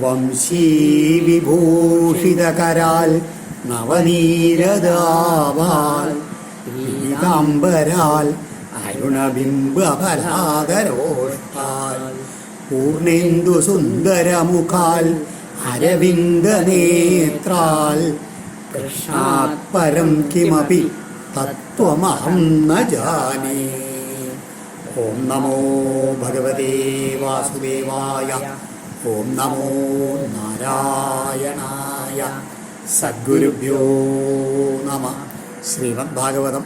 വംശീവിഭൂഷിതകരാൽ നവനീരദാവാൽ പീതാംബരാൽ അരുണബിംബഫലാദരോഷ്ടാൽ പൂർണേന്ദു സുന്ദരമുഖാൽ അരവിന്ദനേത്രാൽ കൃഷ്ണാത് പരം കിമപി തത്വമഹം ന ജാനേ. ഓം നമോ ഭഗവതേ വാസുദേവായ. ഓം നമോ നാരായണായ. സദ്ഗുരുഭ്യോ നമ. ശ്രീമദ്ഭാഗവതം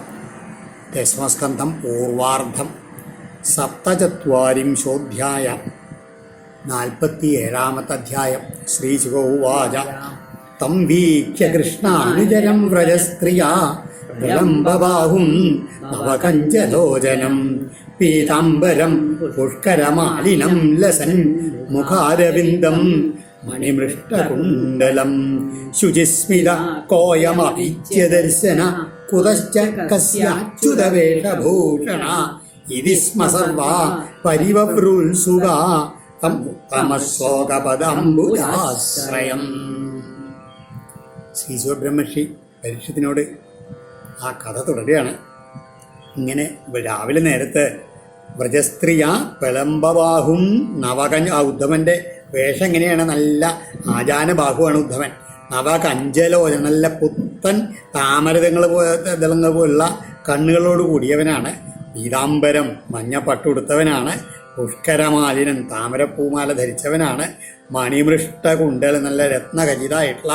ദശമസ്കന്ധം പൂർവാർദ്ധം സപ്തചത്വാരിംശോऽധ്യായ. 47-ാമത്തെ അധ്യായം. ശ്രീശുക ഉവാച. തം വീക്ഷ്യ കൃഷ്ണാനുജരം വ്രജസ്ത്രിയാ വിളംബബാഹും നവകഞ്ചലോചനം പീതാംബരം പുഷ്കരമാലിനം ലസൻ മുഖാരവിന്ദം മണിമൃഷ്ടകുണ്ടലം ശുചിസ്മിത കോയമപീച്യ ദർശന കുതശ്ച കസ്യാച്യുതവേഷഭൂഷണ ഇതി സ്മ സർവാ പരിവവൃത്സുകാ തം ഉത്തമശ്ലോകപദാംബുജാശ്രയം. ശ്രീ ശിവബ്രഹ്മർഷി പരീക്ഷത്തിനോട് ആ കഥ തുടരുകയാണ്. ഇങ്ങനെ രാവിലെ നേരത്ത് വ്രജസ്ത്രീയ പിളംബബാഹും നവകഞ്ച. ആ ഉദ്ധവൻ്റെ വേഷം എങ്ങനെയാണ്? നല്ല ആജാനബാഹുവാണ് ഉദ്ധവൻ. നവകഞ്ചലോചന, നല്ല പുത്തൻ താമരതങ്ങൾ ദളങ്ങൾ പോലുള്ള കണ്ണുകളോട് കൂടിയവനാണ്. പീതാംബരം മഞ്ഞപ്പട്ടുടുത്തവനാണ്. പുഷ്കരമാലിനൻ താമരപ്പൂമാല ധരിച്ചവനാണ്. മണിമൃഷ്ട കുണ്ടൽ, നല്ല രത്നഖചിതമായിട്ടുള്ള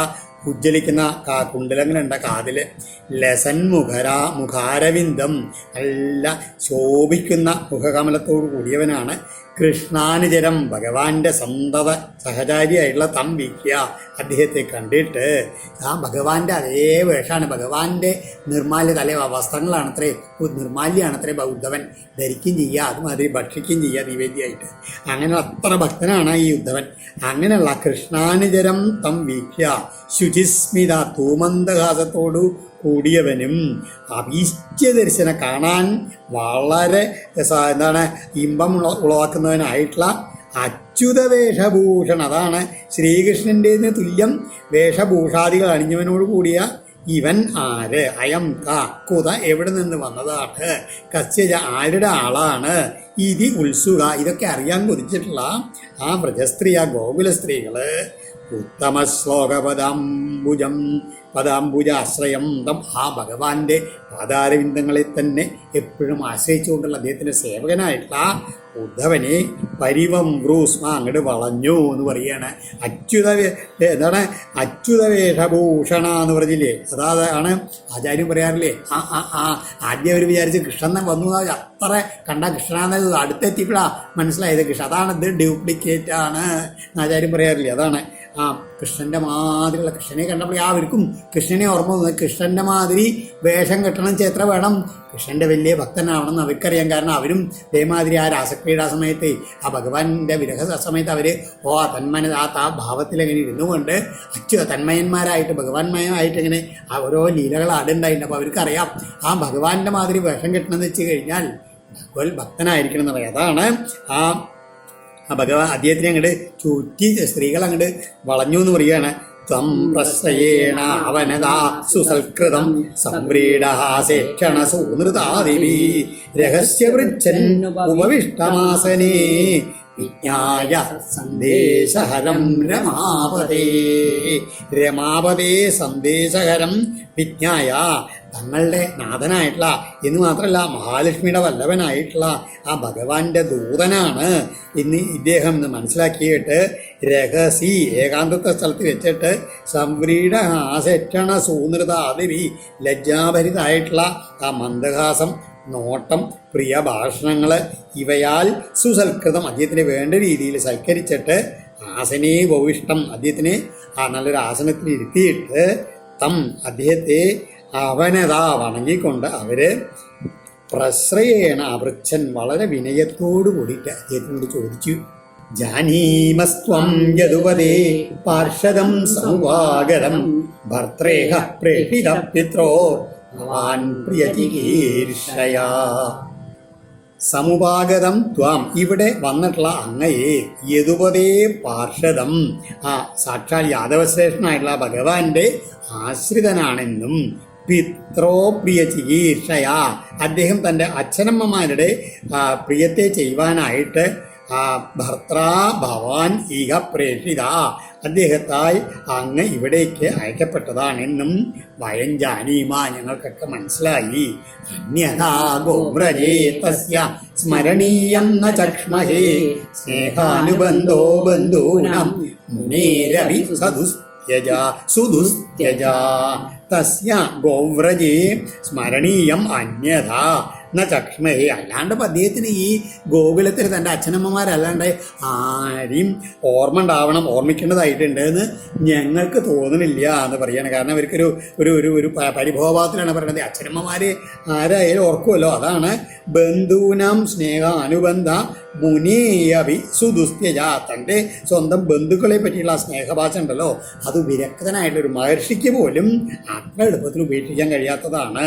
ഉജ്ജ്വലിക്കുന്ന കുണ്ടലങ്ങളുണ്ട് കാതിൽ. ലസൻ മുഖാരവിന്ദം, നല്ല ശോഭിക്കുന്ന മുഖകമലത്തോടു കൂടിയവനാണ്. കൃഷ്ണാനുചരം, ഭഗവാന്റെ സന്തത സഹചാരിയായിട്ടുള്ള തം വീക്ഷ്യ, അദ്ദേഹത്തെ കണ്ടിട്ട് ആ ഭഗവാന്റെ അതേ വേഷമാണ്, ഭഗവാന്റെ നിർമാല്യ വസ്ത്രങ്ങളാണത്രേ, നിർമാല്യാണത്രേ ഉദ്ധവൻ ധരിക്കുകയും ചെയ്യുക, അതുമാതിരി ഭക്ഷിക്കുകയും ചെയ്യുക നിവേദ്യമായിട്ട്. അങ്ങനെ അത്ര ഭക്തനാണ് ഈ ഉദ്ധവൻ. അങ്ങനെയുള്ള കൃഷ്ണാനുചരം തം വീക്ഷ്യ ശുചിസ്മിത, തൂമന്ദഹാസത്തോടു കൂടിയവനും അഭീഷ്ട്യ ദർശന, കാണാൻ വളരെ എന്താണ് ഇമ്പം ഉളവാക്കുന്നവനായിട്ടുള്ള അച്യുത വേഷഭൂഷൺ, അതാണ് ശ്രീകൃഷ്ണൻ്റെതിന് തുല്യം വേഷഭൂഷാദികൾ അണിഞ്ഞവനോട് കൂടിയ ഇവൻ ആര്? അയം കുത, എവിടെ നിന്ന് വന്നതാണ്? കസ്യജ, ആരുടെ ആളാണ്? ഇതി ഉത്സുക, ഇതൊക്കെ അറിയാൻ കൊതിച്ചിട്ടുള്ള ആ വ്രജസ്ത്രീ, ആ ഗോകുല സ്ത്രീകള് ഉത്തമ പദാംബുജാശ്രയം തം, ആ ഭഗവാന്റെ പാതാരവിന്ദങ്ങളെ തന്നെ എപ്പോഴും ആശ്രയിച്ചുകൊണ്ടുള്ള അദ്ദേഹത്തിൻ്റെ സേവകനായിട്ടുള്ള ഉദ്ധവനെ പരിവം ബ്രൂസ്മ, അങ്ങോട്ട് വളഞ്ഞു എന്ന് പറയാണ്. എന്താണ് അച്യുത വേഷഭൂഷണ എന്ന് പറഞ്ഞില്ലേ, അതാണ് ആചാര്യം പറയാറില്ലേ. ആദ്യം അവർ വിചാരിച്ച് കൃഷ്ണൻ വന്നു, അത്ര കണ്ട കൃഷ്ണനെന്നത് അടുത്തെത്തിയപ്പോഴാണ് മനസ്സിലായത് കൃഷ്ണൻ, അതാണ് ഇത് ഡ്യൂപ്ലിക്കേറ്റ് ആണ് ആചാര്യം പറയാറില്ലേ. അതാണ് ആ കൃഷ്ണൻ്റെ മാതിരിയുള്ള, കൃഷ്ണനെ കണ്ടപ്പോൾ അവർക്കും കൃഷ്ണനെ ഓർമ്മ വന്നത്. കൃഷ്ണൻ്റെ മാതിരി വേഷം കെട്ടണം, ചേത്ര വേണം, കൃഷ്ണൻ്റെ വലിയ ഭക്തനാവണമെന്ന് അവർക്കറിയാം. കാരണം അവരും ഇതേമാതിരി ആ രാസക്രീഡാ സമയത്ത്, ആ ഭഗവാന്റെ വിരഹ സമയത്ത് അവർ ആ ഭാവത്തിലെങ്ങനെ ഇരുന്നുകൊണ്ട് തന്മയന്മാരായിട്ട് ഭഗവാൻമയമായിട്ട് ഇങ്ങനെ ആ ഓരോ ലീലകൾ ആടുണ്ടായിട്ടുണ്ട്. അപ്പോൾ അവർക്കറിയാം ആ ഭഗവാന്റെ മാതിരി വേഷം കെട്ടണമെന്ന് വെച്ച് കഴിഞ്ഞാൽ ഭഗവത് ഭക്തനായിരിക്കണം എന്ന് പറയാം. അതാണ് ആ ഭഗവാൻ അദ്ദേഹത്തിനെ അങ്ങോട്ട് ചുറ്റി സ്ത്രീകൾ അങ്ങോട്ട് വളഞ്ഞു എന്ന് പറയുകയാണ്. ത്വം പ്രശ്രയേണ അവനതാ സുസൽകൃതം സംവ്രീഡഹാസേക്ഷണ സൂനൃതാദിവി രഹസ്യവൃച്ഛൻ ഉപവിഷ്ടമാസനേ വിജ്ഞായ സന്ദേശഹരം രമാപതേ സന്ദേശഹരം വിജ്ഞായ, തങ്ങളുടെ നാഥനായിട്ടുള്ള എന്ന് മാത്രമല്ല മഹാലക്ഷ്മിയുടെ വല്ലഭനായിട്ടുള്ള ആ ഭഗവാന്റെ ദൂതനാണ് ഇന്ന് ഇദ്ദേഹം എന്ന് മനസ്സിലാക്കിയിട്ട് രഹസി, ഏകാന്തത്തെ സ്ഥലത്ത് വെച്ചിട്ട് സംവ്രീഡ ഹാസക്ഷണ സൂനൃത അതിവി, ലജ്ജാഭരിതായിട്ടുള്ള ആ മന്ദഹാസം, നോട്ടം, പ്രിയ ഭാഷണങ്ങൾ ഇവയാൽ സുസൽകൃതം, അദ്ദേഹത്തിന് വേണ്ട രീതിയിൽ സൽക്കരിച്ചിട്ട് ആസനേ ഭവിഷ്ടം, അദ്ദേഹത്തിന് ആ നല്ലൊരു ആസനത്തിൽ ഇരുത്തിയിട്ട് തം, അദ്ദേഹത്തെ അവനതാ വണങ്ങിക്കൊണ്ട് അവര് പ്രശ്രയേണ അവൃച്ഛൻ, വളരെ വിനയത്തോടു കൂടിയിട്ട് അദ്ദേഹത്തിനോട് ചോദിച്ചു. ജാനീമസ്ത്വം യദുപദേ പാർഷദം സമുപാഗതം ഭർത്രേഹ പ്രേഷിത പിത്രോ ഭവാൻ പ്രിയചികീർഷയാ. സമുപാഗതം ത്വാം, ഇവിടെ വന്നിട്ടുള്ള അങ്ങയെ യദുപതേ പാർഷദം, ആ സാക്ഷാൽ യാദവശ്രേഷ്ഠനായിട്ടുള്ള ഭഗവാന്റെ ആശ്രിതനാണെന്നും പിത്രോ പ്രിയ ചികീർഷയാ, അദ്ദേഹം തൻ്റെ അച്ഛനമ്മമാരുടെ പ്രിയത്തെ ചെയ്യുവാനായിട്ട് ഭർത്താ ഭവാൻ ഇഹ പ്രേഷിത, അദ്ദേഹത്താൽ അങ്ങ് ഇവിടേക്ക് അയക്കപ്പെട്ടതാണെന്നും വയം ജാനീമ, ഞങ്ങൾക്കൊക്കെ മനസ്സിലായി. അന്യഥാ ഗോമ്രജേ തസ്യ സ്മരണീയം ന ചക്ഷ്മഹേ സ്നേഹാനുബന്ധോ ബന്ധൂനാം മുനേരവി സുദുസ്ത്യജ തസ്യ ഗോവ്രജേ സ്മരണീയം അന്യഥാ ന ചക്ഷ്മഹേ, അല്ലാണ്ട് അദ്ദേഹത്തിന് ഈ ഗോകുലത്തിൽ തൻ്റെ അച്ഛനമ്മമാരല്ലാണ്ട് ആരെയും ഓർമ്മിക്കേണ്ടതായിട്ടുണ്ട് എന്ന് ഞങ്ങൾക്ക് തോന്നുന്നില്ല എന്ന് പറയാണ്. കാരണം അവർക്കൊരു ഒരു ഒരു ഒരു പരിഭവഭാവത്തിലാണ് പറയുന്നത്. അച്ഛനമ്മമാര് ആരായാലും ഓർക്കുമല്ലോ, അതാണ് ബന്ധൂനാം സ്നേഹ അനുബന്ധ മുനേയവി സുദുസ്ത്യജ, തൻ്റെ സ്വന്തം ബന്ധുക്കളെ പറ്റിയുള്ള ആ സ്നേഹഭാഷ ഉണ്ടല്ലോ, അത് വിരക്തനായിട്ടൊരു മഹർഷിക്ക് പോലും അത്ര എളുപ്പത്തിൽ ഉപേക്ഷിക്കാൻ കഴിയാത്തതാണ്.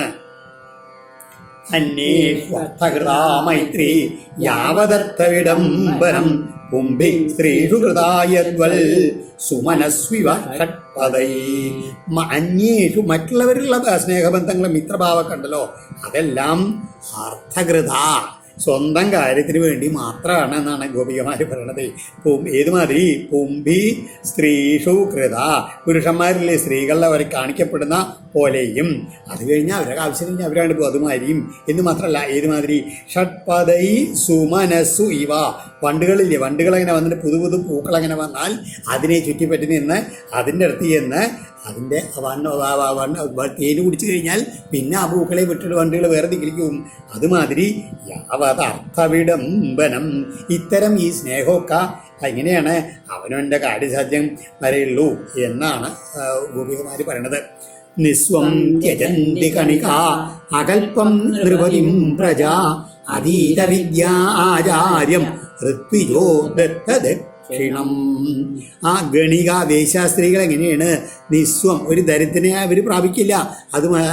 അന്യേഷ്വർത്ഥകൃതാ മൈത്രി യാവദർത്ഥവിഡംബരം കുംഭി സ്ത്രീഷു കൃതായദ്വൽ സുമനസ്വിവ ഷട്പദൈ. അന്യേഷു മറ്റുള്ളവരിലുള്ള സ്നേഹബന്ധങ്ങളും മിത്രഭാവമൊക്കെ ഉണ്ടല്ലോ, അതെല്ലാം അർത്ഥകൃത, സ്വന്തം കാര്യത്തിന് വേണ്ടി മാത്രമാണ് എന്നാണ് ഗോപികമാർ പറയണത്. ഏതുമാതിരി പുംഭി സ്ത്രീഷു കൃത, പുരുഷന്മാരിലെ സ്ത്രീകളിൽ അവർ കാണിക്കപ്പെടുന്ന പോലെയും, അത് കഴിഞ്ഞാൽ അവരുടെ ആവശ്യം കഴിഞ്ഞാൽ അവരാണ് ഇപ്പോൾ അതുമാതിരിയും എന്ന് മാത്രമല്ല, ഏതുമാതിരി ഷട്പദൈ സുമനസ്സു ഇവ, വണ്ടുകളില്ലേ, വണ്ടുകളങ്ങനെ വന്നിട്ട് പുതു പുതു പൂക്കളങ്ങനെ വന്നാൽ അതിനെ ചുറ്റിപ്പറ്റി നിന്ന് അതിൻ്റെ അടുത്ത് ചെന്ന് അതിൻ്റെ തേന് കുടിച്ചു കഴിഞ്ഞാൽ പിന്നെ ആ പൂക്കളെ വിട്ടിട്ട് വണ്ടുകൾ വേറെ ദിക്കിലേക്ക്. അതുമാതിരി യാവതർത്ഥവിഡംബനം, ഇത്തരം ഈ സ്നേഹമൊക്കെ എങ്ങനെയാണ് അവനവൻ്റെ കാര്യസാധ്യം വരെയുള്ളൂ എന്നാണ് ഗോപികമാർ പറയണത്. നിസ്വം ത്യജന്തി കണിക അകൽപ്പം നൃപതിം പ്രജ അതീത വിദ്യാ ആചാര്യം ഋത്വിജോ ദത്തദക്ഷിണം. ആ ഗണിക വേശ്യാസ്ത്രീകൾ എങ്ങനെയാണ് നിസ്വം, ഒരു ദരിദ്രനെ അവർ പ്രാപിക്കില്ല.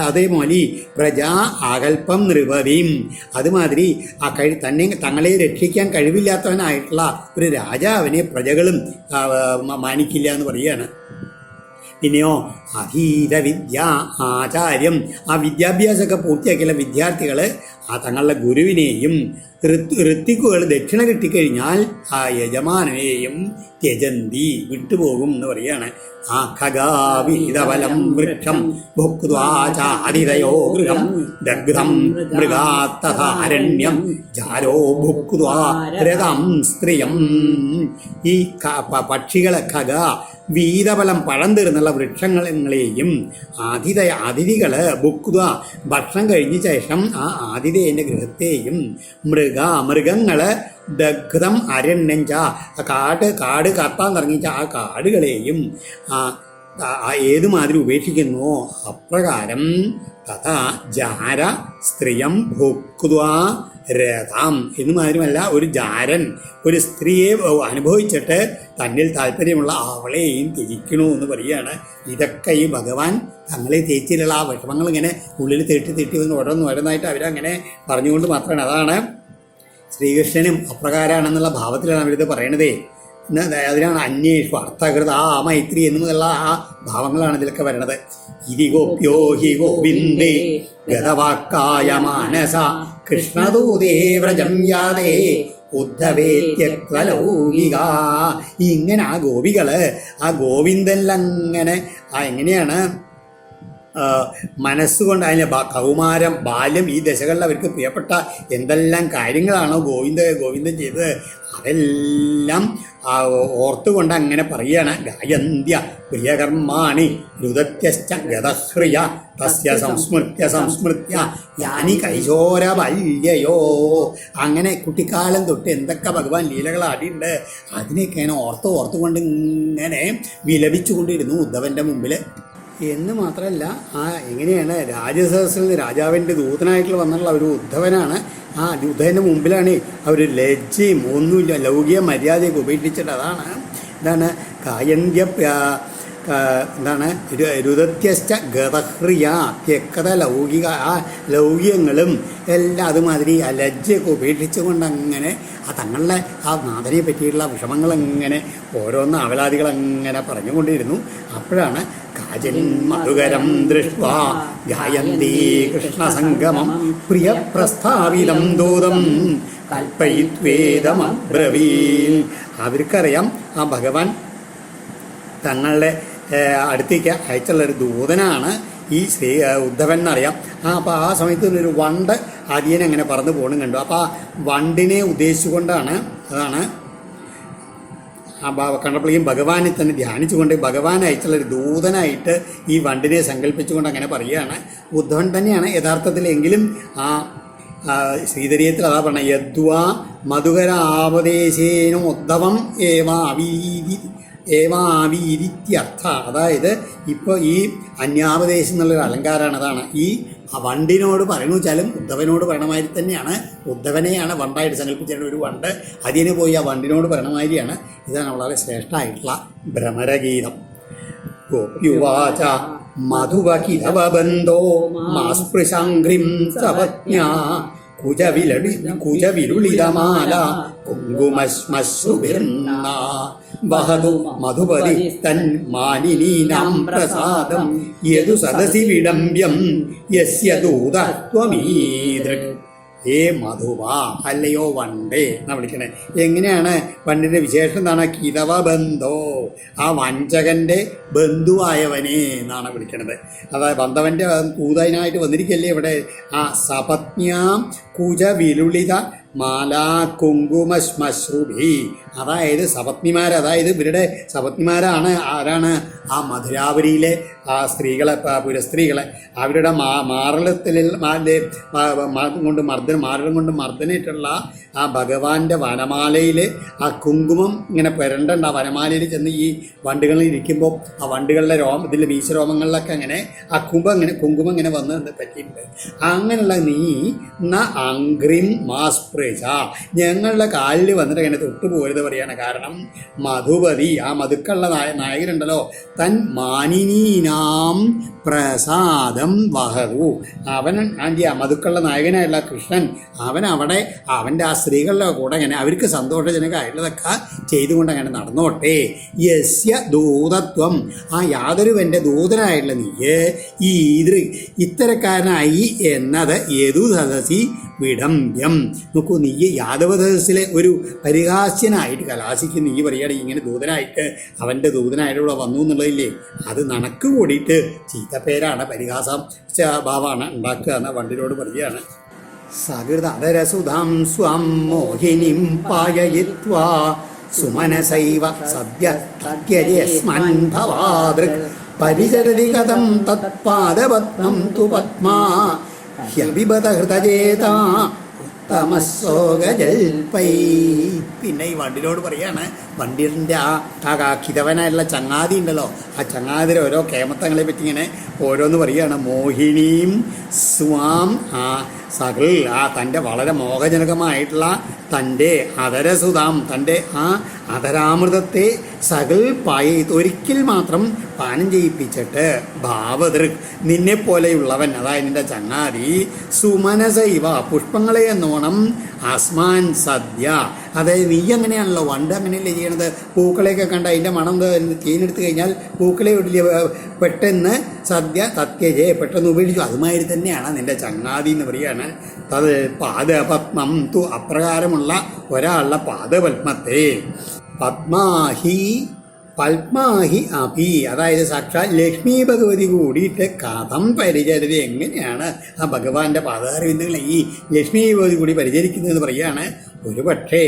അതേപോലെ പ്രജാ ആകൽപ്പം നൃപതിയും, അതുമാതിരി ആ തങ്ങളെ രക്ഷിക്കാൻ കഴിവില്ലാത്തവനായിട്ടുള്ള ഒരു രാജാവിനെ പ്രജകളും മാനിക്കില്ല എന്ന് പറയുകയാണ്. പിന്നെയോ അധീത വിദ്യ ആചാര്യം, ആ വിദ്യാഭ്യാസമൊക്കെ പൂർത്തിയാക്കിയുള്ള വിദ്യാർത്ഥികൾ ആ തങ്ങളുടെ ഗുരുവിനെയും ഋത്തിക്കുകൾ ദക്ഷിണ കിട്ടിക്കഴിഞ്ഞാൽ ആ യജമാനെയും ത്യജന്തി വിട്ടുപോകും എന്ന് പറയാണ്. ആ ഖഗാവീതഫലം വൃക്ഷം ഭുക്വാചാരിതയോ ഗൃഹം ദഗ്ധം മൃഗാത്തഥാരണ്യം ജാരോ ഭുക്വാ രഥം സ്ത്രീയം. ഈ പക്ഷികളെ ഖഗ വീതഫലം പഴം തീർന്നുള്ള വൃക്ഷങ്ങളെയും അതിഥികള് ഭുക്വ ഭക്ഷണം കഴിഞ്ഞ ശേഷം ആ ആതിഥേയൻ്റെ ഗൃഹത്തെയും മൃഗങ്ങള് ദഗ്ധം അരണ്യം കാട് കത്താൻ തുടങ്ങിച്ച ആ കാടുകളെയും ഏതുമാതിരി ഉപേക്ഷിക്കുന്നു അപ്രകാരം തഥാ ജാര സ്ത്രീയം ഭുക്വ രഥാം എന്ന് മാത്രമല്ല, ഒരു ജാരൻ ഒരു സ്ത്രീയെ അനുഭവിച്ചിട്ട് തന്നിൽ താല്പര്യമുള്ള അവളെയും ത്യജിക്കണു എന്ന് പറയുകയാണ്. ഇതൊക്കെ ഈ ഭഗവാൻ തങ്ങളെ തേച്ചിലുള്ള ആ വിഷമങ്ങൾ ഇങ്ങനെ ഉള്ളിൽ തെട്ടി വന്ന് ഓരോന്നായിട്ട് അവരങ്ങനെ പറഞ്ഞുകൊണ്ട് മാത്രമാണ്. അതാണ് ശ്രീകൃഷ്ണനും അപ്രകാരമാണെന്നുള്ള ഭാവത്തിലാണ് അവരിത് പറയണതേ. അതിനാണ് അന്വേഷു അർത്ഥകൃത ആ മൈത്രി എന്നുള്ള ആ ഭാവങ്ങളാണ് ഇതിലൊക്കെ വരണത്. ഇതി ഗോപ്യോ ഹി ഗോവിന്ദേ ഗതവാക്കായ മാനസ കൃഷ്ണദൂതേ വ്രജം യാതേ ഉദ്ധവേത്യലൗകിക. ഇങ്ങനെ ആ ഗോപികള് ആ ഗോവിന്ദനിലങ്ങനെ എങ്ങനെയാണ് മനസ്സുകൊണ്ട് അതിൻ്റെ കൗമാരം ബാല്യം ഈ ദശകളിൽ അവർക്ക് പ്രിയപ്പെട്ട എന്തെല്ലാം കാര്യങ്ങളാണോ ഗോവിന്ദൻ ചെയ്തത് അതെല്ലാം ഓർത്തുകൊണ്ട് അങ്ങനെ പറയുകയാണ്. ഗായന്ത്യ പ്രിയകർമാണി രുദത്യശ്ച ഗതഹ്രിയ തസ്യ സംസ്മൃത്യ യാനി കൈശോരബല്യയോ. അങ്ങനെ കുട്ടിക്കാലം തൊട്ട് എന്തൊക്കെ ഭഗവാൻ ലീലകളാടിയുണ്ട് അതിനെയൊക്കെ ഇങ്ങനെ ഓർത്തുകൊണ്ട് ഇങ്ങനെ വിലപിച്ചുകൊണ്ടിരുന്നു ഉദ്ധവൻ്റെ മുമ്പിൽ എന്ന് മാത്രമല്ല, ആ എങ്ങനെയാണ് രാജസദസ്സിൽ നിന്ന് രാജാവിൻ്റെ ദൂതനായിട്ടുള്ള വന്നിട്ടുള്ള ഒരു ഉദ്ധവനാണ്. ആ ഉദ്ധവൻ്റെ മുമ്പിലാണ് അവർ ലജ്ജയും ഒന്നുമില്ല, ലൗകിക മര്യാദയൊക്കെ ഉപേക്ഷിച്ചിട്ട് ഇതാണ് കായന്ത്യ എന്താണ് രുദത്യശ്ച ഗതഹ്രിയ ത്യക്തത ലൗകിക ആ ലൗകികങ്ങളും എല്ലാം അതുമാതിരി ആ ലജ്ജയൊക്കെ ഉപേക്ഷിച്ചുകൊണ്ട് അങ്ങനെ ആ തങ്ങളുടെ ആ നാഥനെ പറ്റിയിട്ടുള്ള വിഷമങ്ങളങ്ങനെ ഓരോന്ന് അവലാദികളങ്ങനെ പറഞ്ഞുകൊണ്ടിരുന്നു. അപ്പോഴാണ് കാചൻ മധുകരം ദൃഷ്ട്വാ ധ്യായന്തേ കൃഷ്ണസംഗമം പ്രിയപ്രസ്ഥാപിതം ദൂതം കൽപ്പയിത്വേദമബ്രവീൽ. അവർക്കറിയാം ആ ഭഗവാൻ തങ്ങളുടെ അടുത്തേക്ക് അയച്ചുള്ളൊരു ദൂതനാണ് ഈ ഉദ്ധവൻ എന്നറിയാം. അപ്പോൾ ആ സമയത്ത് ഒരു വണ്ട് ആദ്യനെ അങ്ങനെ പറന്നു പോകണം കണ്ടു. അപ്പോൾ ആ വണ്ടിനെ ഉദ്ദേശിച്ചുകൊണ്ടാണ് അതാണ് ആ കണ്ടപ്പോഴേക്കും ഭഗവാനെ തന്നെ ധ്യാനിച്ചുകൊണ്ട് ഭഗവാൻ അയച്ചുള്ളൊരു ദൂതനായിട്ട് ഈ വണ്ടിനെ സങ്കല്പിച്ചുകൊണ്ട് അങ്ങനെ പറയുകയാണ്. ഉദ്ധവൻ തന്നെയാണ് യഥാർത്ഥത്തിൽ. എങ്കിലും ആ ശ്രീധരീയത്തിൽ അതാ പറഞ്ഞ യദ്വാ മധുകരാപദേശേനോ ഉദ്ധവം ഏവാവീരിത്യർത്ഥ. അതായത് ഇപ്പോൾ ഈ അന്യാപദേശം എന്നുള്ളൊരു അലങ്കാരമാണ്. അതാണ് ഈ വണ്ടിനോട് പറയണമെന്ന് വെച്ചാലും ഉദ്ധവനോട് പറയണമാതിരി തന്നെയാണ്. ഉദ്ധവനെയാണ് വണ്ടായിട്ട് സങ്കല്പിച്ചിട്ട് ഒരു വണ്ട് അതിന് പോയി ആ വണ്ടിനോട് പറയണമാതിരിയാണ്. ഇതാണ് വളരെ ശ്രേഷ്ഠമായിട്ടുള്ള ഭ്രമരഗീതം. ഗോപ്യുവാച മധുവകിതവബന്ധോ മാസ്പൃശാംഘ്രിം സപജ്ഞാ കുജവിരുളിതമാല കുങ്കുമശ്മശ്രുഭിർന്ന വഹതു മധുപതി തൻ മാലിനീനാം പ്രസാദം യദു സദസി വിഡംബ്യം യസ്യ ദൂതത്വമീദൃക്. ഏ മധുവാ അല്ലയോ വണ്ടേ എന്നാ വിളിക്കണേ. എങ്ങനെയാണ് വണ്ടിൻ്റെ വിശേഷം എന്താണ്? കിതവ ബന്ധോ ആ വഞ്ചകൻ്റെ ബന്ധുവായവനെ എന്നാണ് വിളിക്കണത്. അതായത് ബന്ധവൻ്റെ കൂതാനായിട്ട് വന്നിരിക്കല്ലേ ഇവിടെ. ആ സപത്ന്യാം കുജ വിലുളിത മാലാ കുങ്കുമശ്മശ്രുഭി. അതായത് സപത്നിമാർ, അതായത് ഇവരുടെ സപത്നിമാരാണ് ആരാണ്? ആ മധുരാപുരിയിലെ ആ സ്ത്രീകളെ, പുരസ്ത്രീകളെ. അവരുടെ മാറളത്തിൽ മാരളം കൊണ്ട് മർദ്ദനയിട്ടുള്ള ആ ഭഗവാന്റെ വനമാലയിൽ ആ കുങ്കുമം ഇങ്ങനെ പുരണ്ടുണ്ട്. ആ വനമാലയിൽ ചെന്ന് ഈ വണ്ടുകളിൽ ഇരിക്കുമ്പോൾ ആ വണ്ടുകളുടെ ഇതിൽ വീശരോമങ്ങളിലൊക്കെ അങ്ങനെ ആ കുങ്കുമം ഇങ്ങനെ വന്ന് പറ്റിയിട്ടുണ്ട്. അങ്ങനെയുള്ള നീ അങ്ക്രിം മാസ്പ്രേശ ഞങ്ങളുടെ കാലിൽ വന്നിട്ട് അങ്ങനെ തൊട്ടുപോരുത് പറയാണ്. കാരണം മധുപതി ആ മധുക്കളുടെ നായകനുണ്ടല്ലോ തൻ മാനിനീനാം പ്രസാദം വഹതു. അവൻ ആ മധുക്കളുടെ നായകനായുള്ള കൃഷ്ണൻ അവൻ അവിടെ അവൻ്റെ ആ സ്ത്രീകളുടെ കൂടെ അങ്ങനെ അവർക്ക് സന്തോഷജനകമായിട്ടുള്ളതൊക്കെ ചെയ്തുകൊണ്ട് അങ്ങനെ നടന്നോട്ടെ. യസ്യ ദൂതത്വം ആ യാതൊരുവൻ്റെ ദൂതനായിട്ടുള്ള നീയ് ഈ ഇത്തരക്കാരനായി എന്നത് യദു സദസി വിഡംബ്യം. നോക്കൂ, നീ യാദവദസ്സിലെ ഒരു പരിഹാസ്യനായിട്ട് കലാശിക്കും. നീ പറയുകയാണെങ്കിൽ ഇങ്ങനെ ദൂതനായിട്ട് അവൻ്റെ ദൂതനായിട്ടുള്ള വന്നു എന്നുള്ളതില്ലേ, അത് നനക്ക് കൂടിയിട്ട് ചീത്തപ്പേരാണ്, പരിഹാസം ഭാവമാണ് ഉണ്ടാക്കുക എന്ന് വണ്ടിനോട് പറയുകയാണ്. സകൃതരസുധാം സ്വം മോഹിനിം പായയിത്വാ സുമനസൈവ സദ്യ തത്യജസ്മൻ ഭവാദൃക് പരിചരതി കഥം തത്പാദപത്മം തു പത്മാ ഹ്യഭിബത ഹൃതചേതാ ഉത്തമസ്സോകജൽപൈ. പിന്നെ ഈ വണ്ടിനോട് പറയാണ്, വണ്ടിൻ്റെ ആ കിതവനായിട്ടുള്ള ചങ്ങാതി ഉണ്ടല്ലോ, ആ ചങ്ങാതിരെ ഓരോ കേമത്തങ്ങളെ പറ്റി ഇങ്ങനെ ഓരോന്ന് പറയുകയാണ്. മോഹിനിയും സ്വാം ആ സകൽ ആ തൻ്റെ വളരെ മോഹജനകമായിട്ടുള്ള തൻ്റെ അധരസുതാം തൻ്റെ ആ അധരാമൃതത്തെ സകൽ ഒരിക്കൽ മാത്രം പാനം ചെയ്യിപ്പിച്ചിട്ട് ഭാവദൃക് നിന്നെപ്പോലെയുള്ളവൻ, അതായത് നിൻ്റെ ചങ്ങാതി സുമനസൈവ പുഷ്പങ്ങളെ എന്നോണം അസ്മാൻ സദ്യ. അതായത് നീ അങ്ങനെയാണല്ലോ, വണ്ട് അങ്ങനെയല്ലേ ചെയ്യണത്. പൂക്കളെയൊക്കെ കണ്ട് അതിൻ്റെ മണം തീനെടുത്ത് കഴിഞ്ഞാൽ പൂക്കളെ പെട്ടെന്ന് സദ്യ തത്യജയെ പെട്ടെന്ന് ഉപേക്ഷിച്ചു. അതുമാതിരി തന്നെയാണ് നിൻ്റെ ചങ്ങാതി എന്ന് പറയുകയാണ്. തത് പാദപത്മം തു അപ്രകാരമുള്ള ഒരാളുടെ പാദപത്മത്തെ പത്മാഹി അപി അതായത് സാക്ഷാൽ ലക്ഷ്മി ഭഗവതി കൂടിയിട്ട് കഥം പരിചരിത് എങ്ങനെയാണ് ആ ഭഗവാന്റെ പാദാരവിന്ദങ്ങളെ ഈ ലക്ഷ്മി ഭഗവതി കൂടി പരിചരിക്കുന്നതെന്ന് പറയുകയാണ്. ഒരുപക്ഷേ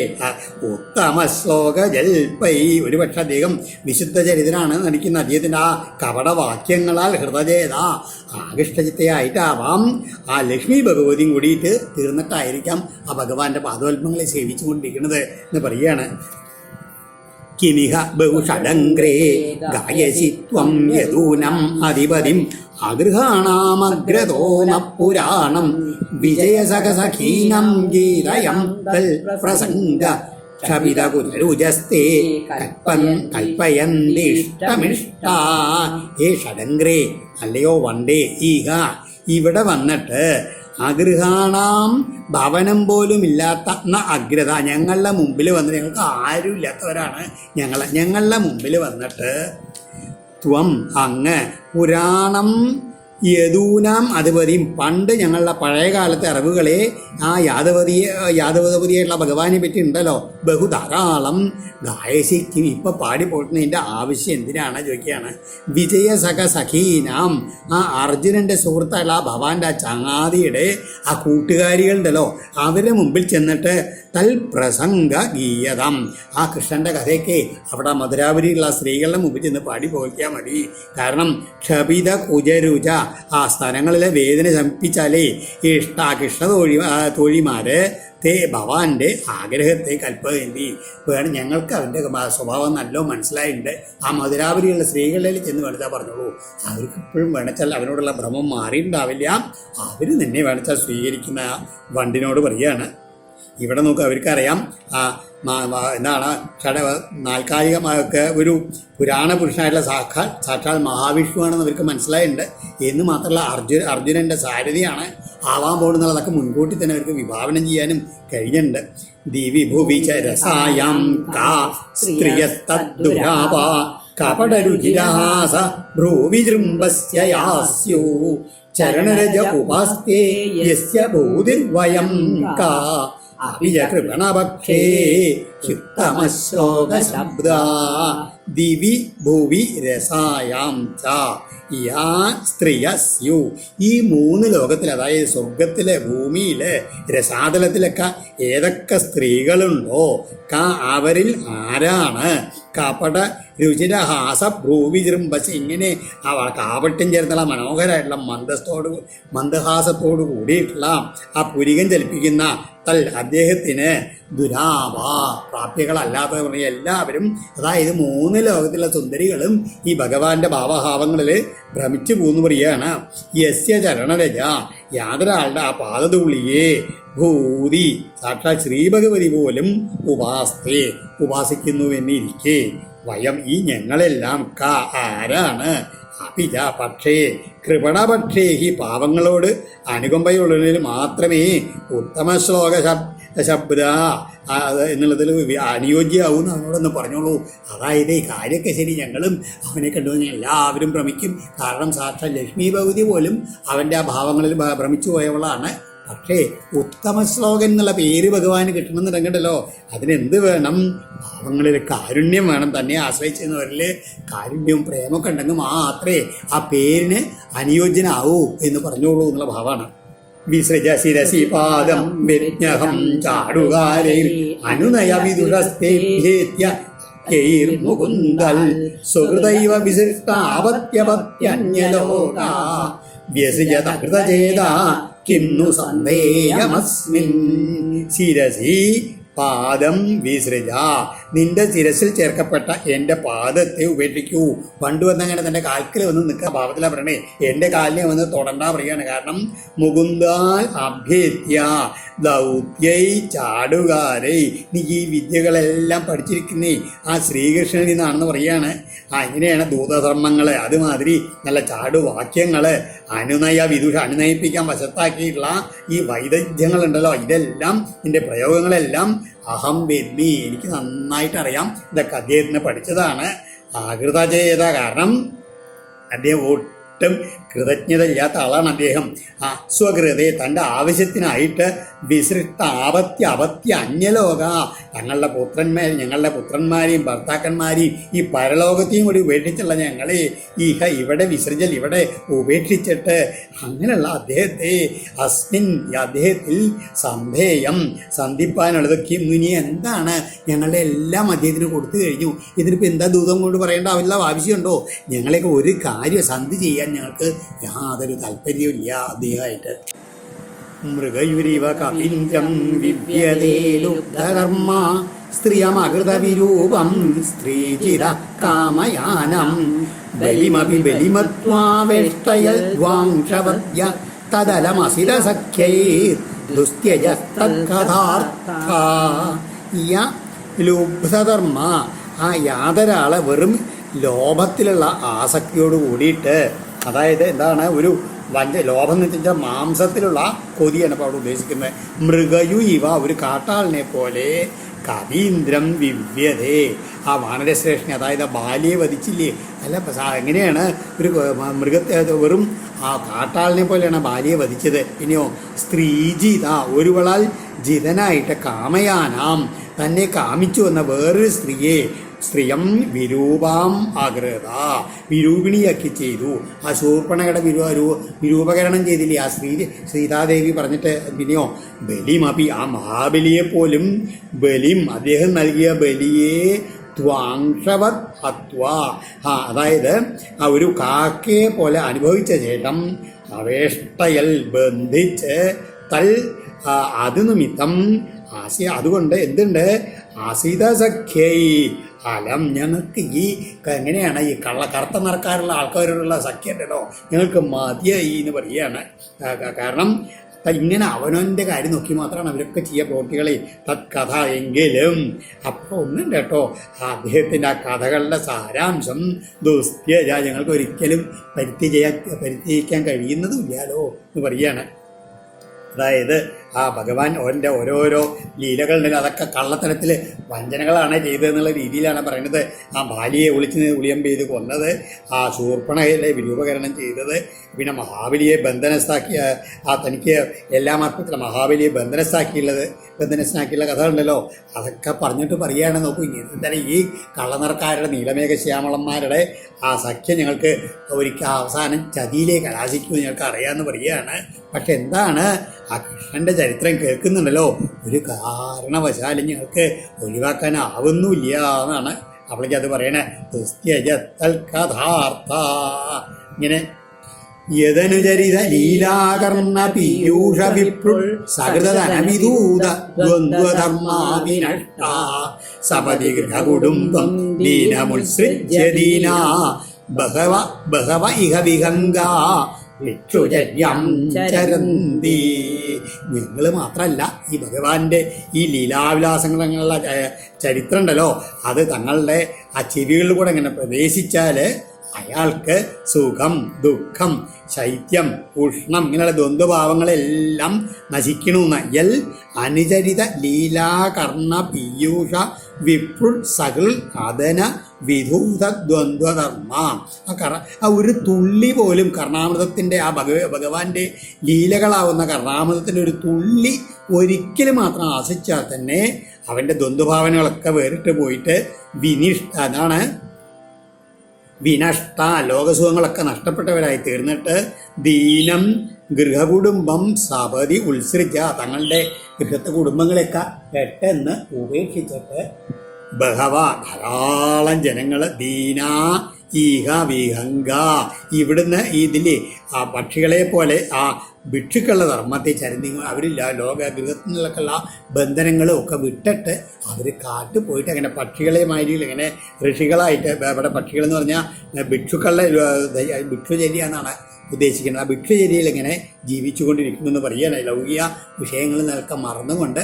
ഉത്തമ ശ്ലോക ജൽപൈ ഒരുപക്ഷെ അദ്ദേഹം വിശുദ്ധ ചരിതനാണ് നടിക്കുന്ന അദ്ദേഹത്തിൻ്റെ ആ കപടവാക്യങ്ങളാൽ ഹൃദയത ആകൃഷ്ടചിത്തയായിട്ടാവാം ആ ലക്ഷ്മി ഭഗവതിയും കൂടിയിട്ട് തീർന്നിട്ടായിരിക്കാം ആ ഭഗവാന്റെ പാദവൽപ്പങ്ങളെ സേവിച്ചു കൊണ്ടിരിക്കുന്നത് എന്ന് പറയുകയാണ്. കിമിഹ ബഹുഷഡംഗ്രേ ഗായസി ത്വം യദൂനം അധിപതിം അഗൃഹാണാമഗ്രതോ ന പുരാണം വിജയസഖസഖീനം ഗീതയം തൽ പ്രസംഗ ക്ഷപിതകുരുജസ്തേ കൽപ്പയന്തിഷ്ടമിഷ്ടാ. ഹേ ഷഡംഗ്രേ, അല്ലയോ വണ്ടേ, ഈഹ ഇവിടെ വന്നിട്ട് അഗൃഹാണാം ഭവനം പോലും ഇല്ലാത്ത അഗ്രത, ഞങ്ങളുടെ മുമ്പിൽ വന്ന്, ഞങ്ങൾക്ക് ആരും ഇല്ലാത്തവരാണ് ഞങ്ങളുടെ മുമ്പിൽ വന്നിട്ട് ത്വം അങ്ങ് പുരാണം യദൂനാം അധിപതിയും, പണ്ട് ഞങ്ങളുടെ പഴയ കാലത്തെ അറിവുകളെ ആ യാദവപതിയായിട്ടുള്ള ഭഗവാനെ പറ്റി ഉണ്ടല്ലോ ബഹുധാരാളം ഗായസിക്കും ഇപ്പം പാടിപ്പോട്ടുന്നതിൻ്റെ ആവശ്യം എന്തിനാണ് ചോദിക്കുകയാണ്. വിജയസഖ സഖീനാം, ആ അർജുനൻ്റെ സുഹൃത്തായുള്ള ആ ഭവാന്റെ ആ ചങ്ങാതിയുടെ ആ കൂട്ടുകാരികളുണ്ടല്ലോ അവരുടെ മുമ്പിൽ ചെന്നിട്ട് തൽ പ്രസംഗ ഗീയതം, ആ കൃഷ്ണൻ്റെ കഥയൊക്കെ അവിടെ മധുരാപുരിയിലുള്ള സ്ത്രീകളുടെ മുമ്പിൽ ചെന്ന് പാടി പോയിക്കാൻ മതി. കാരണം ക്ഷപിത കുജരുച, ആ സ്ഥലങ്ങളിലെ വേദന ശമിപ്പിച്ചാലേ കൃഷ്ണ തോഴിമാര് തേ ഭവാന്റെ ആഗ്രഹത്തെ കൽപ്പകേന്തി വേണം. ഞങ്ങൾക്ക് അവൻ്റെ സ്വഭാവം നല്ലോ മനസ്സിലായിട്ടുണ്ട്. ആ മധുരാപുരിയുള്ള സ്ത്രീകളിൽ ചെന്ന് വേണിച്ചാൽ പറഞ്ഞോളൂ, അവർക്ക് ഇപ്പോഴും വേണിച്ചാൽ അവനോടുള്ള ഭ്രമം മാറിയിട്ടുണ്ടാവില്ല. അവർ നിന്നെ വേണിച്ചാൽ സ്വീകരിക്കുന്ന വണ്ടിനോട് പറയുകയാണ്. ഇവിടെ നോക്കുക, അവർക്കറിയാം എന്താണ് നാൽക്കാലികമായൊക്കെ ഒരു പുരാണ പുരുഷനായിട്ടുള്ള സാക്ഷാൽ മഹാവിഷ്ണുവാണെന്ന് അവർക്ക് മനസ്സിലായിട്ടുണ്ട്. എന്ന് മാത്രമല്ല അർജുനൻ്റെ സാരഥിയാണ് ആവാൻ പോകുന്നതൊക്കെ മുൻകൂട്ടി തന്നെ അവർക്ക് വിഭാവനം ചെയ്യാനും കഴിഞ്ഞിട്ടുണ്ട്. ദിവി ഭുവി ചരസായം കാ സ്ത്രിയസ്തദ്ദുരാപ കപടരുചിരഹാസ ഭ്രൂവിജൃംഭസ്യ യാസ്യോ ചരണരജ ഉപാസ്തേ യസ്യ ഭൂതിർവയം കാ അഭിജകൃപണപക്ഷേ ശുദ്ധമശ്ലോകശബ്ദാ ദിവി ഭുവി രസായാം ച യാ സ്ത്രീയസ്യു. ഈ മൂന്ന് ലോകത്തിൽ, അതായത് സ്വർഗത്തിലെ ഭൂമിയിലെ രസാതലത്തിലൊക്കെ ഏതൊക്കെ സ്ത്രീകളുണ്ടോ അവരിൽ ആരാണ് കപട രുചിരഹാസ ഭ്രൂവിജൃംഭസ്, ഇങ്ങനെ ആ കാപട്യം ചേർന്നുള്ള മനോഹരമായിട്ടുള്ള മന്ദഹാസത്തോടു കൂടിയിട്ടുള്ള ആ പുരികം ചലിപ്പിക്കുന്ന അദ്ദേഹത്തിന് ദുരാപ പ്രാപ്തികളല്ലാത്ത എല്ലാവരും, അതായത് മൂന്ന് ലോകത്തിലുള്ള സുന്ദരികളും ഈ ഭഗവാന്റെ ഭാവഭാവങ്ങളിൽ ഭ്രമിച്ചു പോന്നു പറയുകയാണ്. യസ്യ ചരണരജ, യാതൊരാളുടെ ആ പാദധൂളിയെ ഭൂതി സാക്ഷാൽ ശ്രീഭഗവതി പോലും ഉപാസിക്കുന്നുവെന്നിരിക്കെ വയം, ഈ ഞങ്ങളെല്ലാം ആരാണ് അപിജ പക്ഷേ കൃപണപക്ഷേ, ഈ പാവങ്ങളോട് അനുകമ്പയുള്ളതിൽ മാത്രമേ ഉത്തമ ശ്ലോക ശബ്ദ എന്നുള്ളതിൽ അനുയോജ്യമാവും അവനോടൊന്ന് പറഞ്ഞോളൂ. അതായത് ഈ കാര്യമൊക്കെ ശരി, ഞങ്ങളും അവനെ കണ്ടു എല്ലാവരും ഭ്രമിക്കും. കാരണം സാക്ഷാൽ ലക്ഷ്മി ഭഗവതി പോലും അവൻ്റെ ആ ഭാവങ്ങളിൽ ഭ്രമിച്ചു പോയവളാണ്. പക്ഷേ ഉത്തമ ശ്ലോകൻ എന്നുള്ള പേര് ഭഗവാന് കിട്ടണമെന്നുണ്ടെങ്കിലോ അതിനെന്ത് വേണം? ഭാവങ്ങളിൽ കാരുണ്യം വേണം. തന്നെ ആശ്രയിച്ചവരിൽ കാരുണ്യവും പ്രേമൊക്കെ ഉണ്ടെങ്കിൽ മാത്രമേ ആ പേരിന് അനുയോജ്യനാവൂ എന്ന് പറഞ്ഞോളൂ എന്നുള്ള ഭാവമാണ്. വിസൃജ ശിരസി പാദം വിജ്ഞഹം ചാടുകാരൈ അനുനയ വിദുഷസ്തേഭ്യേത്യ മുകുന്ദൽ സുഹൃദൈവ വിശിഷ്ടാപത്യപത്യന്യലോക വ്യസിജത ഹൃതചേത കിന്നു സന്ദേഹമസ്മിൻ. ശിരസി പാദം വിസൃജ, നിന്റെ ശിരസിൽ ചേർക്കപ്പെട്ട എൻ്റെ പാദത്തെ ഉപേക്ഷിക്കൂ. പണ്ട് വന്നങ്ങനെ തൻ്റെ കാൽക്കൽ വന്ന് നിൽക്കുക ഭാവത്തിലാണ് പറയണേ, എൻ്റെ കാലിനെ വന്ന് തൊടണ്ടാ പറയുകയാണ്. കാരണം മുകുന്ദാൽ അഭ്യേത്യ ദൗത്യൈ ചാടുകാരൈ, നീ ഈ വിദ്യകളെല്ലാം പഠിച്ചിരിക്കുന്നേ ആ ശ്രീകൃഷ്ണനിൽ നിന്നാണെന്ന് പറയുകയാണ്. ഇങ്ങനെയാണ് ദൂതധർമ്മങ്ങൾ, അതുമാതിരി നല്ല ചാടുവാക്യങ്ങൾ, അനുനയ വിദുഷ അനുനയിപ്പിക്കാൻ വശത്താക്കിയിട്ടുള്ള ഈ വൈദഗ്ധ്യങ്ങളുണ്ടല്ലോ, ഇതെല്ലാം ഇതിൻ്റെ പ്രയോഗങ്ങളെല്ലാം അഹം വെദ്മി, എനിക്ക് നന്നായിട്ടറിയാം. ഇതൊക്കെ അദ്ദേഹത്തിന് പഠിച്ചതാണ്. ആകൃതചേത, കാരണം അദ്ദേഹം ഒട്ടും കൃതജ്ഞത ഇല്ലാത്ത ആളാണ് അദ്ദേഹം. സ്വകൃതയെ തൻ്റെ ആവശ്യത്തിനായിട്ട് വിസൃഷ്ട അപത്യ അന്യലോക, ഞങ്ങളുടെ പുത്രന്മാരെയും ഭർത്താക്കന്മാരെയും ഈ പരലോകത്തെയും കൂടി ഉപേക്ഷിച്ചുള്ള ഞങ്ങളെ ഇവിടെ വിസർജൽ ഇവിടെ ഉപേക്ഷിച്ചിട്ട് അങ്ങനെയുള്ള അദ്ദേഹത്തെ അദ്ദേഹത്തിൽ സന്ധേയം സന്ധിപ്പാനുള്ളത് മുനി എന്താണ് ഞങ്ങളുടെ എല്ലാം അദ്ദേഹത്തിന് കൊടുത്തു കഴിഞ്ഞു. ഇതിനിപ്പോൾ എന്താ ദൂതം കൊണ്ട് പറയേണ്ട ആവശ്യമുണ്ടോ? ഞങ്ങളെയൊക്കെ ഒരു കാര്യം സന്ധി ചെയ്യാൻ ഞങ്ങൾക്ക് യാതൊരു താല്പര്യമില്ല അദ്ദേഹമായിട്ട്. മൃഗയുരിവ കപിഞ്ചം വിവ്യതേ ലുബ്ധകർമ്മ സ്ത്രീയമകൃത വിരൂപം സ്ത്രീചിര കാമയാനം ബലിമപി ബലിമത്വാവേഷ്ടയദ്വാംശവദ്യ തദലമസിത സഖ്യൈ ദുസ്ത്യജ തദ്കഥാർത്ഥ. ലുബ്ധധർമ്മ ആ യാതൊരാളെ വെറും ലോഭത്തിലുള്ള ആസക്തിയോട് കൂടിയിട്ട്, അതായത് എന്താണ് ഒരു ലോഭം എന്ന് വെച്ചാൽ മാംസത്തിലുള്ള കൊതിയാണ് ഇപ്പോൾ അവിടെ ഉദ്ദേശിക്കുന്നത്. മൃഗയു ഇവ ഒരു കാട്ടാളിനെ പോലെ കവീന്ദ്രം വിവ്യതേ ആ വാനരശ്രേഷ്ഠനെ, അതായത് ബാലിയെ വധിച്ചില്ലേ, അല്ല എങ്ങനെയാണ് ഒരു മൃഗത്തെ വെറും ആ കാട്ടാളിനെ പോലെയാണ് ബാലിയെ വധിച്ചത്. പിന്നെയോ സ്ത്രീജിത ഒരുവളാൽ ജിതനായിട്ട് കാമയാനാം തന്നെ കാമിച്ചു വന്ന വേറൊരു സ്ത്രീയം വിരൂപാം ആകൃത വിരൂപിണിയാക്കി ചെയ്തു. ആ ശൂർപ്പണയുടെ വിരൂപകരണം ചെയ്തില്ലേ ആ സീതാദേവി പറഞ്ഞിട്ട്. പിന്നെയോ ബലിമപി ആ മഹാബലിയെ പോലും അദ്ദേഹം നൽകിയ ബലിയെ ത്വാംശവത് ഹത്വ അതായത് ആ ഒരു കാക്കയെ പോലെ അനുഭവിച്ച ശേഷം അവേഷ്ടയൽ ബന്ധിച്ച് അത് നിമിത്തം അതുകൊണ്ട് എന്തുണ്ട് ആസിത സഖ്യൈ ഫലം ഞങ്ങൾക്ക് ഈ എങ്ങനെയാണ് ഈ കറുത്ത നിറക്കാറുള്ള ആൾക്കാരോടുള്ള സഖ്യം ഉണ്ടല്ലോ ഞങ്ങൾക്ക് മതിയായി എന്ന് പറയുകയാണ്. കാരണം ഇങ്ങനെ അവനവൻ്റെ കാര്യം നോക്കി മാത്രമാണ് അവരൊക്കെ ചെയ്യുക പ്രവൃത്തികളെ തത്കഥ എങ്കിലും അപ്പോൾ ഒന്നുണ്ട് കേട്ടോ, അദ്ദേഹത്തിൻ്റെ ആ കഥകളുടെ സാരാംശം ദുസ്ത്യജ ഞങ്ങൾക്ക് ഒരിക്കലും പരിത്യജിക്കാൻ കഴിയുന്നതുമില്ലല്ലോ എന്ന് പറയുകയാണ്. അതായത് ആ ഭഗവാൻ ഓൻ്റെ ഓരോരോ ലീലകളുണ്ടെങ്കിൽ അതൊക്കെ കള്ളത്തരത്തിൽ വഞ്ചനകളാണ് ചെയ്തതെന്നുള്ള രീതിയിലാണ് പറയുന്നത്. ആ ബാലിയെ ഉളിയം ചെയ്ത് കൊന്നത്, ആ ശൂർപ്പണയിലെ വിരൂപകരണം ചെയ്തത്, പിന്നെ മഹാബലിയെ ബന്ധനസ്ഥാക്കിയ തനിക്ക് എല്ലാം അർത്ഥത്തിലും മഹാബലിയെ ബന്ധനസ്ഥാക്കിയുള്ള കഥകളുണ്ടല്ലോ, അതൊക്കെ പറഞ്ഞിട്ട് പറയുകയാണ്. നോക്കൂ, എന്തായാലും ഈ കള്ളനിറക്കാരുടെ നീലമേഘശ്യാമളന്മാരുടെ ആ സഖ്യം ഞങ്ങൾക്ക് ഒരിക്കൽ അവസാനം ചതിയിലേക്ക് കലാശിക്കുമെന്ന് ഞങ്ങൾക്ക് അറിയാമെന്ന് പറയുകയാണ്. പക്ഷെ എന്താണ് ആ കൃഷ്ണൻ്റെ ചരിത്രം കേൾക്കുന്നുണ്ടല്ലോ, ഒരു കാരണവശാലും ഞങ്ങൾക്ക് ഒഴിവാക്കാനാവുന്നില്ല എന്നാണ് അവൾക്ക് അത് പറയണേ. കഥാർത്ഥ ഇങ്ങനെ യദനുചരിത ലീലാകർണ പീയൂഷ വിപ്രുൾ സകൃതനവിദൂത ദ്വന്ദ്വധർമാവിനഷ്ട സപതി ഗൃഹകുടുംബം ദീനമുത്സൃജ്യ ദീനാ ബഹവ ഇഹ വിഹംഗ ഞങ്ങൾ മാത്രമല്ല ഈ ഭഗവാന്റെ ഈ ലീലാവിലാസങ്ങളുള്ള ചരിത്രം ഉണ്ടല്ലോ, അത് തങ്ങളുടെ ആ ചെവികളിൽ കൂടെ ഇങ്ങനെ പ്രവേശിച്ചാൽ അയാൾക്ക് സുഖം ദുഃഖം ശൈത്യം ഉഷ്ണം ഇങ്ങനെയുള്ള ദ്വന്ദ്ഭാവങ്ങളെല്ലാം നശിക്കണമെന്ന്. യൽ അനുചരിത ലീലാകർണ പീയൂഷ വിപ്രുൾ സകൽ അതന വിധൂത ദ്വന്ദ്വധർമ്മ ആ ഒരു തുള്ളി പോലും കർണാമൃതത്തിൻ്റെ ആ ഭഗവാന്റെ ലീലകളാവുന്ന കർണാമൃതത്തിൻ്റെ ഒരു തുള്ളി ഒരിക്കലും മാത്രം ആശിച്ചാൽ തന്നെ അവൻ്റെ ദ്വന്ദ്ഭാവനകളൊക്കെ വേറിട്ട് പോയിട്ട് അതാണ് വിനഷ്ട ലോകസുഖങ്ങളൊക്കെ നഷ്ടപ്പെട്ടവരായി തീർന്നിട്ട് ദീനം ഗൃഹകുടുംബം സപതി ഉത്സൃജ തങ്ങളുടെ ഗൃഹത്തെ കുടുംബങ്ങളെയൊക്കെ പെട്ടെന്ന് ഉപേക്ഷിച്ചിട്ട് ബഹവ ധാരാളം ജനങ്ങൾ ദീനാ ഈഹ വിഹംഗ ഇവിടുന്ന് ഇതിലെ ആ പക്ഷികളെ പോലെ ആ ഭിക്ഷുക്കളുടെ ധർമ്മത്തെ ചരന്തി അവരില്ല ഗൃഹത്തിലുള്ള ബന്ധനങ്ങളും ഒക്കെ വിട്ടിട്ട് അവർ കാട്ടു പോയിട്ട് അങ്ങനെ പക്ഷികളെ മാതിരി ഇങ്ങനെ ഋഷികളായിട്ട് ഇവിടെ പക്ഷികളെന്ന് പറഞ്ഞാൽ ഭിക്ഷുചര്യ എന്നാണ് ഉദ്ദേശിക്കുന്നത്. ആ ഭിക്ഷചര്യയിൽ ഇങ്ങനെ ജീവിച്ചുകൊണ്ടിരിക്കുന്നു എന്ന് പറയുകയാണ്. ലൗകിക വിഷയങ്ങളിൽ നിന്നൊക്കെ മറന്നുകൊണ്ട്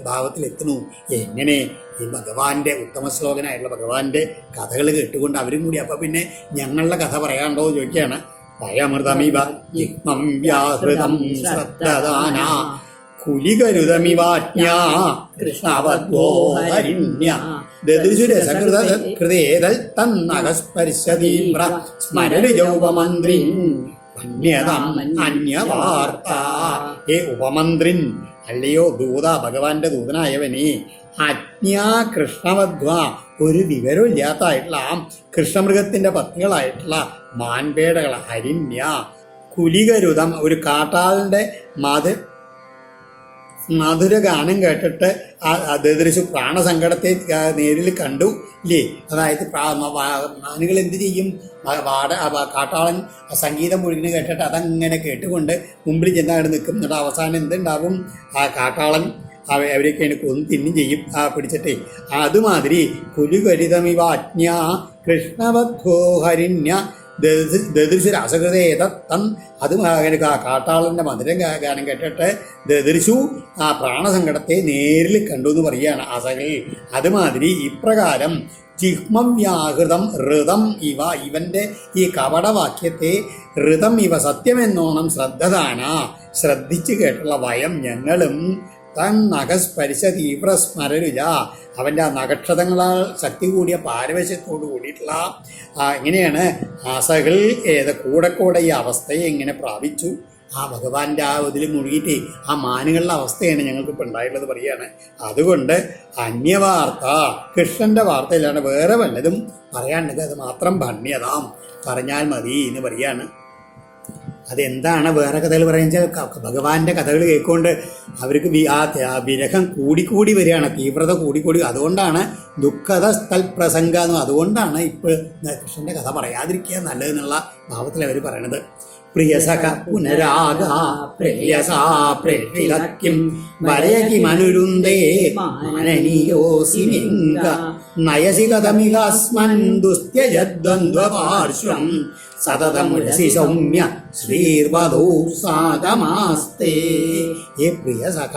ഭാവത്തിലെത്തുന്നു. എങ്ങനെ ഈ ഭഗവാന്റെ ഉത്തമ ശ്ലോകനായിട്ടുള്ള ഭഗവാന്റെ കഥകൾ കേട്ടുകൊണ്ട് അവരും കൂടി അപ്പം പിന്നെ ഞങ്ങളുടെ കഥ പറയാണ്ടോ ചോദിക്കുകയാണ്. ഭയമൃതമിവ ജിഹ്മം വ്യാഹൃതം ശ്രദ്ധദാന കുലികരുതമിവാജ്ഞാ കൃഷ്ണവദ്വോഹരിണ്യ ദദൃശുരസകൃതേതൽ തന്നകസ്പർശതീവ്ര സ്മരരുജൗപമന്ത്രിൻ അന്യവാർത്ത. ഏ ഉപമന്ത്രിൻ, അല്ലയോ ദൂത, ഭഗവാന്റെ ദൂതനായവനെ, അജ്ഞാ കൃഷ്ണവദ്വ ഒരു വിവരമില്ലാത്തായിട്ടുള്ള കൃഷ്ണമൃഗത്തിൻ്റെ പത്നികളായിട്ടുള്ള മാൻപേടകൾ ഹരിണ്യ കുലികരുതം ഒരു കാട്ടാളിൻ്റെ മധുര ഗാനം കേട്ടിട്ട് ദദൃശു പ്രാണസങ്കടത്തെ നേരിൽ കണ്ടു ഇല്ലേ. അതായത് മാനുകൾ എന്ത് ചെയ്യും, കാട്ടാളൻ സംഗീതം മുഴുവൻ കേട്ടിട്ട് അതങ്ങനെ കേട്ടുകൊണ്ട് മുമ്പിൽ ചെന്നവിടെ നിൽക്കും. എന്നിട്ട് അവസാനം എന്തുണ്ടാവും, ആ കാട്ടാളൻ അവരെയൊക്കെ കൊന്നു തിന്നും ചെയ്യും പിടിച്ചിട്ടേ. അതുമാതിരി കുലുകരിതമിവ അജ്ഞ കൃഷ്ണവദ്ഘോഹരിണ്യ ദദൃശു രാസകൃതേത തൻ അത് കാട്ടാളൻ്റെ മധുരം ഗാനം കേട്ടിട്ട് ദദൃശു ആ പ്രാണസങ്കടത്തെ നേരിൽ കണ്ടു എന്ന് പറയുകയാണ് ആസകൾ. അതുമാതിരി ഇപ്രകാരം ജിഹ്മവ്യാഹൃതം ഋതം ഇവ ഇവൻ്റെ ഈ കപടവാക്യത്തെ ഋതം ഇവ സത്യമെന്നോണം ശ്രദ്ധദാന ശ്രദ്ധിച്ചു കേട്ടുള്ള വയം ഞങ്ങളും തൻ നഖസ്പരിശ തീവ്ര സ്മരരുജ അവൻ്റെ ആ നഖക്ഷതങ്ങളാൽ ശക്തി കൂടിയ പാരവശ്യത്തോട് കൂടിയിട്ടുള്ള എങ്ങനെയാണ് ആസകൾ കൂടെ ഈ അവസ്ഥയെ എങ്ങനെ പ്രാപിച്ചു ആ ഭഗവാന്റെ ആ ഇതിൽ മുഴുകിയിട്ട് ആ മാനുകളുടെ അവസ്ഥയാണ് ഞങ്ങൾക്കിപ്പോൾ ഉണ്ടായിട്ടുള്ളത് പറയുകയാണ്. അതുകൊണ്ട് അന്യവാർത്ത കൃഷ്ണൻ്റെ വാർത്തയിലാണ് വേറെ വല്ലതും പറയാണ്ടെങ്കിൽ അത് മാത്രം ഭണ്യതാം പറഞ്ഞാൽ മതി എന്ന് പറയാണ്. അതെന്താണ് വേറെ കഥകൾ പറയുക ഭഗവാന്റെ കഥകൾ കേൾക്കൊണ്ട് അവർക്ക് ആ വിരഹം കൂടിക്കൂടി വരികയാണ്, തീവ്രത കൂടിക്കൂടി. അതുകൊണ്ടാണ് ദുഃഖത സ്ഥൽപ്രസംഗ എന്നും അതുകൊണ്ടാണ് ഇപ്പോൾ കൃഷ്ണൻ്റെ കഥ പറയാതിരിക്കുക നല്ലതെന്നുള്ള ഭാവത്തിൽ അവർ പറയണത്. പ്രിയസഖ പുനരാഗ പ്രേയസാ പ്രേഷിതക്കിം വരയകിമനുരുന്ദേ മാനനീയോസിമിംഗ നയസി കഥമികാസ്മൻ ദുസ്ത്യജദ്വന്ദ്വപാർശ്വം സതതമുരസി സൗമ്യ ശ്രീർവധൂ സാഗമാസ്തേ. ഏ പ്രിയസഖ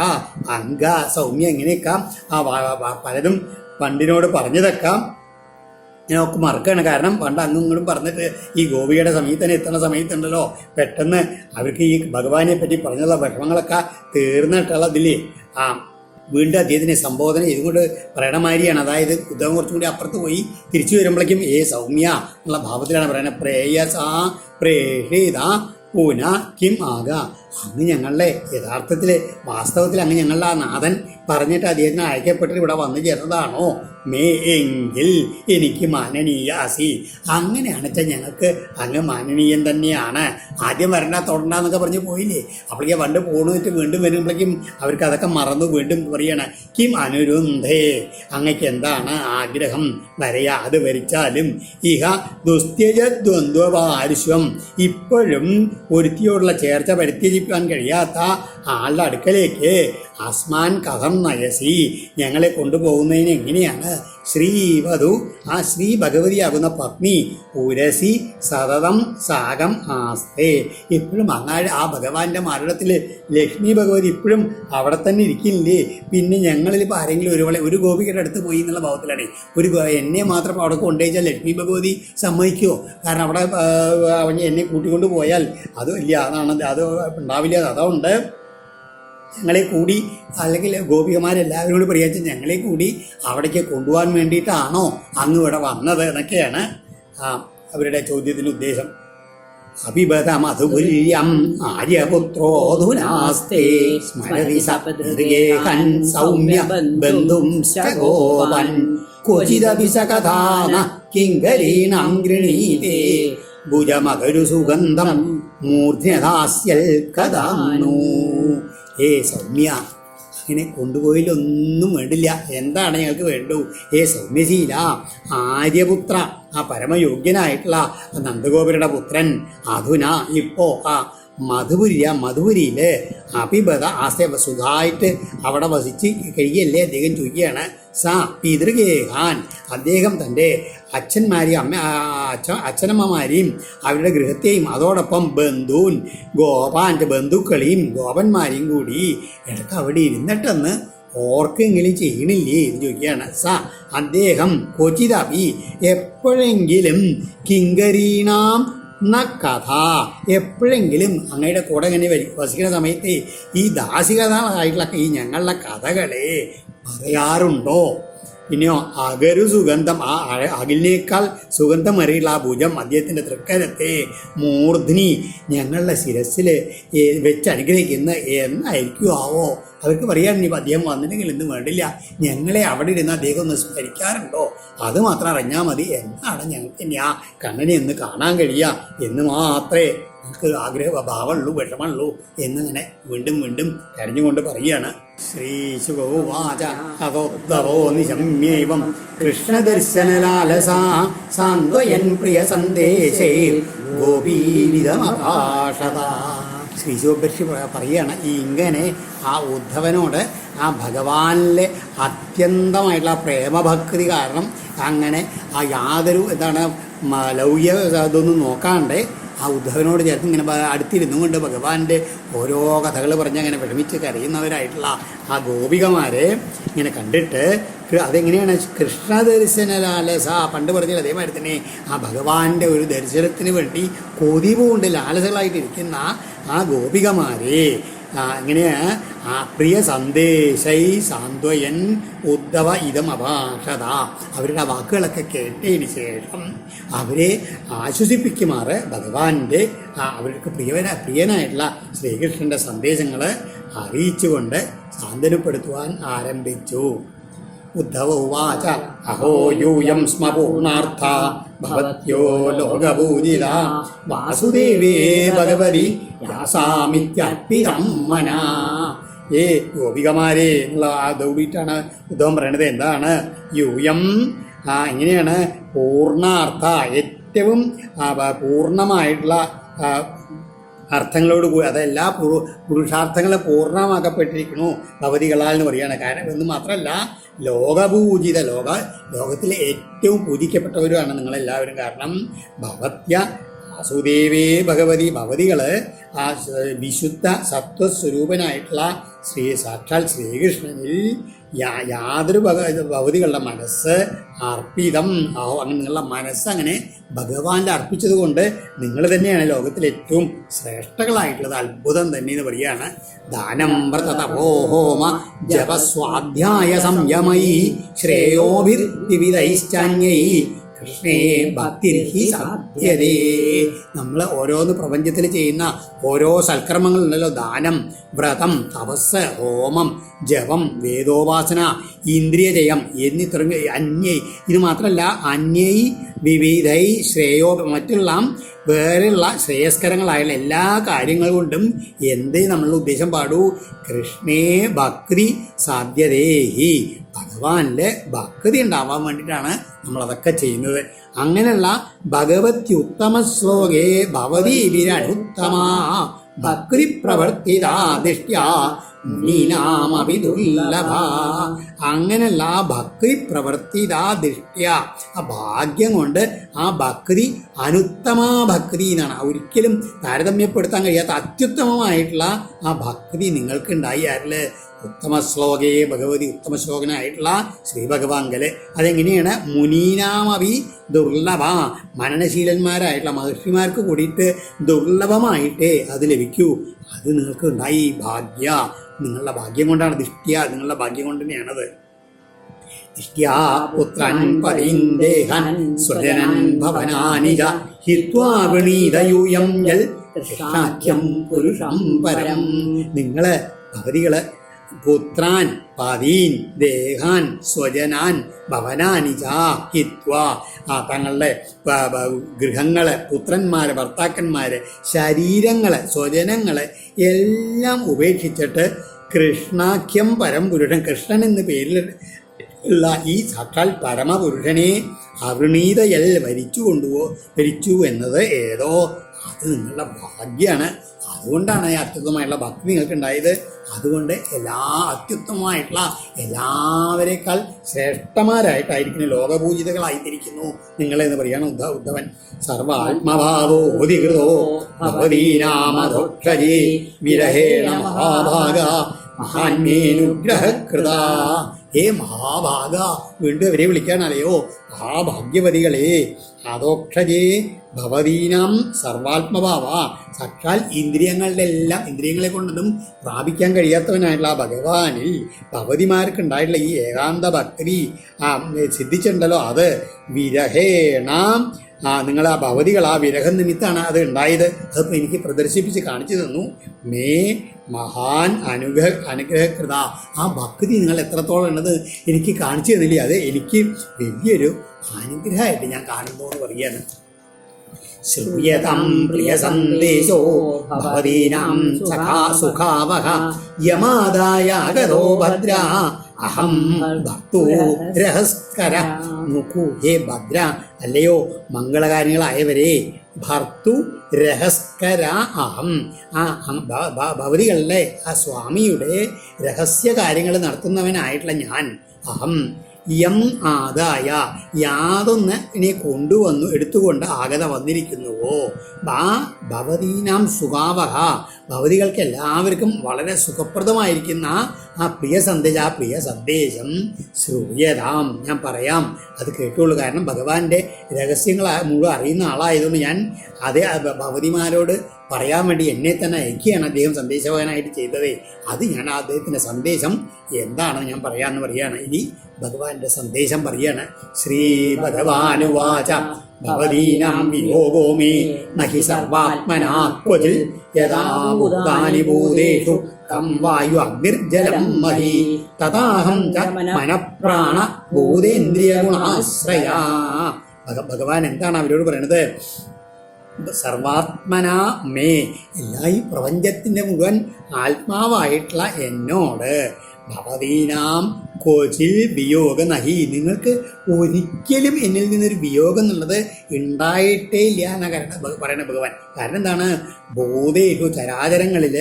അംഗ സൗമ്യ എങ്ങനെയൊക്കെ പലതും പണ്ടിനോട് പറഞ്ഞതൊക്കെ ഞങ്ങൾക്ക് മറക്കുകയാണ്. കാരണം പണ്ട് അങ്ങും ഇങ്ങോട്ടും പറഞ്ഞിട്ട് ഈ ഗോപിയുടെ സമയത്ത് തന്നെ എത്തുന്ന സമയത്തുണ്ടല്ലോ പെട്ടെന്ന് അവർക്ക് ഈ ഭഗവാനെ പറ്റി പറഞ്ഞുള്ള വിഷമങ്ങളൊക്കെ തീർന്നിട്ടുള്ളതില്ലേ വീണ്ടും അദ്ദേഹത്തിനെ സംബോധന ചെയ്തുകൊണ്ട് പറയണമാതിരിയാണ്. അതായത് ഉദ്ധവൻ കുറച്ചും കൂടി അപ്പുറത്ത് പോയി തിരിച്ചു വരുമ്പോഴേക്കും സൗമ്യ എന്നുള്ള ഭാവത്തിലാണ് പറയുന്നത്. പ്രേയസാ പ്രേഷിത പൂന കിം ആക അങ്ങ് ഞങ്ങളുടെ യഥാർത്ഥത്തിൽ വാസ്തവത്തിൽ അങ്ങ് ഞങ്ങളുടെ ആ നാഥൻ പറഞ്ഞിട്ട് അദ്ദേഹത്തിന് അയക്കപ്പെട്ടിട്ട് ഇവിടെ വന്നു ചേർന്നതാണോ മേ എങ്കിൽ എനിക്ക് മാനനീയാസി അങ്ങനെയാണ് വെച്ചാൽ ഞങ്ങൾക്ക് അങ്ങ് മാനനീയൻ തന്നെയാണ്. ആദ്യം വരണ്ട തൊടണ്ടെന്നൊക്കെ പറഞ്ഞ് പോയില്ലേ, അപ്പോഴേക്കും പണ്ട് പോണിട്ട് വീണ്ടും വരുമ്പോഴേക്കും അവർക്ക് അതൊക്കെ മറന്നു വീണ്ടും പറയാണ് കിം അനുരുന്ധേ അങ്ങക്ക് എന്താണ് ആഗ്രഹം വരയാ അത് വരിച്ചാലും ഇഹ ദുസ്ത്യജദ്വന്ദ്വപാർശ്വം ഇപ്പോഴും ഒരുത്തിയോടുള്ള ചേർച്ച പരിത്യജിക്കാൻ കഴിയാത്ത ആളുടെ അടുക്കലേക്ക് അസ്മാൻ കഥം നയസി ഞങ്ങളെ കൊണ്ടുപോകുന്നതിന് എങ്ങനെയാണ് ശ്രീവധു ആ ശ്രീ ഭഗവതിയാകുന്ന പത്നി ഉരസി സതതം സാഗം ആസ്തേ ഇപ്പോഴും അങ്ങാട് ആ ഭഗവാന്റെ മരണത്തിൽ ലക്ഷ്മി ഭഗവതി ഇപ്പോഴും അവിടെ തന്നെ ഇരിക്കില്ലേ. പിന്നെ ഞങ്ങളിലിപ്പോൾ ആരെങ്കിലും ഒരു ഗോപികയുടെ അടുത്ത് പോയി എന്നുള്ള ഭാവത്തിലാണ് എന്നെ മാത്രം അവിടെ കൊണ്ടുപോയിച്ചാൽ ലക്ഷ്മി ഭഗവതി സമ്മതിക്കുമോ? കാരണം അവിടെ എന്നെ കൂട്ടിക്കൊണ്ട് പോയാൽ അത് ഇല്ല, അതാണ് അത് ഉണ്ടാവില്ല. അതുകൊണ്ട് ഞങ്ങളെ കൂടി അല്ലെങ്കിൽ ഗോപികമാരെല്ലാവരും കൂടി പറയാച്ച ഞങ്ങളെ കൂടി അവിടേക്ക് കൊണ്ടുപോകാൻ വേണ്ടിയിട്ടാണോ അങ്ങ് ഇവിടെ വന്നത് എന്നൊക്കെയാണ് അവരുടെ ചോദ്യത്തിൻ്റെ ഉദ്ദേശം. അഭിബത മധുപുല്യം ആര്യപുത്രോധുനാസ്തേ സ്മരതി സപദൃഗേഹൻ സൗമ്യ ബന്ധും ശഗോപൻ ക്വചിദപി സകഥാന കിങ്കരീണാം ഗൃണീതേ ഭുജമകരു സുഗന്ധം മൂർധ്യദാസ്യൽ കഥാനു. സൗമ്യ അങ്ങനെ കൊണ്ടുപോയില്ലൊന്നും വേണ്ടില്ല, എന്താണ് ഞങ്ങൾക്ക് വേണ്ടു? സൗമ്യശീല ആര്യപുത്ര ആ പരമയോഗ്യനായിട്ടുള്ള നന്ദഗോപരുടെ പുത്രൻ അധുന ഇപ്പോൾ മധുപുരിയിൽ അഭിബത സുഖമായിട്ട് അവിടെ വസിച്ച് കഴിയല്ലേ അദ്ദേഹം ചോദിക്കുകയാണ്. സാ പിതൃഗേഹാൻ അദ്ദേഹം തൻ്റെ അച്ഛന്മാരെയും അച്ഛനമ്മമാരെയും അവരുടെ ഗൃഹത്തെയും അതോടൊപ്പം ഗോപാൻ്റെ ബന്ധുക്കളെയും ഗോപന്മാരെയും കൂടി ഇടയ്ക്ക് അവിടെ ഇരുന്നിട്ടെന്ന് ഓർക്കെങ്കിലും ചെയ്യണില്ലേ എന്ന് ചോദിക്കുകയാണ്. അദ്ദേഹം ക്വചിതപി എപ്പോഴെങ്കിലും കിങ്കരീണാം കഥ എപ്പോഴെങ്കിലും അങ്ങയുടെ കൂടെ ഇങ്ങനെ വസിക്കുന്ന സമയത്ത് ഈ ദാസികഥായിട്ടുള്ള ഈ ഞങ്ങളുടെ കഥകളെ പറയാറുണ്ടോ? പിന്നെയോ അകരു സുഗന്ധം ആ അകിലിനേക്കാൾ സുഗന്ധമറിയുള്ള ആ ഭുജം അദ്ദേഹത്തിൻ്റെ തൃക്കരത്തെ മൂർധ്നി ഞങ്ങളുടെ ശിരസ്സിൽ വെച്ച് അനുഗ്രഹിക്കുന്ന എന്നായിരിക്കുമാവോ? അവർക്ക് പറയാൻ ഇനി അദ്ദേഹം വന്നില്ലെങ്കിൽ ഇന്ന് വേണ്ടില്ല, ഞങ്ങളെ അവിടെ ഇരുന്ന് അദ്ദേഹം ഒന്ന് സ്മരിക്കാറുണ്ടോ? അത് മാത്രം അറിഞ്ഞാൽ മതി. എന്നാണ് ഞങ്ങൾക്ക് ഇനി ആ കണ്ണനെ ഒന്ന് കാണാൻ കഴിയുക എന്ന് മാത്രമേ നമുക്ക് ഭാവമുള്ളൂ, വിഷമമുള്ളൂ എന്നിങ്ങനെ വീണ്ടും വീണ്ടും കരഞ്ഞുകൊണ്ട് പറയുകയാണ്. ശ്രീശുഗോവാച അതോദ്ധവോ നിശമ്യേവം കൃഷ്ണദർശനലാലസാ സാന്ത്വയൻ പ്രിയ സന്ദേശേ ഗോപീവിധമഭാഷത. ശ്രീശുബർഷി പറയുകയാണ് ഇങ്ങനെ ആ ഉദ്ധവനോട് ആ ഭഗവാനിലെ അത്യന്തമായിട്ടുള്ള പ്രേമഭക്തി കാരണം അങ്ങനെ ആ യാതൊരു ലൗകിക അതൊന്നും നോക്കാണ്ട് ആ ഉദ്ധവനോട് ചേർത്ത് ഇങ്ങനെ അടുത്തിരുന്നു കൊണ്ട് ഭഗവാന്റെ ഓരോ കഥകൾ പറഞ്ഞ് അങ്ങനെ വിഷമിച്ച് കരയുന്നവരായിട്ടുള്ള ആ ഗോപികമാരെ ഇങ്ങനെ കണ്ടിട്ട് അതെങ്ങനെയാണ് കൃഷ്ണ ദർശന ലാലസ പണ്ട് പറഞ്ഞാൽ അതേമാതിരി തന്നെ ആ ഭഗവാന്റെ ഒരു ദർശനത്തിന് വേണ്ടി കൊതിവുകൊണ്ട് ലാലസകളായിട്ടിരിക്കുന്ന ആ ഗോപികമാരെ ഇങ്ങനെ ആ പ്രിയ സന്ദേശൈ സാന്ത്വയൻ ഉദ്ധവ ഇതം അഭാഷത അവരുടെ വാക്കുകളൊക്കെ കേട്ടതിന് ശേഷം അവരെ ആശ്വസിപ്പിക്കുമാറ് ഭഗവാന്റെ അവർക്ക് പ്രിയനായിട്ടുള്ള ശ്രീകൃഷ്ണന്റെ സന്ദേശങ്ങൾ അറിയിച്ചുകൊണ്ട് സാന്ത്വനപ്പെടുത്തുവാൻ ആരംഭിച്ചു. ഉദ്ധവ ഉവാച അഹോ യൂയം സ്മ പൂർണാർത്ഥ ഭവത്യോ ലോകപൂജിത വാസുദേവേ ഭഗവതി യാസാമിത്യർപ്പിതം മനാ. ഗോപികമാരെ എന്നുള്ള ആ ദൗഡിയിട്ടാണ് ഉദ്ധവൻ പറയണത്. എന്താണ് യൂയം? എങ്ങനെയാണ് പൂർണാർത്ഥ ഏറ്റവും പൂർണ്ണമായിട്ടുള്ള അർത്ഥങ്ങളോട് കൂടി അതെല്ലാ പുരുഷാർത്ഥങ്ങളും പൂർണ്ണമാക്കപ്പെട്ടിരിക്കുന്നു ഭവതികളാൽ എന്ന് പറയുകയാണ്. കാരണം എന്ന് മാത്രമല്ല ലോകപൂജിത ലോകത്തിലെ ഏറ്റവും പൂജിക്കപ്പെട്ടവരുമാണ് നിങ്ങളെല്ലാവരും. കാരണം ഭവത്യ വാസുദേവേ ഭഗവതി ഭവതികള് ആ വിശുദ്ധ സത്വസ്വരൂപനായിട്ടുള്ള സാക്ഷാൽ ശ്രീകൃഷ്ണനിൽ യാതൊരു ഭഗവതികളുടെ മനസ്സ് അർപ്പിതം അങ്ങനെ നിങ്ങളുടെ മനസ്സ് അങ്ങനെ ഭഗവാന്റെ അർപ്പിച്ചത് കൊണ്ട് നിങ്ങൾ തന്നെയാണ് ലോകത്തിൽ ഏറ്റവും ശ്രേഷ്ഠകളായിട്ടുള്ളത്. അത്ഭുതം തന്നെ എന്ന് പറയുകയാണ്. ദാനം വ്രത തപോഹോമ ജപസ്വാധ്യായ സംയമയി ശ്രേയോഭിർവിവിധൈശ്ചാന്യൈ കൃഷ്ണേ ഭക്തിർഹി സാധ്യതേ. നമ്മൾ ഓരോന്ന് പ്രപഞ്ചത്തിൽ ചെയ്യുന്ന ഓരോ സൽക്കർമ്മങ്ങളുണ്ടല്ലോ, ദാനം, വ്രതം, തപസ്, ഹോമം, ജപം, വേദോപാസന, ഇന്ദ്രിയജയം എന്നീ തുടങ്ങി അന്യൈ, ഇത് മാത്രമല്ല അന്യൈ വിവിധൈ ശ്രേയോ മറ്റുള്ള വേറെയുള്ള ശ്രേയസ്കരങ്ങളായുള്ള എല്ലാ കാര്യങ്ങൾ കൊണ്ടും എന്തേ നമ്മളുടെ ഉദ്ദേശം പാടൂ? കൃഷ്ണേ ഭക്തി സാധ്യതേഹി, ഭഗവാനിലെ ഭക്തി ഉണ്ടാവാൻ വേണ്ടിയിട്ടാണ് നമ്മളതൊക്കെ ചെയ്യുന്നത്. അങ്ങനെയുള്ള ഭഗവത്യുത്തമ ശ്ലോകേ ഭവതി വിരനുത്തമാ ഭക്തി പ്രവർത്തിതാ ദൃഷ്ട്യാ മുനീനാമപി ദുർലഭ. അങ്ങനെയുള്ള ഭക്തി പ്രവർത്തിതാ ദൃഷ്ട്യ ആ ഭാഗ്യം കൊണ്ട് ആ ഭക്തി അനുത്തമാ ഭക്തി എന്നാണ്. ഒരിക്കലും താരതമ്യപ്പെടുത്താൻ കഴിയാത്ത അത്യുത്തമമായിട്ടുള്ള ആ ഭക്തി നിങ്ങൾക്ക് ഉണ്ടായി. ആരില്? ഉത്തമ ശ്ലോകേ ഭഗവതി, ഉത്തമ ശ്ലോകനായിട്ടുള്ള ശ്രീ ഭഗവാങ്കല്. അതെങ്ങനെയാണ്? മുനീനാമപി ദുർലഭ, മനനശീലന്മാരായിട്ടുള്ള മഹർഷിമാർക്ക് കൂടിയിട്ട് ദുർലഭമായിട്ടേ അത് ലഭിക്കൂ. അത് നിങ്ങൾക്ക് ഉണ്ടായി ഭാഗ്യ, നിങ്ങളുടെ ഭാഗ്യം കൊണ്ടാണ്. ദൃഷ്ട്യ, നിങ്ങളുടെ ഭാഗ്യം കൊണ്ട് തന്നെയാണത്. ദൃഷ്ട്യാ പുത്രൻ പരീന്ദേഹൻ സ്വജനൻ ഭവനാനി ച ഹിത്വാ വൃണീതയൂയം യൽ കൃഷ്ണാഖ്യം പുരുഷം പരം. നിങ്ങള് ഭവതികള് പുത്രാൻ പതീൻ ദേഹാൻ സ്വജനാൻ ഭവനാനിജ ഹിത്വാ, തങ്ങളുടെ ഗൃഹങ്ങള്, പുത്രന്മാര്, ഭർത്താക്കന്മാര്, ശരീരങ്ങള്, സ്വജനങ്ങള് എല്ലാം ഉപേക്ഷിച്ചിട്ട് കൃഷ്ണാഖ്യം പരം പുരുഷൻ, കൃഷ്ണൻ എന്ന പേരിൽ ഉള്ള ഈ സാക്ഷാൽ പരമപുരുഷനെ അവൃണീതയൽ ഭരിച്ചു എന്നത് ഏതോ അത് നിങ്ങളുടെ ഭാഗ്യമാണ്. അതുകൊണ്ടാണ് ഈ അത്യുത്തമമായിട്ടുള്ള ഭക്തി നിങ്ങൾക്ക് ഉണ്ടായത്. അതുകൊണ്ട് അത്യുത്തമമായിട്ടുള്ള എല്ലാവരെക്കാൾ ശ്രേഷ്ഠമാരായിട്ടായിരിക്കുന്നു, ലോകപൂജിതകളായിട്ടിരിക്കുന്നു നിങ്ങളെന്ന് പറയാണ് ഉദ്ധവൻ. സർവാത്മഭാവോ അധികൃതോ ഭവതീനാമധോക്ഷജേ വിരഹേണ മഹാഭാഗ മഹാന്മേനുഗ്രഹകൃത. ഹേ മഹാഭാഗ, വീണ്ടും അവരെ വിളിക്കാനറിയോ? മഹാഭാഗ്യവതികളെ, അധോക്ഷജേ ഭവതീനാം സർവാത്മഭാവ, സാക്ഷാൽ ഇന്ദ്രിയങ്ങളെ കൊണ്ടൊന്നും പ്രാപിക്കാൻ കഴിയാത്തവനായിട്ടുള്ള ആ ഭഗവാനിൽ ഭവതിമാർക്ക് ഉണ്ടായിട്ടുള്ള ഈ ഏകാന്ത ഭക്തി സിദ്ധിച്ചിട്ടുണ്ടല്ലോ, അത് വിരഹേണ നിങ്ങൾ ആ ഭവതികൾ ആ വിരഹം നിമിത്താണ് അത് ഉണ്ടായത്. അതിപ്പോൾ എനിക്ക് പ്രദർശിപ്പിച്ച് കാണിച്ചു തന്നു. മേ മഹാൻ അനുഗ്രഹകൃത, ആ ഭക്തി നിങ്ങൾ എത്രത്തോളം ഉള്ളത് എനിക്ക് കാണിച്ചു തന്നില്ലേ, അത് എനിക്ക് വലിയൊരു അനുഗ്രഹമായിട്ട് ഞാൻ കാണുന്നു എന്ന് പറയാണ്. ശ്രൂയതം പ്രിയ സന്ദേശോ ഭവതീനാം സഖാ സുഖാവഹ യമാദായ ഗതോ ഭദ്ര അഹം ഭക്തോ രഹസ്കര. നോക്കൂ, ഹേ ഭദ്ര, അല്ലയോ മംഗളകാര്യങ്ങളായവരെ, ഭർത്തു രഹസ്കര അഹം, ആ ഭവതികളുടെ ആ സ്വാമിയുടെ രഹസ്യ കാര്യങ്ങൾ നടത്തുന്നവനായിട്ടുള്ള ഞാൻ, അഹം യം ആദായ യാതൊന്ന് ഇനി കൊണ്ടുവന്നു എടുത്തുകൊണ്ട് ആഗത വന്നിരിക്കുന്നുവോ ബാ ഭവതീനാം സുഖാവഹ ഭവതികൾക്ക് എല്ലാവർക്കും വളരെ സുഖപ്രദമായിരിക്കുന്ന ആ പ്രിയ സന്ദേശം ശ്രൂയതാം ഞാൻ പറയാം, അത് കേട്ടുള്ളൂ. കാരണം ഭഗവാന്റെ രഹസ്യങ്ങൾ മുഴുവൻ അറിയുന്ന ആളായതുകൊണ്ട് ഞാൻ അതേ ഭവതിമാരോട് പറയാൻ വേണ്ടി എന്നെ തന്നെ അയക്കുകയാണ് അദ്ദേഹം സന്ദേശവാഹനായിട്ട് ചെയ്തത്. അത് ഞാൻ അദ്ദേഹത്തിൻ്റെ സന്ദേശം എന്താണെന്ന് ഞാൻ പറയാമെന്ന് പറയാണ്. ഇനി ഭഗവാന്റെ സന്ദേശം പറയാണ്. ശ്രീ ഭഗവാനുവാച ഭവതീനാം വിയോഗോ മേ നഹി സർവാത്മനാ ക്വചിൽ യഥാ ഭൂതാനി ഭൂതേഷു തം വായു അഗ്നിർജലം മഹി തഥാഹം ച മനഃപ്രാണ ഭൂതേന്ദ്രിയ ഗുണാശ്രയാ. ഭഗവാൻ എന്താണ് അവരോട് പറയണത്? സർവാത്മന മേ എല്ലാ ഈ പ്രപഞ്ചത്തിൻ്റെ മുഴുവൻ ആത്മാവായിട്ടുള്ള എന്നോട് ഭവതീനാം കോചിൽ വിയോഗ നഹി നിങ്ങൾക്ക് ഒരിക്കലും എന്നിൽ നിന്നൊരു വിയോഗം എന്നുള്ളത് ഉണ്ടായിട്ടേ ഇല്ല എന്നാണ് പറയണ ഭഗവാൻ. കാരണം എന്താണ്? ഭൂതേഷു ചരാചരങ്ങളിൽ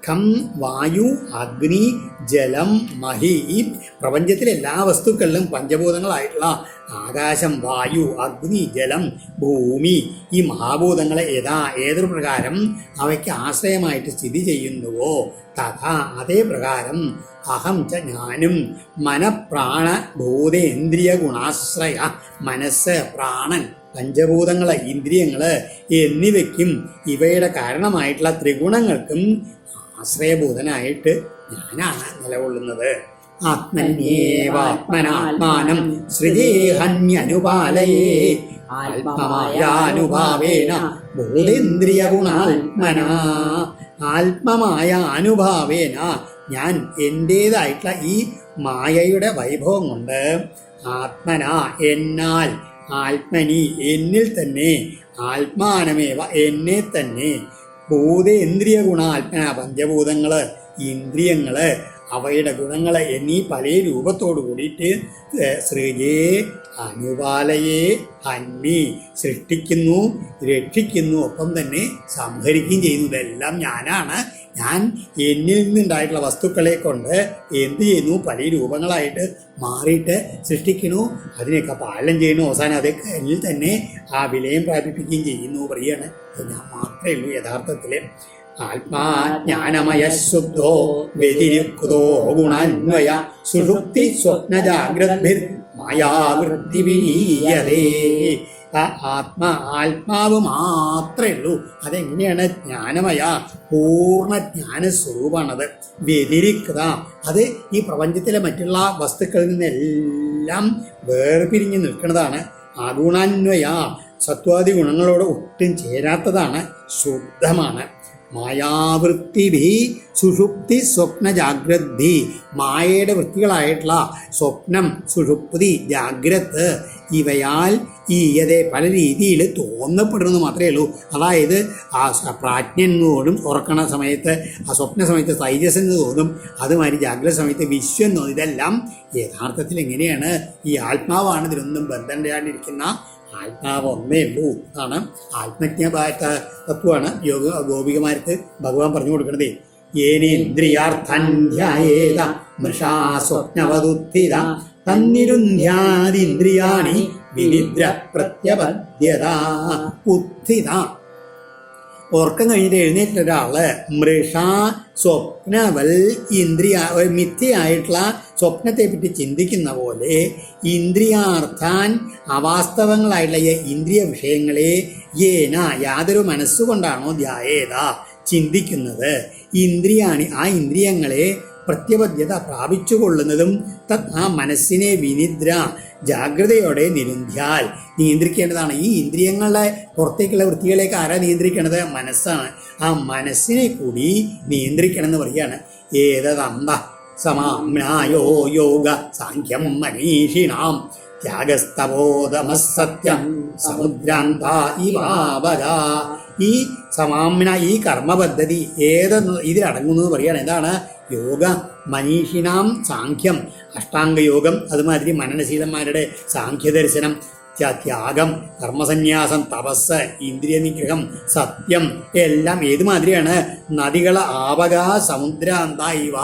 ഖം വായു അഗ്നി ജലം മഹി ഈ പ്രപഞ്ചത്തിലെ എല്ലാ വസ്തുക്കളിലും പഞ്ചഭൂതങ്ങളായിട്ടുള്ള ആകാശം വായു അഗ്നി ജലം ഭൂമി ഈ മഹാഭൂതങ്ങളെ ഏതൊരു പ്രകാരം അവയ്ക്ക് ആശ്രയമായിട്ട് സ്ഥിതി ചെയ്യുന്നുവോ തഥാ അതേ പ്രകാരം അഹം ച ഞാനും മനഃപ്രാണ ഭൂതേന്ദ്രിയ ഗുണാശ്രയ മനസ്സ് പ്രാണൻ പഞ്ചഭൂതങ്ങള് ഇന്ദ്രിയങ്ങള് എന്നിവയ്ക്കും ഇവയുടെ കാരണമായിട്ടുള്ള ത്രിഗുണങ്ങൾക്കും ആശ്രയഭൂതനായിട്ട് ഞാനാണ് നിലകൊള്ളുന്നത്. ആത്മന്യേവാത്മനാത്മാനം സൃജേഹന്യനുപാലയേ ആത്മമായാനുഭാവേന ഭൂതേന്ദ്രിയ ഗുണാത്മനാ. ആത്മമായ അനുഭാവേന ഞാൻ എൻ്റേതായിട്ടുള്ള ഈ മായയുടെ വൈഭവം കൊണ്ട് ആത്മന എന്നാൽ ആത്മനി എന്നിൽ തന്നെ ആത്മാനമേവ എന്നെ തന്നെ ഭൂതേന്ദ്രിയ ഗുണാത്മന പഞ്ചഭൂതങ്ങള് ഇന്ദ്രിയങ്ങള് അവയുടെ ഗുണങ്ങളെ എന്നീ പല രൂപത്തോടു കൂടിയിട്ട് സൃജേ അനുപാലയെ അന്മി സൃഷ്ടിക്കുന്നു രക്ഷിക്കുന്നു ഒപ്പം തന്നെ സംഹരിക്കുകയും ചെയ്യുന്നു. ഇതെല്ലാം ഞാനാണ്. ഞാൻ എന്നിൽ നിന്നുണ്ടായിട്ടുള്ള വസ്തുക്കളെ കൊണ്ട് എന്ത് ചെയ്യുന്നു? പല രൂപങ്ങളായിട്ട് മാറിയിട്ട് സൃഷ്ടിക്കുന്നു, അതിനെയൊക്കെ പാലനം ചെയ്യുന്നു, അവസാനം അതൊക്കെ എന്നിൽ തന്നെ ആ വിലയം പ്രാപിപ്പിക്കുകയും ചെയ്യുന്നു പറയാണ്. ഞാൻ മാത്രമേ ഉള്ളൂ യഥാർത്ഥത്തിൽ. ആത്മാ ജ്ഞാനമയ ശുദ്ധോ വ്യതിരിക്തോ ഗുണാന്വയ സുഷുപ്തി സ്വപ്ന ജാഗ്രദ്ഭിർ മായാവൃത്തി വിനീയതേ. ആത്മാവ് മാത്രമേ ഉള്ളൂ. അതെങ്ങനെയാണ്? ജ്ഞാനമയ പൂർണ്ണ ജ്ഞാനസ്വരൂപമാണത്. വ്യതിരിക്ത അത് ഈ പ്രപഞ്ചത്തിലെ മറ്റുള്ള വസ്തുക്കളിൽ നിന്നെല്ലാം വേർപിരിഞ്ഞ് നിൽക്കുന്നതാണ്. അഗുണാന്വയ സത്വാദി ഗുണങ്ങളോട് ഒട്ടും ചേരാത്തതാണ്, ശുദ്ധമാണ്. മായാവൃത്തിഭി സുഷുപ്തി സ്വപ്ന ജാഗ്രദ്ധി മായയുടെ വൃത്തികളായിട്ടുള്ള സ്വപ്നം സുഷുപ്തി ജാഗ്രത് ഇവയാൽ ഈയതെ പല രീതിയിൽ തോന്നപ്പെടുന്നത് മാത്രമേ ഉള്ളൂ. അതായത് ആ പ്രാജ്ഞനോടും ഉറക്കണ സമയത്ത് ആ സ്വപ്ന സമയത്ത് തൈജസ് എന്ന് തോന്നും, അതുമാതിരി ജാഗ്രത സമയത്ത് വിശ്വം തോന്നും. ഇതെല്ലാം യഥാർത്ഥത്തിൽ എങ്ങനെയാണ്? ഈ ആത്മാവാണ് ഇതിനൊന്നും ബന്ധമില്ലാണ്ടിരിക്കുന്ന ആത്മാവ് ഒന്നേ ഉള്ളൂ. അതാണ് ആത്മജ്ഞായ തത്വമാണ് ഗോപികമാർക്ക് ഭഗവാൻ പറഞ്ഞു കൊടുക്കുന്നത്. ഏനേന്ദ്രിയാർത്ഥന്ധ്യേത മൃഷാ സ്വപ്നവതുത്ഥിത തന്നിരുന്ധ്യാദിന്ദ്രിയാണി വിനിദ്ര പ്രത്യപദ്യത. ഉത്ഥിത ഉറക്കം കഴിഞ്ഞിട്ട് എഴുന്നേറ്റ ഒരാള് മൃഷ സ്വപ്നവൽ മിഥ്യയായിട്ടുള്ള സ്വപ്നത്തെ പറ്റി ചിന്തിക്കുന്ന പോലെ ഇന്ദ്രിയാർത്ഥാൻ അവാസ്തവങ്ങളായിട്ടുള്ള ഇന്ദ്രിയ വിഷയങ്ങളെ യാതൊരു മനസ്സുകൊണ്ടാണോ ധ്യായേത ചിന്തിക്കുന്നത് ഇന്ദ്രിയാണി ആ ഇന്ദ്രിയങ്ങളെ പ്രത്യപദ്യത പ്രാപിച്ചുകൊള്ളുന്നതും ആ മനസ്സിനെ വിനിദ്ര ജാഗ്രതയോടെ നിരുന്ധ്യാൽ നിയന്ത്രിക്കേണ്ടതാണ്. ഈ ഇന്ദ്രിയങ്ങളുടെ പുറത്തേക്കുള്ള വൃത്തികളേക്ക് ആരാ നിയന്ത്രിക്കേണ്ടത്? മനസ്സാണ്. ആ മനസ്സിനെ കൂടി നിയന്ത്രിക്കണം എന്ന് പറയുകയാണ്. ഏതദന്ത സമാമ്നായോ യോഗ സാഖ്യം മനീഷിണാം ത്യാഗസ്തബോധമസത്യം സമുദ്രാന്ത ഇവാവക. ഈ സമാമ്ന ഈ കർമ്മപദ്ധതി ഇതിലടങ്ങുന്നത് പറയുകയാണ്. എന്താണ്? യോഗ മനീഷിനാം സാഖ്യം അഷ്ടാംഗയോഗം, അതുമാതിരി മനനശീലന്മാരുടെ സാഖ്യദർശനം, ത്യാഗം, കർമ്മസന്യാസം, തപസ്, ഇന്ദ്രിയ നിഗ്രഹം, സത്യം എല്ലാം ഏതുമാതിരിയാണ്? നദികള ആവക സമുദ്രാന്ത ഇവ,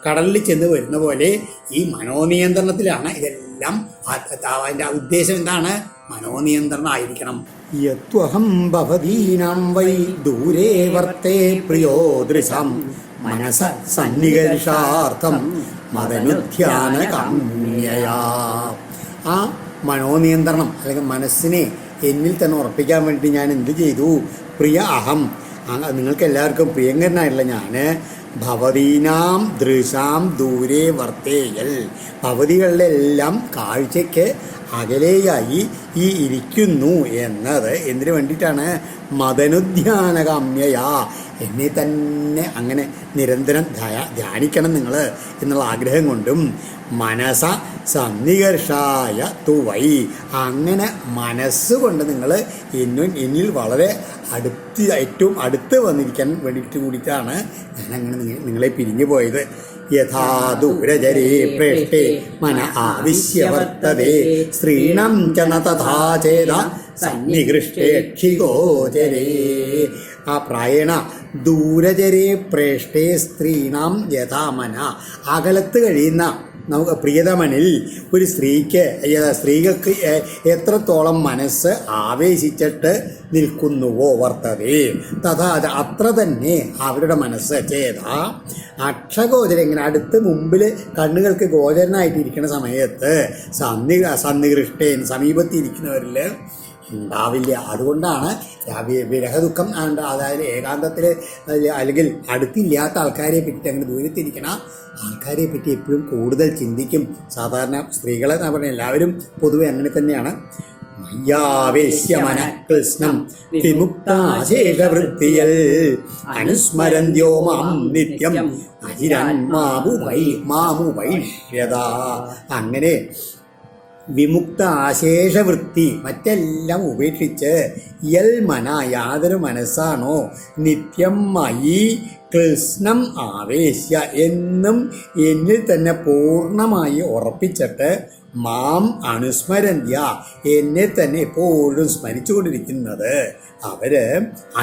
കടലിൽ ചെന്ന് വരുന്ന പോലെ ഈ മനോനിയന്ത്രണത്തിലാണ് ഇതെല്ലാം. അതിൻ്റെ ഉദ്ദേശം എന്താണ്? മനോനിയന്ത്രണം ആയിരിക്കണം. യത്വഹം ഭവതീനാം വൈ ദൂരേ വർത്തേ പ്രിയോ ദൃശം മനസ സന്നികർഷാർത്ഥം മദനുധ്യാന കാമ്യയാ. ആ മനോനിയന്ത്രണം അല്ലെങ്കിൽ മനസ്സിനെ എന്നിൽ തന്നെ ഉറപ്പിക്കാൻ വേണ്ടി ഞാൻ എന്ത് ചെയ്തു? പ്രിയ അഹം, നിങ്ങൾക്ക് എല്ലാവർക്കും പ്രിയങ്കരനായിട്ടുള്ള ഞാൻ ഭവതീനാം ദൃശാം ദൂരേ വർത്തേയൽ, ഭവതികളുടെ എല്ലാം കാഴ്ചയ്ക്ക് അകലെയായി ഈ ഇരിക്കുന്നു എന്നത് എന്തിനു വേണ്ടിയിട്ടാണ്? മദനുധ്യാനകാമ്യയാ, എന്നെ തന്നെ അങ്ങനെ നിരന്തരം ധ്യാനിക്കണം നിങ്ങൾ എന്നുള്ള ആഗ്രഹം കൊണ്ടും മനസ സന്നികർഷായ തുവൈ, അങ്ങനെ മനസ്സുകൊണ്ട് നിങ്ങൾ എന്നിൽ വളരെ ഏറ്റവും അടുത്ത് വന്നിരിക്കാൻ വേണ്ടിയിട്ട് കൂടിയിട്ടാണ് ഞാനങ്ങനെ നിങ്ങളെ പിരിഞ്ഞു പോയത്. യഥാ ദൂരജരേ പ്രേഷ്ഠേ മന ആവിശ്യവർത്തതേ സ്ത്രീണം ച ന തഥാ ചേത സന്നികൃഷ്ടേക്ഷിഗോചരേ. ആ പ്രായണ ദൂരജരേ പ്രേഷ്ഠേ സ്ത്രീണാം യഥാമന, അകലത്ത് കഴിയുന്ന നമുക്ക് പ്രിയതമനിൽ ഒരു സ്ത്രീകൾക്ക് എത്രത്തോളം മനസ്സ് ആവേശിച്ചിട്ട് നിൽക്കുന്നുവോ വർത്തതേ തഥാ അത്ര തന്നെ അവരുടെ മനസ്സ് ചേത അക്ഷഗോചരം, ഇങ്ങനെ അടുത്ത് മുമ്പിൽ കണ്ണുകൾക്ക് ഗോചരനായിട്ടിരിക്കുന്ന സമയത്ത് സന്നികൃഷ്ടേൻ സമീപത്തിരിക്കുന്നവരിൽ ഉണ്ടാവില്ല. അതുകൊണ്ടാണ് വിരഹദുഃഖം, അതായത് ഏകാന്തത്തിൽ അല്ലെങ്കിൽ അടുത്തില്ലാത്ത ആൾക്കാരെ പറ്റി, അങ്ങനെ ദൂരത്തിരിക്കണ ആൾക്കാരെ പറ്റി എപ്പോഴും കൂടുതൽ ചിന്തിക്കും. സാധാരണ സ്ത്രീകളെ എന്ന് പറഞ്ഞാൽ എല്ലാവരും പൊതുവെ അങ്ങനെ തന്നെയാണ്. മയ്യാവേശ്യമനകൃഷ്ണം വിമുക്താശേഷവൃത്തിയൽ അനുസ്മരന്ത്യോ മാം നിത്യം അജിരൻ മാമുപൈഷ്യത. അങ്ങനെ വിമുക്ത ആശേഷവൃത്തി, മറ്റെല്ലാം ഉപേക്ഷിച്ച് യൽ മന, യാതൊരു മനസ്സാണോ നിത്യം മയി കൃഷ്ണം ആവേശ്യ, എന്നും എന്നിൽ തന്നെ പൂർണ്ണമായി ഉറപ്പിച്ചിട്ട് മാം അനുസ്മരന്ത്യ, എന്നെ തന്നെ എപ്പോഴും സ്മരിച്ചുകൊണ്ടിരിക്കുന്നത് അവര്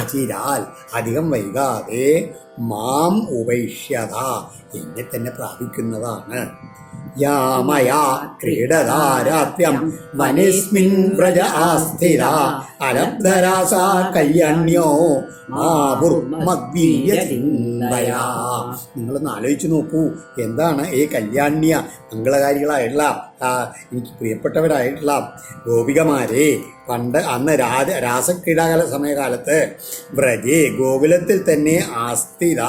അചിരാൽ അധികം വൈകാതെ മാം ഉപൈഷ്യത, എന്നെ തന്നെ പ്രാപിക്കുന്നതാണ്. യാമയാ ക്രീഡതാരാത്യം വനേസ്മിൻ വ്രജ ആസ്ഥിര അലബ്ധരാസാ കല്യാണ്യോ മാഭുർമദ്വീയചിന്തയാ. നിങ്ങളൊന്ന് ആലോചിച്ച് നോക്കൂ, എന്താണ് ഈ കല്യാണ്യ മംഗളകാരികളായിട്ടുള്ള എനിക്ക് പ്രിയപ്പെട്ടവരായിട്ടുള്ള ഗോപികമാരെ അന്ന് രാസക്രീഡാകാല സമയകാലത്ത് വ്രജേ ഗോകുലത്തിൽ തന്നെ ആസ്ഥിത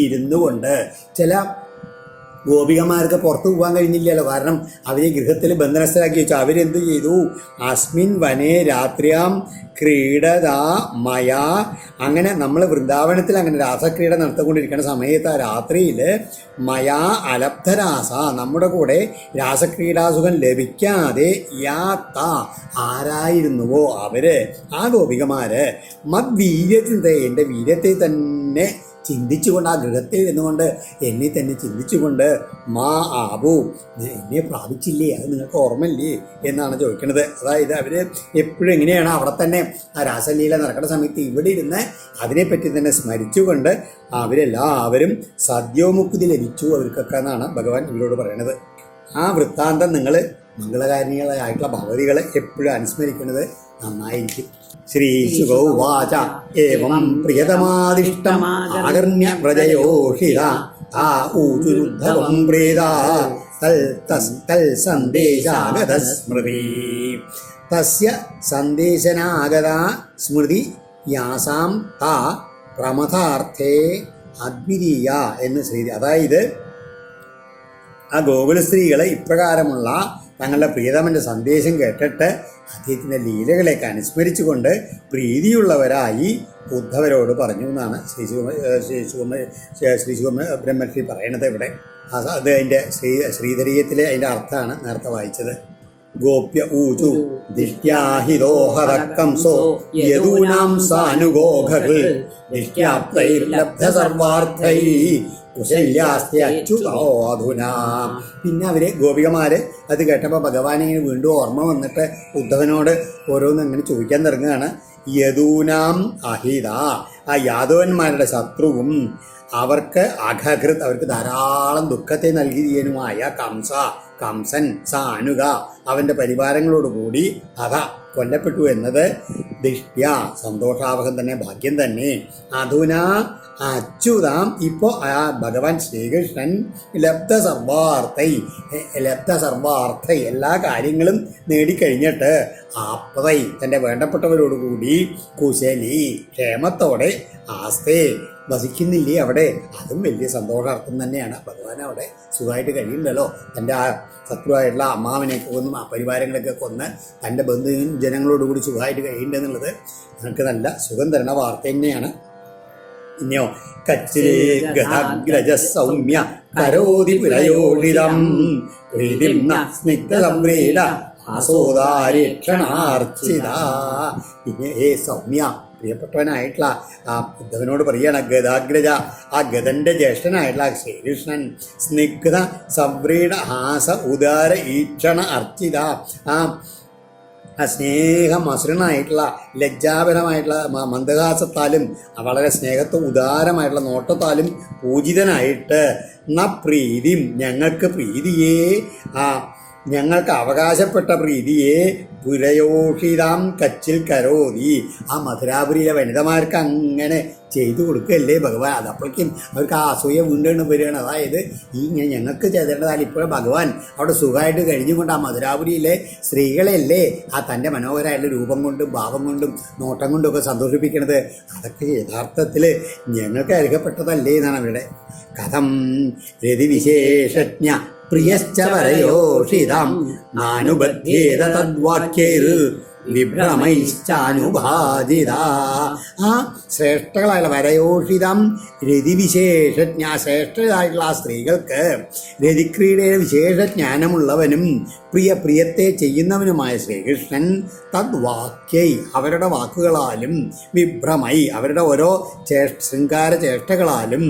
ഇരുന്നു കൊണ്ട്, ചില ഗോപികമാർക്ക് പുറത്തു പോകാൻ കഴിഞ്ഞില്ലല്ലോ, കാരണം അവരെ ഗൃഹത്തിൽ ബന്ധനസ്ഥരാക്കി വെച്ചു. അവരെന്ത് ചെയ്തു? അസ്മിൻ വനേ രാത്രിയാം ക്രീഡതാ മയാ, അങ്ങനെ നമ്മൾ വൃന്ദാവനത്തിൽ അങ്ങനെ രാസക്രീഡ നടത്തിക്കൊണ്ടിരിക്കുന്ന സമയത്ത് ആ രാത്രിയിൽ മയാ അലബ്ധരാസ, നമ്മുടെ കൂടെ രാസക്രീഡാസുഖം ലഭിക്കാതെ യാത്ത ആരായിരുന്നുവോ അവര്, ആ ഗോപികമാര് മദ്വീര്യചിന്ത, എൻ്റെ വീര്യത്തെ തന്നെ ചിന്തിച്ചുകൊണ്ട്, ആ ഗൃഹത്തിൽ നിന്നുകൊണ്ട് എന്നെ തന്നെ ചിന്തിച്ചുകൊണ്ട് മാ ആബു, എന്നെ പ്രാപിച്ചില്ലേ, അത് നിങ്ങൾക്ക് ഓർമ്മയില്ലേ എന്നാണ് ചോദിക്കുന്നത്. അതായത് അവർ എപ്പോഴും എങ്ങനെയാണ് അവിടെ തന്നെ ആ രാസലീല നടക്കുന്ന സമയത്ത് ഇവിടെ ഇരുന്ന് അതിനെപ്പറ്റി തന്നെ സ്മരിച്ചുകൊണ്ട് അവരെല്ലാവരും സദ്യോമുക്തി ലഭിച്ചു അവർക്കൊക്കെ എന്നാണ് ഭഗവാൻ ഇവരോട് പറയുന്നത്. ആ വൃത്താന്തം നിങ്ങൾ മംഗളകാരിണികളായിട്ടുള്ള ഭഗവതികളെ എപ്പോഴും അനുസ്മരിക്കുന്നത് നന്നായിരിക്കും. ശ്രീശുഗൗവാച ഏവം പ്രിയതമാദിഷ്ടം ആകർണ്യ വ്രജയോഷിത ആ ഊചുരുദ്ധവം പ്രീത തൽ സന്ദേശാഗത സ്മൃതി. തസ്യ സന്ദേശനാഗത സ്മൃതി യാസാം താ പ്രമഥാർത്ഥേ അദ്വിതീയ എന്ന് ശ്രീ. അതായത് ആ ഗോകുല സ്ത്രീകളെ ഇപ്രകാരമുള്ള തങ്ങളുടെ പ്രിയതമൻ്റെ സന്ദേശം കേട്ടിട്ട് അദ്ദേഹത്തിൻ്റെ ലീലകളെയൊക്കെ അനുസ്മരിച്ചുകൊണ്ട് പ്രീതിയുള്ളവരായി ഉദ്ധവരോട് പറഞ്ഞു എന്നാണ് ശ്രീശുഗമ ബ്രഹ്മർഷി പറയണത് ഇവിടെ. അത് അതിൻ്റെ ശ്രീധരീയത്തിലെ അതിൻ്റെ അർത്ഥമാണ് നേരത്തെ വായിച്ചത്. ഗോപ്യ ഊചു ദിഷ്ട്യാഹിതോഹരക്കംസോ യദൂനാം സാനുഗോഘകൾ ദിഷ്ട്യാപ്തൈർലബ്ധ സർവാർത്ഥൈ കുശല്യാസ്തി അച്യുതോ അധുനാ. പിന്നെ അവര് ഗോപികമാര് അത് കേട്ടപ്പോൾ ഭഗവാനെ വീണ്ടും ഓർമ്മ വന്നിട്ട് ഉദ്ധവനോട് ഓരോന്ന് ഇങ്ങനെ ചോദിക്കാൻ തുടങ്ങുകയാണ്. യദൂനാം അഹിത, ആ യാദവന്മാരുടെ ശത്രുവും അവർക്ക് അഘകൃത്, അവർക്ക് ധാരാളം ദുഃഖത്തെ നൽകിയനുമായ കംസൻ സാനുക, അവന്റെ പരിവാരങ്ങളോടുകൂടി അധ കൊല്ലപ്പെട്ടു എന്നത് ദിഷ്ട്യ സന്തോഷാവഹം തന്നെ, ഭാഗ്യം തന്നെ. അധുന അച്യുതാം, ഇപ്പോ ആ ഭഗവാൻ ശ്രീകൃഷ്ണൻ ലബ്ധസർവാർത്ഥൈ എല്ലാ കാര്യങ്ങളും നേടിക്കഴിഞ്ഞിട്ട് ആപ്തൈ തൻ്റെ വേണ്ടപ്പെട്ടവരോടുകൂടി കുശലി ക്ഷേമത്തോടെ ആസ്തേ വസിക്കുന്നില്ലേ അവിടെ. അതും വലിയ സന്തോഷാർത്ഥം തന്നെയാണ്. ഭഗവാൻ അവിടെ സുഖമായിട്ട് കഴിയുന്നുണ്ടല്ലോ. തൻ്റെ ആ ശത്രുവായിട്ടുള്ള അമ്മാവനെ കൊന്നും ആ പരിവാരങ്ങളൊക്കെ കൊന്ന് തൻ്റെ ജനങ്ങളോടുകൂടി സുഖമായിട്ട് കഴിയുന്നുണ്ടെന്നുള്ളത് നമുക്ക് നല്ല സുഖം തരണ വാർത്ത തന്നെയാണ്. ഇനിയോ കച്ചിരേ ഗതാഗ്രജ സൗമ്യ കരോതി പുരയോഷിതം പ്രീതിം സ്നിഗ്ധസംപ്രീഡ ആസോദാരീക്ഷണാർച്ചിത. പിന്നെ ഹേ സൗമ്യ, പ്രിയപ്പെട്ടവനായിട്ടുള്ള ആ ഉദ്ധവനോട് പറയാണ്, ഗതാഗ്രജ, ആ ഗതന്റെ ജ്യേഷ്ഠനായിട്ടുള്ള ശ്രീകൃഷ്ണൻ സ്നിഗ്ധ സംപ്രീഡ ഹാസ ഉദാര ഈക്ഷണ അർച്ചിത, ആ സ്നേഹമസുരനായിട്ടുള്ള ലജ്ജാപരമായിട്ടുള്ള മന്ദഹാസത്താലും വളരെ സ്നേഹത്വം ഉദാരമായിട്ടുള്ള നോട്ടത്താലും പൂജിതനായിട്ട് പ്രീതിം, ഞങ്ങൾക്ക് പ്രീതിയെ, ഞങ്ങൾക്ക് അവകാശപ്പെട്ട പ്രീതിയെ പുരയോഷിതാം കച്ചിൽ കരോതി, ആ മധുരാപുരിയിലെ വനിതമാർക്ക് അങ്ങനെ ചെയ്തു കൊടുക്കുകയല്ലേ ഭഗവാൻ. അതപ്പോഴേക്കും അവർക്ക് ആ അസൂയ വീണ്ടും വരികയാണ്. അതായത് ഇങ്ങനെ ഞങ്ങൾക്ക് ചെയ്തേണ്ടതായാലും ഇപ്പോഴും ഭഗവാൻ അവിടെ സുഖമായിട്ട് കഴിഞ്ഞുകൊണ്ട് ആ മധുരാപുരിയിലെ സ്ത്രീകളെയല്ലേ ആ തൻ്റെ മനോഹരമായിട്ടുള്ള രൂപം കൊണ്ടും ഭാവം കൊണ്ടും നോട്ടം കൊണ്ടും ഒക്കെ സന്തോഷിപ്പിക്കണത്. അതൊക്കെ യഥാർത്ഥത്തിൽ ഞങ്ങൾക്ക് അർഹപ്പെട്ടതല്ലേ എന്നാണ് അവരുടെ കഥം. രതിവിശേഷജ്ഞ പ്രിയശ്ച വരയോഷിതം നാനുബധ്യേത തദ്വാക്യൈർ വിഭ്രമൈശ്ചാനുഭാജിത. ആ ശ്രേഷ്ഠകളായുള്ള വരയോഷിതം രതിവിശേഷജ്ഞ, ശ്രേഷ്ഠരായിട്ടുള്ള ആ സ്ത്രീകൾക്ക് രതിക്രീഡയുടെ വിശേഷജ്ഞാനമുള്ളവനും പ്രിയത്തെ ചെയ്യുന്നവനുമായ ശ്രീകൃഷ്ണൻ തദ്വാക്യൈ, അവരുടെ വാക്കുകളാലും വിഭ്രമൈ, അവരുടെ ഓരോ ശൃംഗാര ചേഷ്ടകളാലും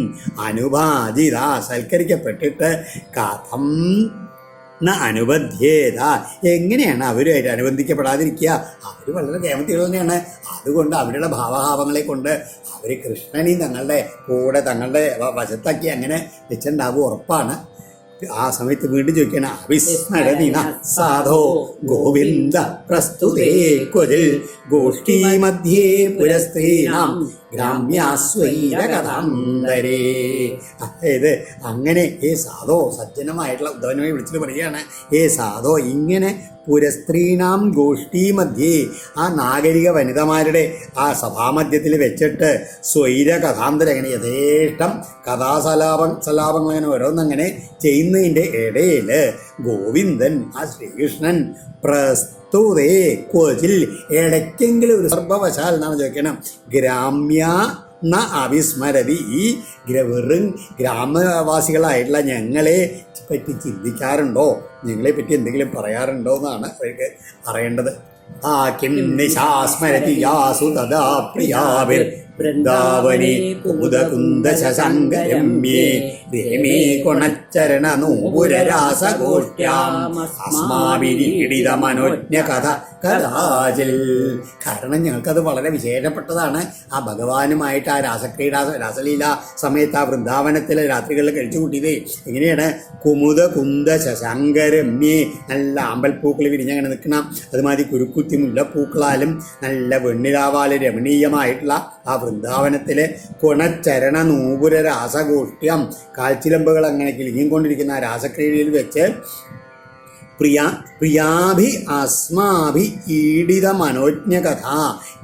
അനുഭാജിത, സൽക്കരിക്കപ്പെട്ടിട്ട് കഥം അനുബദ്ധ്യേത, എങ്ങനെയാണ് അവരുമായിട്ട് അനുബന്ധിക്കപ്പെടാതിരിക്കുക? അവർ വളരെ കേമത്തികൾ തന്നെയാണ്. അതുകൊണ്ട് അവരുടെ ഭാവഭാവങ്ങളെ കൊണ്ട് അവർ കൃഷ്ണനെയും തങ്ങളുടെ കൂടെ തങ്ങളുടെ വശത്താക്കി അങ്ങനെ വെച്ചിട്ടുണ്ടാവും, ഉറപ്പാണ്. ആ സമയത്ത് വീണ്ടും ചോദിക്കണം, അവിസ്മരതിന സാധോ ഗോവിന്ദ പ്രസ്തുതേ ക്വചിൽ ഗോഷ്ഠീ മധ്യേ പുരസ്ത്രീനാം ഗ്രാമ്യാസ്വൈരകഥാന്തരേ. അതായത് അങ്ങനെ ഏ സാധോ, സജ്ജനമായിട്ടുള്ള ഉദ്ധവനെ വിളിച്ചിട്ട് പറയുകയാണ്, ഏ സാധോ, ഇങ്ങനെ പുരസ്ത്രീനാം ഗോഷ്ഠീ മധ്യേ, ആ നാഗരിക വനിതമാരുടെ ആ സഭാമധ്യത്തിൽ വെച്ചിട്ട് സ്വൈര കഥാന്തരം, അങ്ങനെ യഥേഷ്ടം സലാപങ്ങൾ അങ്ങനെ ഓരോന്നങ്ങനെ ചെയ്യുന്നതിൻ്റെ ഇടയിൽ ഗോവിന്ദൻ, ആ ശ്രീകൃഷ്ണൻ പ്രസ്തുതേ ക്വചിൽ, ഇടയ്ക്കെങ്കിലും ഒരു സർവവശാൽ എന്നാണ് ചോദിക്കണം, ഗ്രാമ്യ ന അവിസ്മരതി, ഈ വെറും ഗ്രാമവാസികളായിട്ടുള്ള ഞങ്ങളെ പറ്റി ചിന്തിക്കാറുണ്ടോ, ഞങ്ങളെ പറ്റി എന്തെങ്കിലും പറയാറുണ്ടോ എന്നാണ് അവർക്ക് പറയേണ്ടത്. ആ കിം നിശാസ്മരതി യാസു തദാ പ്രിയാവിർ വൃന്ദാവനേ കുമുദകുന്ദ ശശങ്കരമ്യേ രമേ കൊണച്ചരണ നൂപുരരാസഗോഷ്ഠ്യാം അസ്മാവിരീഡിത മനോജ്ഞ കഥ കഥാചിൽ. കാരണം ഞങ്ങൾക്കത് വളരെ വിശേഷപ്പെട്ടതാണ്. ആ ഭഗവാനുമായിട്ട് ആ രാസലീല സമയത്ത് ആ വൃന്ദാവനത്തിലെ രാത്രികളിൽ കഴിച്ചു കൂട്ടിയത് എങ്ങനെയാണ്? കുമുദകുന്ദ ശശങ്കരമ്യേ, നല്ല ആമ്പൽപ്പൂക്കൾ വിരിഞ്ഞങ്ങനെ നിൽക്കണം. അതുമാതിരി കുരുക്കുത്തി മുല്ലപ്പൂക്കളാലും നല്ല വെണ്ണിലാവാല് രമണീയമായിട്ടുള്ള ആ വൃന്ദാവനത്തിലെ കുണച്ചരണ നൂപുര രാസഗോഷ്ഠ്യം, കാൽച്ചിലമ്പുകൾ അങ്ങനെ കിളിങ്ങിക്കൊണ്ടിരിക്കുന്ന ആ രാസക്രീഡയിൽ വെച്ച് പ്രിയാഭി അസ്മാഭി ഈഡിത മനോജ്ഞ കഥ,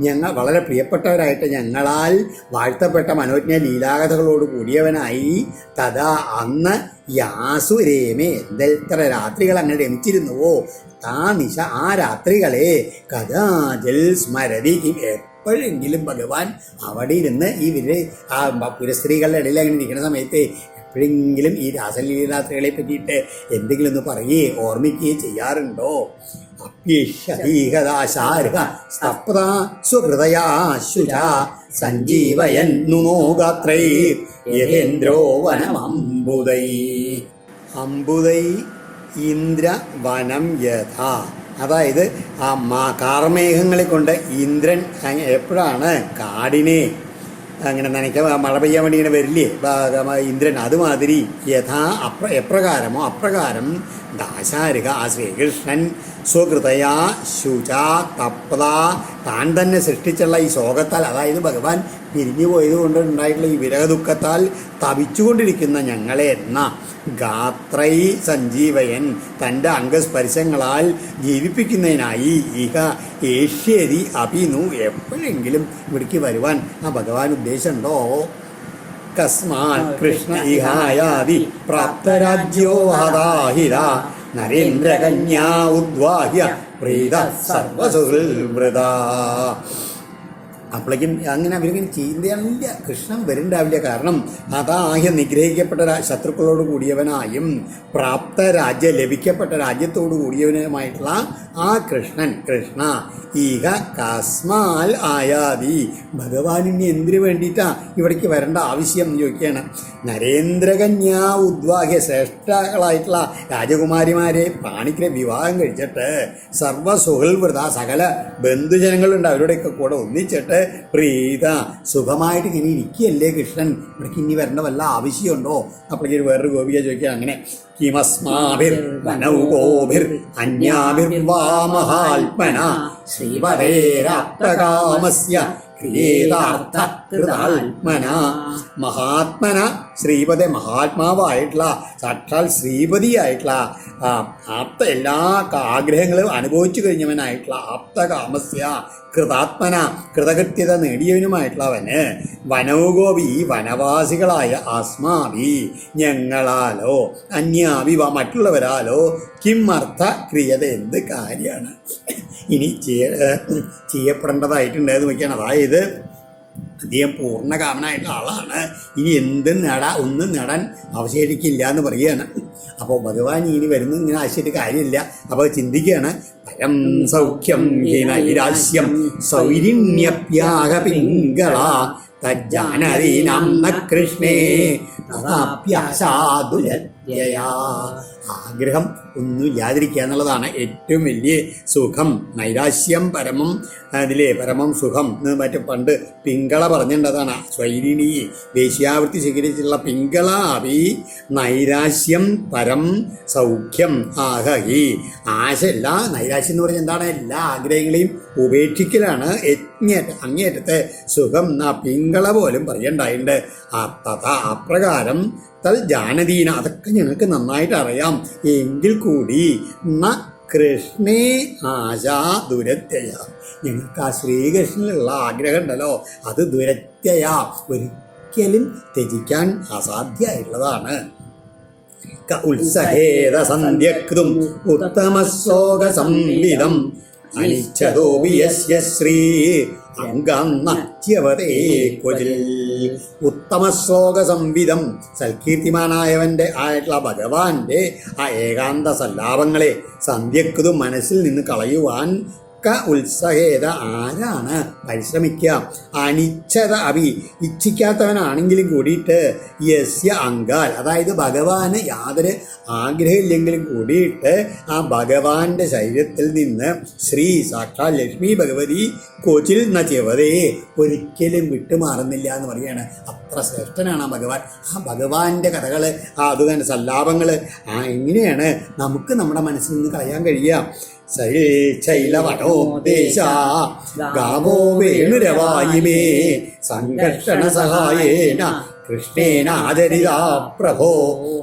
ഞങ്ങൾ വളരെ പ്രിയപ്പെട്ടവരായിട്ട് ഞങ്ങളാൽ വാഴ്ത്തപ്പെട്ട മനോജ്ഞ ലീലാകഥകളോട് കൂടിയവനായി തഥാ അന്ന് യാസുരേമേ, എന്തെത്ര രാത്രികൾ അങ്ങനെ രമിച്ചിരുന്നുവോ, താ നിശ, ആ രാത്രികളെ കഥാജൽ സ്മരതി, എപ്പോഴെങ്കിലും ഭഗവാൻ അവിടെ ഇരുന്ന് ഈ ആ പുരസ്ത്രീകളുടെ ഇടയിൽ അങ്ങനെ ഇരിക്കുന്ന സമയത്ത് എപ്പോഴെങ്കിലും ഈ രാസലീലാത്രികളെ പറ്റിയിട്ട് എന്തെങ്കിലും ഒന്ന് പറയുകയോ ഓർമ്മിക്കുകയോ ചെയ്യാറുണ്ടോ? സഞ്ജീവയന്നു ഗാത്രൈ യഥേന്ദ്രോ വനമംബുദൈ. അംബുദൈ ഇന്ദ്ര വനം യഥ. അതായത് ആ കാർമേഘങ്ങളെ കൊണ്ട് ഇന്ദ്രൻ എപ്പോഴാണ് കാടിനെ അങ്ങനെ നനയ്ക്ക മഴ പെയ്യാൻ വേണ്ടി ഇങ്ങനെ വരില്ലേ ഇന്ദ്രൻ, അതുമാതിരി എപ്രകാരമോ അപ്രകാരം ദാശാരിക ആ ശ്രീകൃഷ്ണൻ സ്വകൃതയാ ശുച തപ്ത താൻ തന്നെ സൃഷ്ടിച്ചുള്ള ഈ ശോകത്താൽ, അതായത് ഭഗവാൻ പിരിഞ്ഞു പോയത് കൊണ്ട് ഉണ്ടായിട്ടുള്ള ഈ വിരഹദുഃഖത്താൽ തപിച്ചുകൊണ്ടിരിക്കുന്ന ഞങ്ങളെ എന്ന ഗാത്രൈ സഞ്ജീവയൻ തൻ്റെ അംഗസ്പർശങ്ങളാൽ ജീവിപ്പിക്കുന്നതിനായി ഇഹ ഏഷ്യതി അഭിനു എപ്പോഴെങ്കിലും ഇവിടേക്ക് വരുവാൻ ആ ഭഗവാൻ ഉദ്ദേശമുണ്ടോ? കസ്മാൽ കൃഷ്ണ ഇഹായാതി പ്രാപ്തരാജ്യോ ഹതാഹിര നരേന്ദ്രകന്യാ ഉദ്വാഹ്യ പ്രീത സർവസുഹൃത. അപ്പോഴേക്കും അങ്ങനെ അവരിങ്ങനെ ചിന്തയാണില്ല, കൃഷ്ണൻ വരുന്നുണ്ടാവില്ല. കാരണം അതാഹ്യ നിഗ്രഹിക്കപ്പെട്ട ശത്രുക്കളോട് കൂടിയവനായും പ്രാപ്ത ലഭിക്കപ്പെട്ട രാജ്യത്തോടു കൂടിയവനുമായിട്ടുള്ള ആ കൃഷ്ണ ഈഹ കസ്മാൽ ആയാതി. ഭഗവാനിന് എന്തിനു വേണ്ടിയിട്ടാ ഇവിടേക്ക് വരേണ്ട ആവശ്യം എന്ന് ചോദിക്കുകയാണ്. നരേന്ദ്രകന്യാ ഉദ്വാഹ്യ ശ്രേഷ്ഠകളായിട്ടുള്ള രാജകുമാരിമാരെ പ്രാണിക്കിനെ വിവാഹം കഴിച്ചിട്ട് സർവ്വസുഹൃത സകല ബന്ധുജനങ്ങളുണ്ട് അവരുടെയൊക്കെ കൂടെ ഒന്നിച്ചിട്ട് പ്രീത സുഖമായിട്ട് ഇങ്ങനെ ഇരിക്കുകയല്ലേ കൃഷ്ണൻ, ഇവിടേക്ക് ഇനി വരേണ്ട വല്ല ആവശ്യമുണ്ടോ? അപ്പോഴേക്കും വേറൊരു ഗോപിക ചോദിക്കുക, അങ്ങനെ കിമസ്മാഭിർ വനൗകോഭിർ അന്യാഭിർവാ മഹാത്മന ശ്രീപതേരാപ്തകാമസ്യ ക്രിയേതാർത്ഥകൃതാത്മന. മഹാത്മന ശ്രീപതി മഹാത്മാവായിട്ടുള്ള സാക്ഷാൽ ശ്രീപതിയായിട്ടുള്ള ആപ്ത എല്ലാ ആഗ്രഹങ്ങളും അനുഭവിച്ചു കഴിഞ്ഞവനായിട്ടുള്ള ആപ്തകാമസ്യ കൃതാത്മന കൃതകൃത്യത നേടിയവനുമായിട്ടുള്ളവന് വനൗഗോപി വനവാസികളായ അസ്മാഭി ഞങ്ങളാലോ അന്യാഭി മറ്റുള്ളവരാലോ കിമർത്ഥ ക്രിയത എന്ത് കാര്യമാണ് ഇനി ചെയ്യപ്പെടേണ്ടതായിട്ടുണ്ട് എന്ന് നോക്കിയാണ്. അതായത് അദ്ദേഹം പൂർണ്ണകാമനായിട്ടുള്ള ആളാണ്, ഇനി ഒന്നും നേടാൻ അവശേഷിക്കില്ല എന്ന് പറയുകയാണ്. അപ്പോൾ ഭഗവാൻ ഇനി വരുന്ന ഇങ്ങനെ ആശയത്തിൽ കാര്യമില്ല. അപ്പോൾ ചിന്തിക്കുകയാണ്, പരം സൗഖ്യം നൈരാശ്യം സൗരിണ്യപ്യാഗ പിംഗള തജ്ജാനരീനാം ന കൃഷ്ണേ തഥാപ്യാശാദുരത്യയാ. ആഗ്രഹം ഒന്നുമില്ലാതിരിക്കുക എന്നുള്ളതാണ് ഏറ്റവും വലിയ സുഖം. നൈരാശ്യം പരമം പരമം സുഖം എന്ന് മറ്റും പണ്ട് പിങ്കള പറഞ്ഞിട്ടുള്ളതാണ്. സ്വൈരിണി വേശ്യാവൃത്തി സ്വീകരിച്ചിട്ടുള്ള പിങ്കള അഭി നൈരാശ്യം പരം സൗഖ്യം ആഹി. ആശ എല്ലാ നൈരാശ്യം എന്ന് പറഞ്ഞാൽ എന്താണ്? എല്ലാ ആഗ്രഹങ്ങളെയും ഉപേക്ഷിക്കലാണ് അങ്ങേറ്റത്തെ സുഖം. ആ പിങ്കള പോലും പറയണ്ടായിട്ടുണ്ട്. അപ്രകാരം തൽ ജാനദീന അതൊക്കെ ഞങ്ങൾക്ക് നന്നായിട്ട് അറിയാം. എങ്കിൽ കൂടി ന കൃഷ്ണേ ആശാ ദുരത്യയ. ഞങ്ങൾക്ക് ആ ശ്രീകൃഷ്ണനിലുള്ള ആഗ്രഹം ഉണ്ടല്ലോ അത് ദുരത്യയ ഒരിക്കലും ത്യജിക്കാൻ അസാധ്യമായിട്ടുള്ളതാണ്. ഉത്സഹേത സന്ധ്യക്തും ഉത്തമശോക സംവിധം അനിച്ഛതോപി യസ്യ ശ്രീ അംഗന്നത്യവതേ ക്വചിൽ. ഉത്തമശ്ലോക സംവിധം സൽകീർത്തിമാനായവന്റെ ആയിട്ടുള്ള ഭഗവാന്റെ ആ ഏകാന്ത സല്ലാപങ്ങളെ സന്ധ്യക്കതും മനസ്സിൽ നിന്ന് കളയുവാൻ ഉത്സഹേത ആരാണ് പരിശ്രമിക്കുക? അനിച്ഛത അഭി ഇച്ഛിക്കാത്തവനാണെങ്കിലും കൂടിയിട്ട് യസ്യ അങ്കാൽ അതായത് ഭഗവാന് യാതൊരു ആഗ്രഹമില്ലെങ്കിലും കൂടിയിട്ട് ആ ഭഗവാന്റെ ശരീരത്തിൽ നിന്ന് ശ്രീ സാക്ഷാൽ ലക്ഷ്മി ഭഗവതി കൊച്ചിൽ നച്യവതേ ഒരിക്കലും വിട്ടുമാറുന്നില്ല എന്ന് പറയുകയാണ്. അത്ര ശ്രേഷ്ഠനാണ് ആ ഭഗവാൻ. ആ ഭഗവാന്റെ കഥകൾ അതുതന്നെ സല്ലാപങ്ങൾ എങ്ങനെയാണ് നമുക്ക് നമ്മുടെ മനസ്സിൽ നിന്ന് കളയാൻ കഴിയുക? ശൈലവനോദേശ ഗാവോ വേണുരവായിമേ സംഘർഷണ സഹായേന കൃഷ്ണേനാചരിതാ പ്രഭോ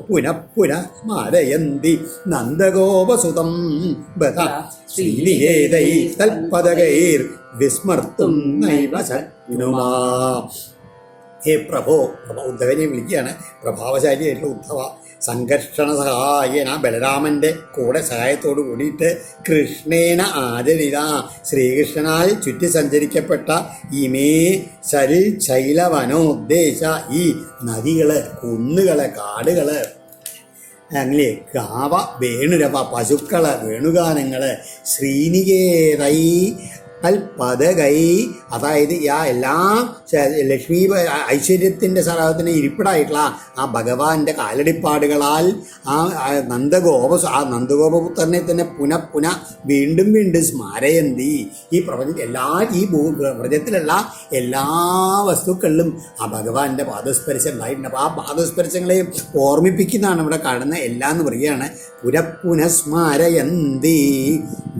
പുനഃ പുനഃ സ്മരയന്തി നന്ദഗോപസുതം ബത ശ്രീനികേതൈ തൽപദകൈർ വിസ്മർത്തും നൈവ ശക്നുമാ. ഹേ പ്രഭോ, ഉദ്ധവനെ വിളിക്കുകയാണ്. പ്രഭാവശാലിയായിട്ടുള്ള ഉദ്ധവ സംഘർഷണ സഹായന ബലരാമൻ്റെ കൂടെ സഹായത്തോടു കൂടിയിട്ട് കൃഷ്ണേന ആചരിത ശ്രീകൃഷ്ണനാൽ ചുറ്റി സഞ്ചരിക്കപ്പെട്ട ഇമേ ശൈലവനോദ്ദേശ ഈ നദികള് കുന്നുകള് കാടുകള് അങ്ങനെ ഗാവ വേണുരവ പശുക്കള് വേണുഗാനങ്ങള് ശ്രീനികേതൈ കൽപ്പതകൈ, അതായത് എല്ലാ ലക്ഷ്മി ഐശ്വര്യത്തിൻ്റെ സരാഹത്തിന് ഇരിപ്പിടായിട്ടുള്ള ആ ഭഗവാന്റെ കാലടിപ്പാടുകളാൽ ആ നന്ദഗോപപുത്രനെ തന്നെ പുനഃ വീണ്ടും സ്മാരയന്തി. ഈ പ്രപഞ്ചത്തിലുള്ള എല്ലാ വസ്തുക്കളിലും ആ ഭഗവാന്റെ പാദസ്പർശം ഉണ്ടായിട്ടുണ്ട്. അപ്പോൾ ആ പാദസ്പർശങ്ങളെ ഓർമ്മിപ്പിക്കുന്നതാണ് ഇവിടെ കാണുന്ന എല്ലാം എന്ന് പറയുകയാണ്. പുനഃസ്മാരയന്തി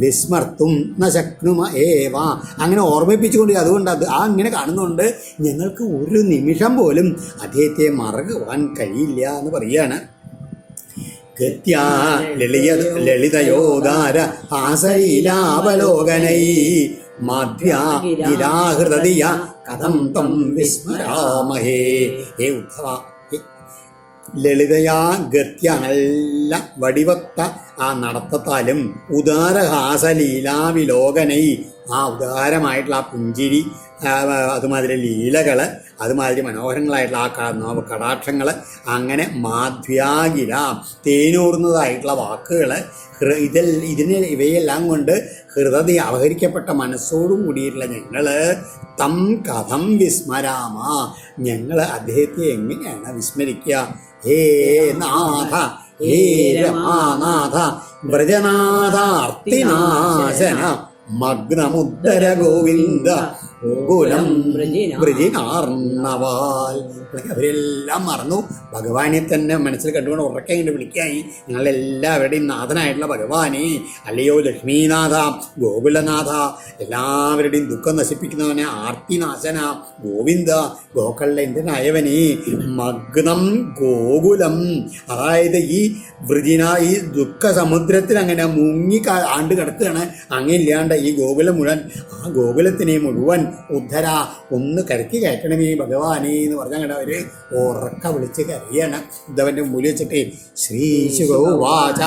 വിസ്മർത്തും ന ശക്നുമ ഏവ, അങ്ങനെ ഓർമ്മിപ്പിച്ചുകൊണ്ട് അതുകൊണ്ട് അങ്ങനെ കാണുന്നുണ്ട് ഞങ്ങൾക്ക് ഒരു നിമിഷം പോലും അദ്ദേഹത്തെ മറക്കുവാൻ കഴിയില്ല എന്ന് പറയുകയാണ്. ഗത്യാ ലളിതയോദാര ഹാസലീലാവലോകനൈ മാധ്യാഹൃതയ കഥം ത്വം വിസ്മരാമഹേ. ഹേ ഉദ്ധവ, ലളിതയാ ഗത്യ, നല്ല വടിവത്ത ആ നടത്തത്താലും ഉദാരഹാസലീലാവിലോകനൈ, ആ ഉദാരമായിട്ടുള്ള ആ പുഞ്ചിരി, അതുമാതിരി ലീലകൾ, അതുമാതിരി മനോഹരങ്ങളായിട്ടുള്ള ആ കടാക്ഷങ്ങൾ, അങ്ങനെ മാധ്യാകില തേനൂർന്നതായിട്ടുള്ള വാക്കുകൾ, ഇവയെല്ലാം കൊണ്ട് ഹൃദയ അപഹരിക്കപ്പെട്ട മനസ്സോടും കൂടിയിട്ടുള്ള ഞങ്ങൾ തം കഥം വിസ്മരാമ, ഞങ്ങൾ അദ്ദേഹത്തെ എങ്ങനെയാണ് വിസ്മരിക്കുക? ഹേ നാഥ, ഹേ രമാനാഥ, വ്രജനാഥാർത്തിനാശന മഗ്നമുദ്ധര ഗോവിന്ദ ഗോകുലം വൃജിനാർണവാൽ. അവരെല്ലാം മറന്നു ഭഗവാനെ തന്നെ മനസ്സിൽ കണ്ടുകൊണ്ട് ഉറക്കെ ഇങ്ങനെ വിളിക്കായി, ഞങ്ങളെല്ലാവരുടെയും നാഥനായിട്ടുള്ള ഭഗവാനെ, അല്ലയോ ലക്ഷ്മീനാഥ, ഗോകുലനാഥ, എല്ലാവരുടെയും ദുഃഖം നശിപ്പിക്കുന്നവനെ, ആർത്തിനാശന ഗോവിന്ദ, ഗോക്കളുടെ ഇന്ദ്രനായവനെ, മഗ്നം ഗോകുലം, അതായത് ഈ ഈ ദുഃഖ സമുദ്രത്തിൽ അങ്ങനെ മുങ്ങി ആണ്ട് കിടക്കുകയാണ്. അങ്ങില്ലാണ്ട് ഈ ഗോകുലം മുഴുവൻ, ആ ഗോകുലത്തിനെ മുഴുവൻ ഉദ്ധര, ഒന്ന് കരക്കി കയറ്റണമേ ഭഗവാനെ എന്ന് പറഞ്ഞാൽ അവർ ഉറക്ക വിളിച്ച് കരയാണ്. ഉദ്ധവന്റെ മുമ്പിൽ വെച്ചിട്ട് ശ്രീശുഗോവാച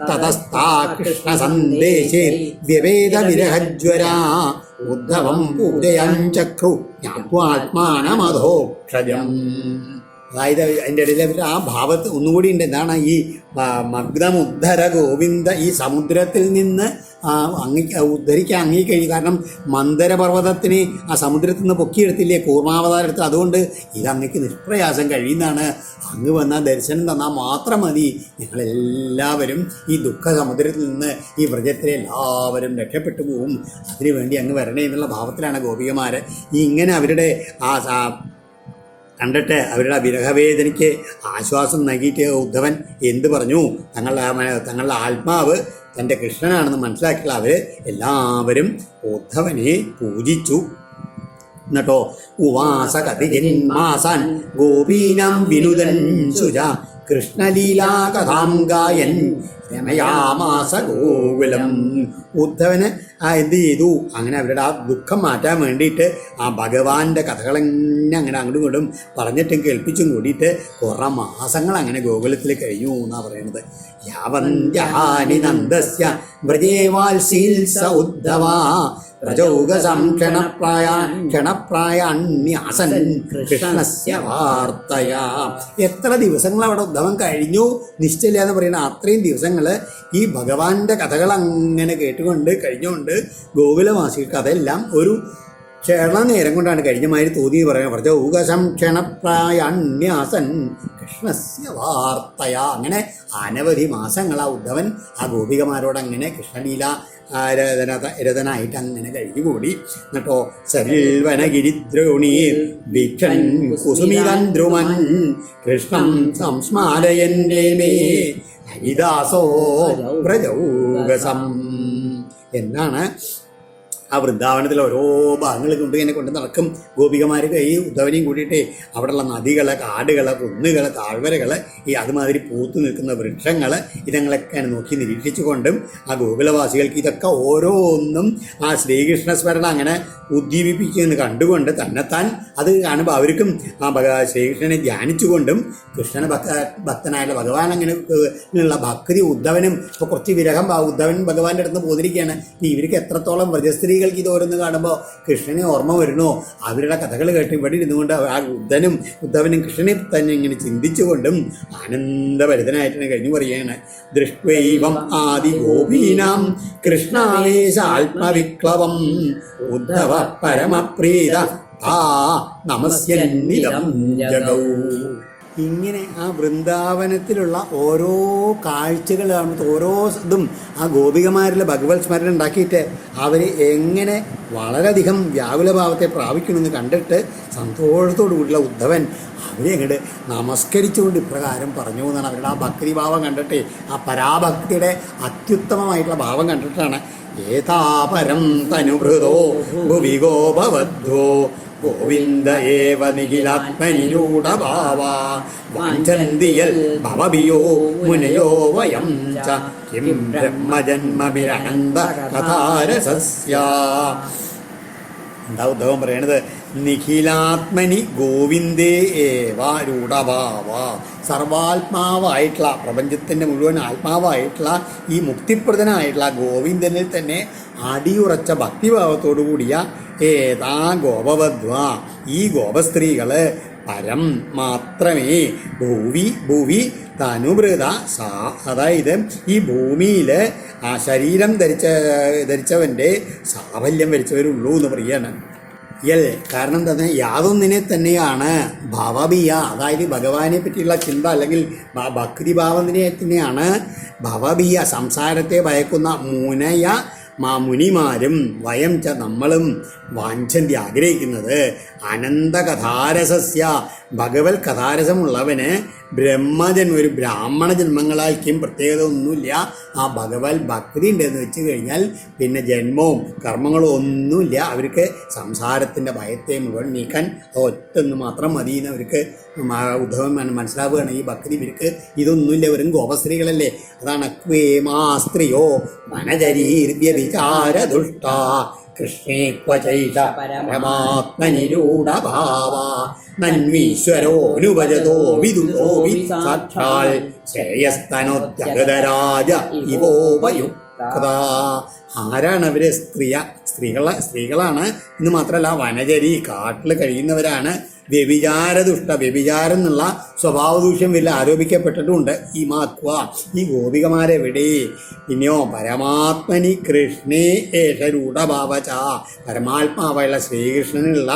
തതസ്ഥാ കൃഷ്ണ സന്ദേശേ വ്യവേദ വിരഹജ്വരാ ഉദ്ധവം പൂജയാൻ ചക്രു ജ്ഞാത്വാത്മാനമധോക്ഷജം. അതായത് അതിൻ്റെ ഇടയിൽ അവർ ആ ഭാവത്ത് ഒന്നുകൂടി ഉണ്ട്. എന്താണ് ഈ മഗ്നമുദ്ധര ഗോവിന്ദ, ഈ സമുദ്രത്തിൽ നിന്ന് ഉദ്ധരിക്കാൻ കഴിഞ്ഞു. കാരണം മന്ദരപർവ്വതത്തിന് ആ സമുദ്രത്തിൽ നിന്ന് പൊക്കിയെടുത്തില്ലേ കൂർമാവതാരത്തിൽ, അതുകൊണ്ട് ഇത് അങ്ങക്ക് നിഷ്പ്രയാസം കഴിയുന്നതാണ്. അങ്ങ് വന്നാൽ ദർശനം തന്നാൽ മാത്രം മതി, ഞങ്ങളെല്ലാവരും ഈ ദുഃഖ സമുദ്രത്തിൽ നിന്ന് ഈ വ്രജത്തിലെ എല്ലാവരും രക്ഷപ്പെട്ടു പോവും, അതിനുവേണ്ടി അങ്ങ് വരണേ എന്നുള്ള ഭാവത്തിലാണ് ഗോപികമാർ. ഇങ്ങനെ അവരുടെ ആ കണ്ടിട്ട് അവരുടെ വിരഹവേദനയ്ക്ക് ആശ്വാസം നൽകിയിട്ട് ഉദ്ധവൻ എന്ത് പറഞ്ഞു? തങ്ങളുടെ ആത്മാവ് തൻ്റെ കൃഷ്ണനാണെന്ന് മനസ്സിലാക്കിയുള്ള അവർ എല്ലാവരും ഉദ്ധവനെ പൂജിച്ചു. എന്നിട്ടോ ഉവാസ കതിജന്മാസാൻ ഗോപീനാം വിനുദൻ സുജ കൃഷ്ണലീലാ കഥാം ഗായൻ രമയാമാസ ഗോകുലം. ഉദ്ധവന് എന്ത് ചെയ്തു? അങ്ങനെ അവരുടെ ആ ദുഃഖം മാറ്റാൻ വേണ്ടിയിട്ട് ആ ഭഗവാന്റെ കഥകളെന്നെ അങ്ങനെ അങ്ങോട്ടും ഇങ്ങോട്ടും പറഞ്ഞിട്ടും കേൾപ്പിച്ചും കൂടിയിട്ട് കുറേ മാസങ്ങൾ അങ്ങനെ ഗോകുലത്തിൽ കഴിഞ്ഞു എന്നാണ് പറയുന്നത്. യാവന്ത്യാനി നന്ദസ്യ വ്രജേവാൽസീൽസ ഉദ്ധവ പ്രജൗഗസം ക്ഷണപ്രായാണ്യാസൻ കൃഷ്ണസ്യ വാർത്തയാ. എത്ര ദിവസങ്ങൾ അവിടെ ഉദ്ധവൻ കഴിഞ്ഞു നിശ്ചയില്ല എന്ന് പറയുന്ന അത്രയും ദിവസങ്ങൾ ഈ ഭഗവാന്റെ കഥകൾ അങ്ങനെ കേട്ടുകൊണ്ട് കഴിഞ്ഞുകൊണ്ട് ഗോകുലവാസികൾക്ക് അതെല്ലാം ഒരു ക്ഷണനേരം കൊണ്ടാണ് കഴിഞ്ഞ മാതിരി തോന്നി പറയാൻ. പ്രജൗഗസം ക്ഷണപ്രായാണ്യാസൻ കൃഷ്ണസ്യ വാർത്തയാ. അങ്ങനെ അനവധി മാസങ്ങൾ ആ ഉദ്ധവൻ ആ ഗോപികമാരോട് അങ്ങനെ കൃഷ്ണലീല രഥനായിട്ട് അങ്ങനെ കഴിഞ്ഞുകൂടി. എന്നിട്ടോ സരിൽവനഗിരിദ്രോണീർ വീക്ഷൻ കുസുമിതന്ത്രുമൻ കൃഷ്ണം സംസ്മാരയന്റെ മേ ഹരിദാസോ പ്രജൗഗസം. എന്നാണ് ആ വൃന്ദാവനത്തിൽ ഓരോ ഭാഗങ്ങൾ കൊണ്ട് നടക്കും ഗോപികമാർ. ഈ ഉദ്ധവനെയും കൂട്ടിയിട്ട് അവിടെയുള്ള നദികൾ, കാടുകൾ, കുന്നുകൾ, താഴ്വരകൾ, ഈ അതുമാതിരി പൂത്തു നിൽക്കുന്ന വൃക്ഷങ്ങൾ, ഇതങ്ങളൊക്കെ നോക്കി നിരീക്ഷിച്ചുകൊണ്ടും ആ ഗോകുലവാസികൾക്ക് ഇതൊക്കെ ഓരോന്നും ആ ശ്രീകൃഷ്ണ സ്മരണ അങ്ങനെ ഉദ്ദീപിപ്പിക്കുമെന്ന് കണ്ടുകൊണ്ട് തന്നെത്താൻ അത് കാണുമ്പോൾ അവർക്കും ആ ശ്രീകൃഷ്ണനെ ധ്യാനിച്ചുകൊണ്ടും കൃഷ്ണന് ഭക്തനായുള്ള ഭഗവാൻ അങ്ങനെ ഉള്ള ഭക്തി ഉദ്ധവനും ഇപ്പോൾ കുറച്ച് വിരഹം ഉദ്ധവൻ ഭഗവാന്റെ അടുത്ത് പോന്നിരിക്കുകയാണ്. ഇവർക്ക് എത്രത്തോളം വ്രജസ്ത്രീ സ്ത്രീകൾക്ക് ഇതോരോന്ന് കാണുമ്പോൾ കൃഷ്ണനെ ഓർമ്മ വരുന്നോ? അവരുടെ കഥകൾ കേട്ട് ഇവിടെ ഇരുന്നുകൊണ്ട് ആ ഉദ്ധവനും കൃഷ്ണനെ തന്നെ ഇങ്ങനെ ചിന്തിച്ചുകൊണ്ടും ആനന്ദഭരിതനായിട്ടാണ് കഴിഞ്ഞു പറയുകയാണ്. ദൃഷ്ട്വൈവം ആദി ഗോപീനാം കൃഷ്ണാവേശ ആത്മവിക്ലവം ഉദ്ധവ പരമപ്രീത നമസ്യന്നിതം ജഗൗ. ഇങ്ങനെ ആ വൃന്ദാവനത്തിലുള്ള ഓരോ കാഴ്ചകൾ കാണുമ്പോൾ ഓരോ ഇതും ആ ഗോപികമാരിലെ ഭഗവത് സ്മരണ ഉണ്ടാക്കിയിട്ട് അവർ എങ്ങനെ വളരെയധികം വ്യാകുലഭാവത്തെ പ്രാപിക്കണമെന്ന് കണ്ടിട്ട് സന്തോഷത്തോടു കൂടിയുള്ള ഉദ്ധവൻ അവരെ അങ്ങോട്ട് നമസ്കരിച്ചുകൊണ്ട് ഇപ്രകാരം പറഞ്ഞു എന്നാണ്. അവരുടെ ആ ഭക്തിഭാവം കണ്ടിട്ട്, ആ പരാഭക്തിയുടെ അത്യുത്തമമായിട്ടുള്ള ഭാവം കണ്ടിട്ടാണ് ഏതാപരം തനുഭൃതോ ഭുവിഗോപവദ്ധോ ഗോവിന്ദ ഏവ നിഖിലാത്മനിരൂഢഭാവ വാഞ്ചന്തിയൽ ഭവഭിയോ മുനയോ വയം ച കിം ബ്രഹ്മജന്മവിരനന്ദ കഥാരസസ്യ. എന്താ ഉദ്ധവൻ പറയണത്? നിഖിലാത്മനി ഗോവിന്ദേ ഏവ രൂഢഭാവ. സർവാത്മാവായിട്ടുള്ള പ്രപഞ്ചത്തിൻ്റെ മുഴുവൻ ആത്മാവായിട്ടുള്ള ഈ മുക്തിപ്രദനായിട്ടുള്ള ഗോവിന്ദനിൽ തന്നെ അടിയുറച്ച ഭക്തിഭാവത്തോടു കൂടിയ ഏതാ ഗോപവധ്വ ഈ ഗോപസ്ത്രീകൾ പരം മാത്രമേ ഭൂവി തനുഭൃത സാ, അതായത് ഈ ഭൂമിയിൽ ആ ശരീരം ധരിച്ചവൻ്റെ സാഫല്യം വരിച്ചവരുള്ളൂ എന്ന് പറയുകയാണ്. കാരണം തന്നെ യാതൊന്നിനെ തന്നെയാണ് ഭവബിയ, അതായത് ഭഗവാനെ പറ്റിയുള്ള ചിന്ത അല്ലെങ്കിൽ ഭക്തിഭാവത്തിനെ തന്നെയാണ് ഭവബിയ, സംസാരത്തെ ഭയക്കുന്ന മുനിമാരും വയം ച നമ്മളും വാഞ്ചന്തി ആഗ്രഹിക്കുന്നത് അനന്തകഥാരസസ്യ ഭഗവത് കഥാരസമുള്ളവന് ഒരു ബ്രാഹ്മണ ജന്മങ്ങളായിരിക്കും പ്രത്യേകത ഒന്നുമില്ല. ആ ഭഗവത് ഭക്തി ഉണ്ടെന്ന് വെച്ച് കഴിഞ്ഞാൽ പിന്നെ ജന്മവും കർമ്മങ്ങളും ഒന്നുമില്ല. അവർക്ക് സംസാരത്തിൻ്റെ ഭയത്തെ മുഴുവൻ നീക്കാൻ ഒറ്റൊന്ന് മാത്രം മതി എന്ന് അവർക്ക് ഉദ്ധവൻ മനസ്സിലാവുകയാണ്. ഈ ഭക്തി ഇവർക്ക് ഇതൊന്നുമില്ല, വെറും ഗോപസ്ത്രീകളല്ലേ. അതാണ് ക്വേമാ സ്ത്രീയോ മനചരീർവ്യഭിചാരദുഷ്ട കൃഷ്ണേ ക്വചൈഷ പരമാത്മനിരൂഢഭാവ നന്വീശ്വരോനുഭജതോ വിദുതോ സാക്ഷാൽ ശ്രേയസ്തനോത്യഗതരാജ ഇവോപയുക്ത. ആരാണ് അവര്? സ്ത്രീകളാണ് എന്ന് മാത്രമല്ല വനചരി, കാട്ടിൽ കഴിയുന്നവരാണ്. വ്യഭിചാരം എന്നുള്ള സ്വഭാവദൂഷ്യം വലിയ ആരോപിക്കപ്പെട്ടിട്ടുമുണ്ട്. ഈ മാത്വ ഈ ഗോപികമാരെവിടെ? പിന്നെയോ പരമാത്മനി കൃഷ്ണേ ഏഷരൂഢഭാവച പരമാത്മാവായുള്ള ശ്രീകൃഷ്ണനുള്ള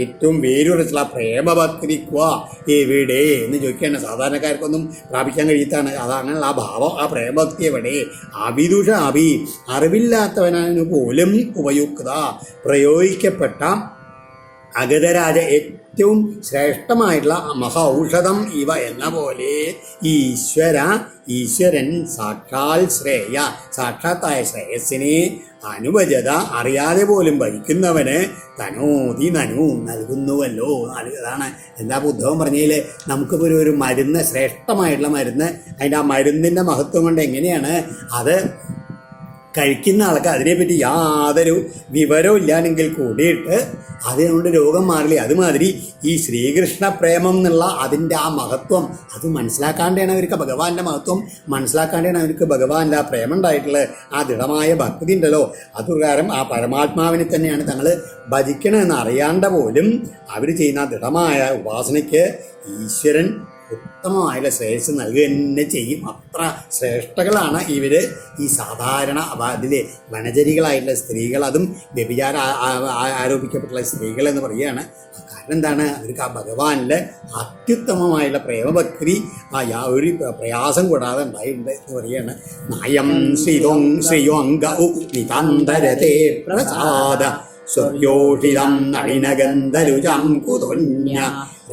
ഏറ്റവും വേരുറച്ചുള്ള പ്രേമഭക്തിക്വ എവിടെ എന്ന് ചോദിക്കുകയാണ്. സാധാരണക്കാർക്കൊന്നും പ്രാപിക്കാൻ കഴിയാത്താണ്. അതാണുള്ള ആ ഭാവം, ആ പ്രേമഭക്തി എവിടെ? അവിദുഷ അറിവില്ലാത്തവനു പോലും ഉപയുക്ത പ്രയോഗിക്കപ്പെട്ട അഗതരാജ ഏറ്റവും ശ്രേഷ്ഠമായിട്ടുള്ള മഹൌഷധം ഇവ എന്ന പോലെ ഈശ്വരൻ സാക്ഷാൽ സാക്ഷാത്തായ ശ്രേയസ്സിനെ അനുഭജത അറിയാതെ പോലും ഭരിക്കുന്നവന് തനോതി നൽകുന്നുവല്ലോ. അതാണ് എന്താ ഉദ്ധവൻ പറഞ്ഞതിൽ നമുക്കിപ്പോൾ ഒരു മരുന്ന്, ശ്രേഷ്ഠമായിട്ടുള്ള മരുന്ന്, അതിൻ്റെ ആ മരുന്നിൻ്റെ മഹത്വം കൊണ്ട് എങ്ങനെയാണ് അത് കഴിക്കുന്ന ആൾക്ക് അതിനെപ്പറ്റി യാതൊരു വിവരവും ഇല്ലാണെങ്കിൽ കൂടിയിട്ട് അതിനുകൊണ്ട് രോഗം മാറില്ലേ. അതുമാതിരി ഈ ശ്രീകൃഷ്ണ പ്രേമം എന്നുള്ള അതിൻ്റെ ആ മഹത്വം അത് മനസ്സിലാക്കാണ്ടാണ് അവർക്ക് ഭഗവാന്റെ മഹത്വം മനസ്സിലാക്കാണ്ടാണ് അവർക്ക് ഭഗവാന്റെ ആ പ്രേമം ഉണ്ടായിട്ടുള്ളത്. ആ ദൃഢമായ ഭക്തി ഉണ്ടല്ലോ, അതുപ്രകാരം ആ പരമാത്മാവിനെ തന്നെയാണ് തങ്ങൾ ഭജിക്കണമെന്ന് അറിയാണ്ട പോലും അവർ ചെയ്യുന്ന ദൃഢമായ ഉപാസനയ്ക്ക് ഈശ്വരൻ ഉത്തമമായുള്ള ശ്രേയസ് നൽകുക തന്നെ ചെയ്യും. അത്ര ശ്രേഷ്ഠകളാണ് ഇവർ. ഈ സാധാരണ അതിലെ വനചരികളായിട്ടുള്ള സ്ത്രീകൾ, അതും വ്യഭിചാരം ആരോപിക്കപ്പെട്ടുള്ള സ്ത്രീകൾ എന്ന് പറയുകയാണ്. കാരണം എന്താണ്? അവർക്ക് ആ ഭഗവാനിലെ അത്യുത്തമമായുള്ള പ്രേമഭക്തി ഒരു പ്രയാസം കൂടാതെ ഉണ്ടായിട്ടുണ്ട് എന്ന് പറയുകയാണ്. നയം ശ്രീയോ നിതാന്തരത്തെ പ്രസാദ സ്വയോഷിതം നളിനഗന്ധരുജം കുതുന്യ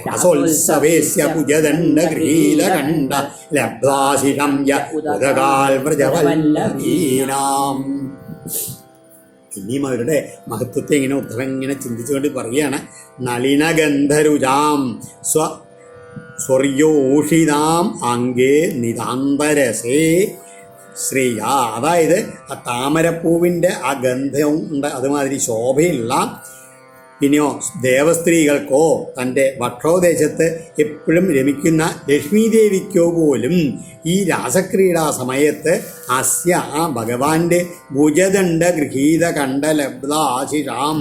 രസോത്സവേസ്യ പുജദണ്ഡഗ്രീലകണ്ഠ ലബ്ധാശിഷം യദകാൽ വ്രജവല്ലഭീനാം. ഇനിയും അവരുടെ മഹത്വത്തെ ഇങ്ങനെ ഉദ്ധവൻ ഇങ്ങനെ ചിന്തിച്ചുകൊണ്ട് പറയുകയാണ്. നളിനഗന്ധരുജാം സ്വർയോഷിതാം അംഗേ നിതാന്തരസേ ശ്രീയ, അതായത് ആ താമരപ്പൂവിൻ്റെ ആ ഗന്ധവും ഉണ്ട്, അതുമാതിരി ശോഭയുള്ള. പിന്നെയോ ദേവസ്ത്രീകൾക്കോ തൻ്റെ വക്ഷോദേശത്ത് എപ്പോഴും രമിക്കുന്ന ലക്ഷ്മീദേവിക്കോ പോലും ഈ രാസക്രീഡാ സമയത്ത് അസ്യ ആ ഭഗവാന്റെ ഭുജദണ്ഡ ഗൃഹീത കണ്ഡലബ്ധാശിഷാം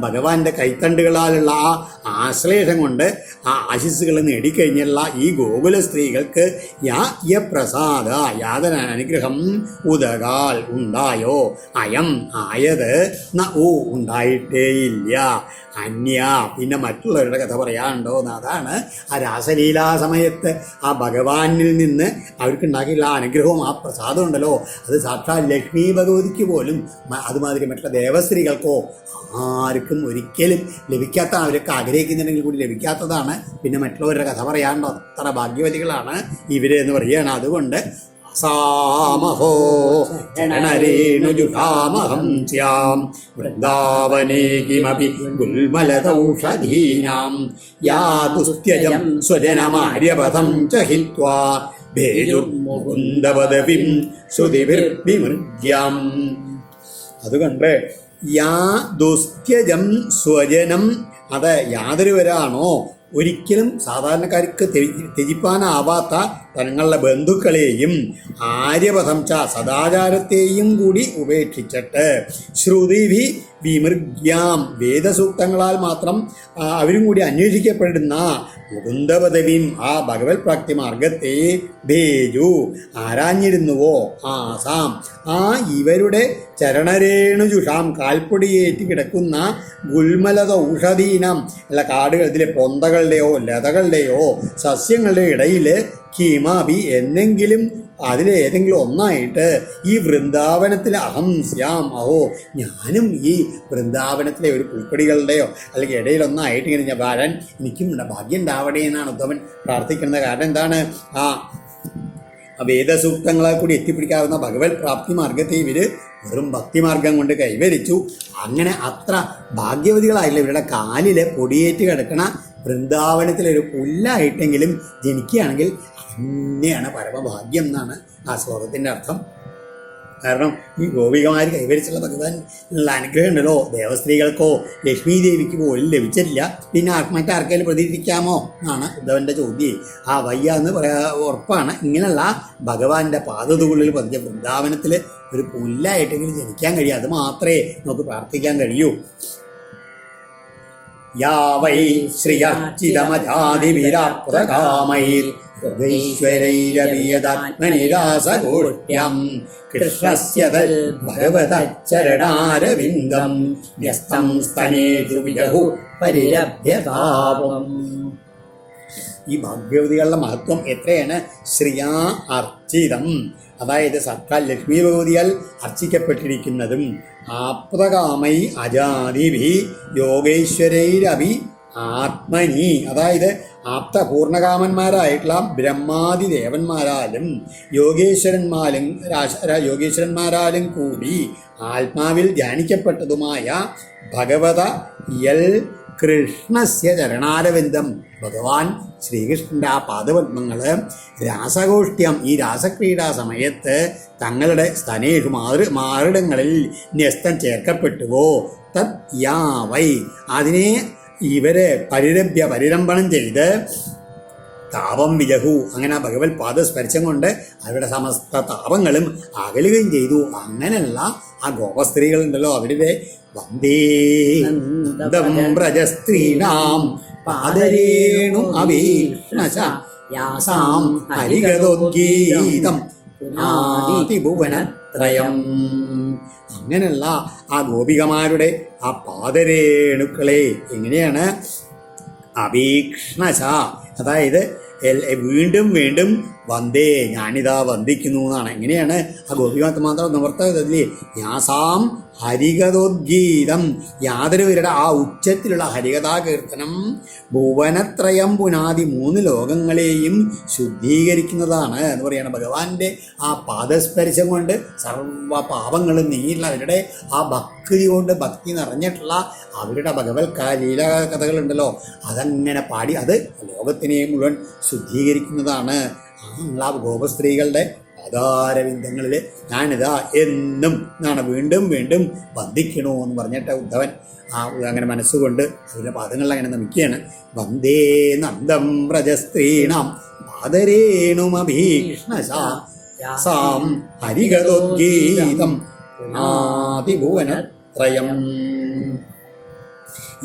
ഭഗവാന്റെ കൈത്തണ്ടുകളാലുള്ള ആ ആശ്ലേഷം കൊണ്ട് ആ ആശിസ്സുകൾ നേടിക്കഴിഞ്ഞുള്ള ഈ ഗോകുല സ്ത്രീകൾക്ക് യപ്രസാദ യാതൊരു അനുഗ്രഹം ഉദകാൽ ഉണ്ടായോ അയം ആയത് ഉണ്ടായിട്ടേയില്ല അന്യ പിന്നെ മറ്റുള്ളവരുടെ കഥ പറയാനുണ്ടോ എന്ന്. അതാണ് ആ രാസലീലാ സമയത്ത് ആ ഭഗവാനിൽ നിന്ന് അവർക്കുണ്ടാക്കിയുള്ള ആ അനുഗ്രഹവും ആ പ്രസാദം ഉണ്ടല്ലോ, അത് സാക്ഷാൽ ലക്ഷ്മി ഭഗവതിക്ക് പോലും അതുമാതിരി മറ്റുള്ള ദേവസ്ത്രീകൾക്കോ ആർക്കും ഒരിക്കലും ലഭിക്കാത്ത, അവരൊക്കെ ആഗ്രഹിക്കുന്നുണ്ടെങ്കിൽ കൂടി ലഭിക്കാത്തതാണ്. പിന്നെ മറ്റുള്ളവരുടെ കഥ പറയാനുണ്ടോ, അത്ര ഭാഗ്യവതികളാണ് ഇവര് എന്ന് പറയുകയാണ്. അതുകൊണ്ട് സാമഹോ ജനരേണുജുഷാമഹം സ്യാം വൃന്ദാവനേ കിമപി ഗുൽമലദൗഷധീനാം യാതുസ്ത്യജം സ്വജനമാര്യപഥം ച ഹിത്വാ ഭേജുർമുകുന്ദപദവിം ശ്രുതിഭിർവിമൃഗ്യം. അതുകൊണ്ട് യാ ദുസ്ത്യജം സ്വജനം, അത് യാതൊരുവരാണോ ഒരിക്കലും സാധാരണക്കാർക്ക് ത്യജിപ്പാനാവാത്ത തങ്ങളുടെ ബന്ധുക്കളെയും ആര്യപഥം ച സദാചാരത്തെയും കൂടി ഉപേക്ഷിച്ചിട്ട് ശ്രുതിഭി വിമൃഗ്യാം വേദസൂക്തങ്ങളാൽ മാത്രം അവരും കൂടി അന്വേഷിക്കപ്പെടുന്ന മുകുന്ദപദവിയും ആ ഭഗവത് പ്രാപ്തി മാർഗത്തെ ഭേജു ആരാഞ്ഞിരുന്നുവോ ആസാം ആ ഇവരുടെ ചരണരേണുജുഷാം കാൽപ്പൊടിയേറ്റ് കിടക്കുന്ന ഗുൽമലത ഔഷധീനം അല്ല കാടുകൾ ഇതിലെ പൊന്തകളുടെയോ ലതകളുടെയോ സസ്യങ്ങളുടെയോ ഇടയിൽ കിമാഭി എന്നെങ്കിലും അതിലേതെങ്കിലും ഒന്നായിട്ട് ഈ വൃന്ദാവനത്തിൽ അഹം സ്യാം അഹോ ഞാനും ഈ വൃന്ദാവനത്തിലെ ഒരു പുൽക്കൊടികളുടെയോ അല്ലെങ്കിൽ ഇടയിലൊന്നായിട്ട് ഇങ്ങനെ ഞാൻ വരാൻ എനിക്കും ഭാഗ്യം ഉണ്ടാവണേ എന്നാണ് ഉദ്ധവൻ പ്രാർത്ഥിക്കുന്നത്. കാരണം എന്താണ്, ആ വേദസൂക്തങ്ങളെ കൂടി എത്തിപ്പിടിക്കാവുന്ന ഭഗവത് പ്രാപ്തി മാർഗത്തെ ഇവർ വെറും ഭക്തിമാർഗം കൊണ്ട് കൈവരിച്ചു. അങ്ങനെ അത്ര ഭാഗ്യവതികളായില്ല. ഇവരുടെ കാലിൽ പൊടിയേറ്റ് കിടക്കണ വൃന്ദാവനത്തിലൊരു പുല്ലായിട്ടെങ്കിലും ജനിക്കുകയാണെങ്കിൽ തന്നെയാണ് പരമഭാഗ്യം എന്നാണ് ആ ശ്ലോകത്തിൻ്റെ അർത്ഥം. കാരണം ഈ ഗോപികമാർ കൈവരിച്ചുള്ള ഭഗവാനുള്ള അനുഗ്രഹം ഉണ്ടല്ലോ, ദേവസ്ത്രീകൾക്കോ ലക്ഷ്മി ദേവിക്ക് പോലും ലഭിച്ചില്ല. പിന്നെ മറ്റാർക്കെങ്കിലും പ്രതീക്ഷിക്കാമോ എന്നാണ് ഉദ്ധവൻ്റെ ചോദ്യം. ആ വയ്യ എന്ന് ഉറപ്പാണ്. ഇങ്ങനെയുള്ള ഭഗവാന്റെ പാദതുകളിൽ പതിച്ച വൃന്ദാവനത്തിൽ ഒരു പുല്ലായിട്ടെങ്കിലും ജനിക്കാൻ കഴിയും. അത് മാത്രമേ നമുക്ക് പ്രാർത്ഥിക്കാൻ കഴിയൂ. യാ വൈ ശ്രിയർച്ചിതമജാതിവിരാപ്രകാമൈർ ൈശ്വരൈരവിയതാത്മനിരാസഗോഷ്ഠ്യം കൃഷ്ണസ്യ ഭഗവതച്ചരണാരവിന്ദം ന്യസ്തം സ്തനേഷു വിജഹു പരിരഭ്യതാപം. ഈ ഭാഗ്യവതികളുടെ മഹത്വം എത്രയാണ്. ശ്രിയാ അർച്ചിതം, അതായത് സർക്കാർ ലക്ഷ്മി ഭഗവതിയാൽ അർച്ചിക്കപ്പെട്ടിരിക്കുന്നതും ആപ്തകാമൈ അജാതിഭി യോഗേശ്വരൈരവി ആത്മനി, അതായത് ആപ്ത പൂർണ്ണകാമന്മാരായിട്ടുള്ള ബ്രഹ്മാദി ദേവന്മാരാലും യോഗേശ്വരന്മാരാലും കൂടി ആത്മാവിൽ ധ്യാനിക്കപ്പെട്ടതുമായ ഭഗവത യൽ കൃഷ്ണസ്യ ചരണാരവിന്ദം, ഭഗവാൻ ശ്രീകൃഷ്ണൻ്റെ ആ പാദപത്മങ്ങൾ രാസഗോഷ്ഠ്യം ഈ രാസക്രീഡാ സമയത്ത് തങ്ങളുടെ സ്തനേഷു മാറിടങ്ങളിൽ ന്യസ്തം ചേർക്കപ്പെട്ടുവോ തത് യാവൈ അതിനെ ഇവരെ പരിരംഭണം ചെയ്ത് താപം വിജഹു അങ്ങനെ ആ ഭഗവത് പാദസ്പർശം കൊണ്ട് അവരുടെ സമസ്ത താപങ്ങളും അകലുകയും ചെയ്തു. അങ്ങനെയുള്ള ആ ഗോപസ്ത്രീകളുണ്ടല്ലോ അവരുടെ വന്ദേ വ്രജസ്ത്രീണാം പാദരേണു അവീഷ്ണശ യാസാം ഹരിഗതോദ്ഗീതം ഭുവനത്രയം. അങ്ങനെയുള്ള ആ ഗോപികമാരുടെ ആ പാദരേണുക്കളെ എങ്ങനെയാണ് അഭീക്ഷ്ണശ, അതായത് വീണ്ടും വീണ്ടും വന്ദേ ഞാനിതാ വന്ദിക്കുന്നു എന്നാണ്. എങ്ങനെയാണ് ആ ഗോപികാന്ത മാത്രം നിവർത്തതില്ലേ യാസാം ഹരികഥോദ്ഗീതം യാതൊരുവരുടെ ആ ഉച്ചത്തിലുള്ള ഹരികഥാകീർത്തനം ഭുവനത്രയം പുനാദി 3 ലോകങ്ങളെയും ശുദ്ധീകരിക്കുന്നതാണ് എന്ന് പറയുകയാണ്. ഭഗവാന്റെ ആ പാദസ്പർശം കൊണ്ട് സർവ പാപങ്ങളും നീങ്ങിയിട്ടുള്ള അവരുടെ ആ ഭക്തി കൊണ്ട് ഭക്തി നിറഞ്ഞിട്ടുള്ള അവരുടെ ഭഗവത് ലീലാ കഥകളുണ്ടല്ലോ അതങ്ങനെ പാടി അത് ലോകത്തിനെ മുഴുവൻ ശുദ്ധീകരിക്കുന്നതാണ്. ആ ഗോപസ്ത്രീകളുടെ പാദാരവിന്ദങ്ങളിൽ ഞാനിതാ എന്നും എന്നാണ് വീണ്ടും വീണ്ടും വന്ദിക്കണോ എന്ന് പറഞ്ഞിട്ട് ഉദ്ധവൻ അങ്ങനെ മനസ്സുകൊണ്ട് അതിൻ്റെ പാദങ്ങളിൽ അങ്ങനെ നമിക്കുകയാണ്. വന്ദേ നന്ദം വ്രജസ്ത്രീണാം പാദരേണുമഭീഷ്ണസാം ഹരിഗതോദ്ഗീതം പുനാതിഭുവനത്രയം.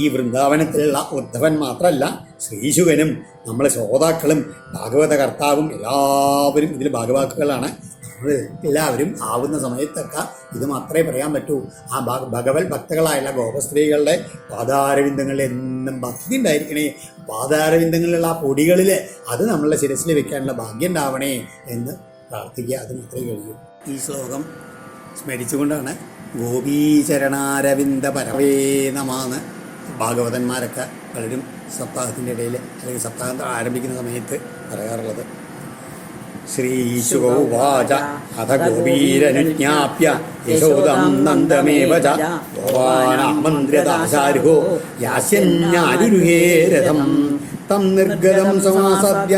ഈ വൃന്ദാവനത്തിലുള്ള ഉദ്ധവൻ മാത്രമല്ല, ശ്രീശുകനും നമ്മളെ ശ്രോതാക്കളും ഭാഗവത കർത്താവും എല്ലാവരും ഇതിൽ ഭാഗവാക്കുകളാണ്. നമ്മൾ എല്ലാവരും ആവുന്ന സമയത്തൊക്കെ ഇത് മാത്രമേ പറയാൻ പറ്റൂ. ആ ഭഗവത് ഭക്തകളായുള്ള ഗോപസ്ത്രീകളുടെ പാദാരവിന്ദങ്ങളിൽ എന്നും ഭക്തി ഉണ്ടായിരിക്കണേ. പാദാരവിന്ദങ്ങളിലുള്ള ആ പൊടികളിൽ അത് നമ്മളുടെ ശിരസിൽ വെക്കാനുള്ള ഭാഗ്യം ഉണ്ടാവണേ എന്ന് പ്രാർത്ഥിക്കുക. അത് മാത്രമേ കഴിയൂ. ഈ ശ്ലോകം സ്മരിച്ചുകൊണ്ടാണ് ഗോപീചരണാരവിന്ദ പരവേ നമാന്ന് ഭാഗവതന്മാരൊക്കെ പലരും സപ്താഹത്തിൻ്റെ ഇടയിൽ അല്ലെങ്കിൽ സപ്താഹം ആരംഭിക്കുന്ന സമയത്ത് പറയാറുള്ളത്. ശ്രീശുകോവാച അഥ ഗോപീരനുജ്ഞാപ്യ യശോദം നന്ദമേവ ച ഗോപാനാമന്ത്ര്യദാശാർഹോ യാസ്യന്യാരുരുഹേ രഥം തം നിർഗതം സമാസദ്യ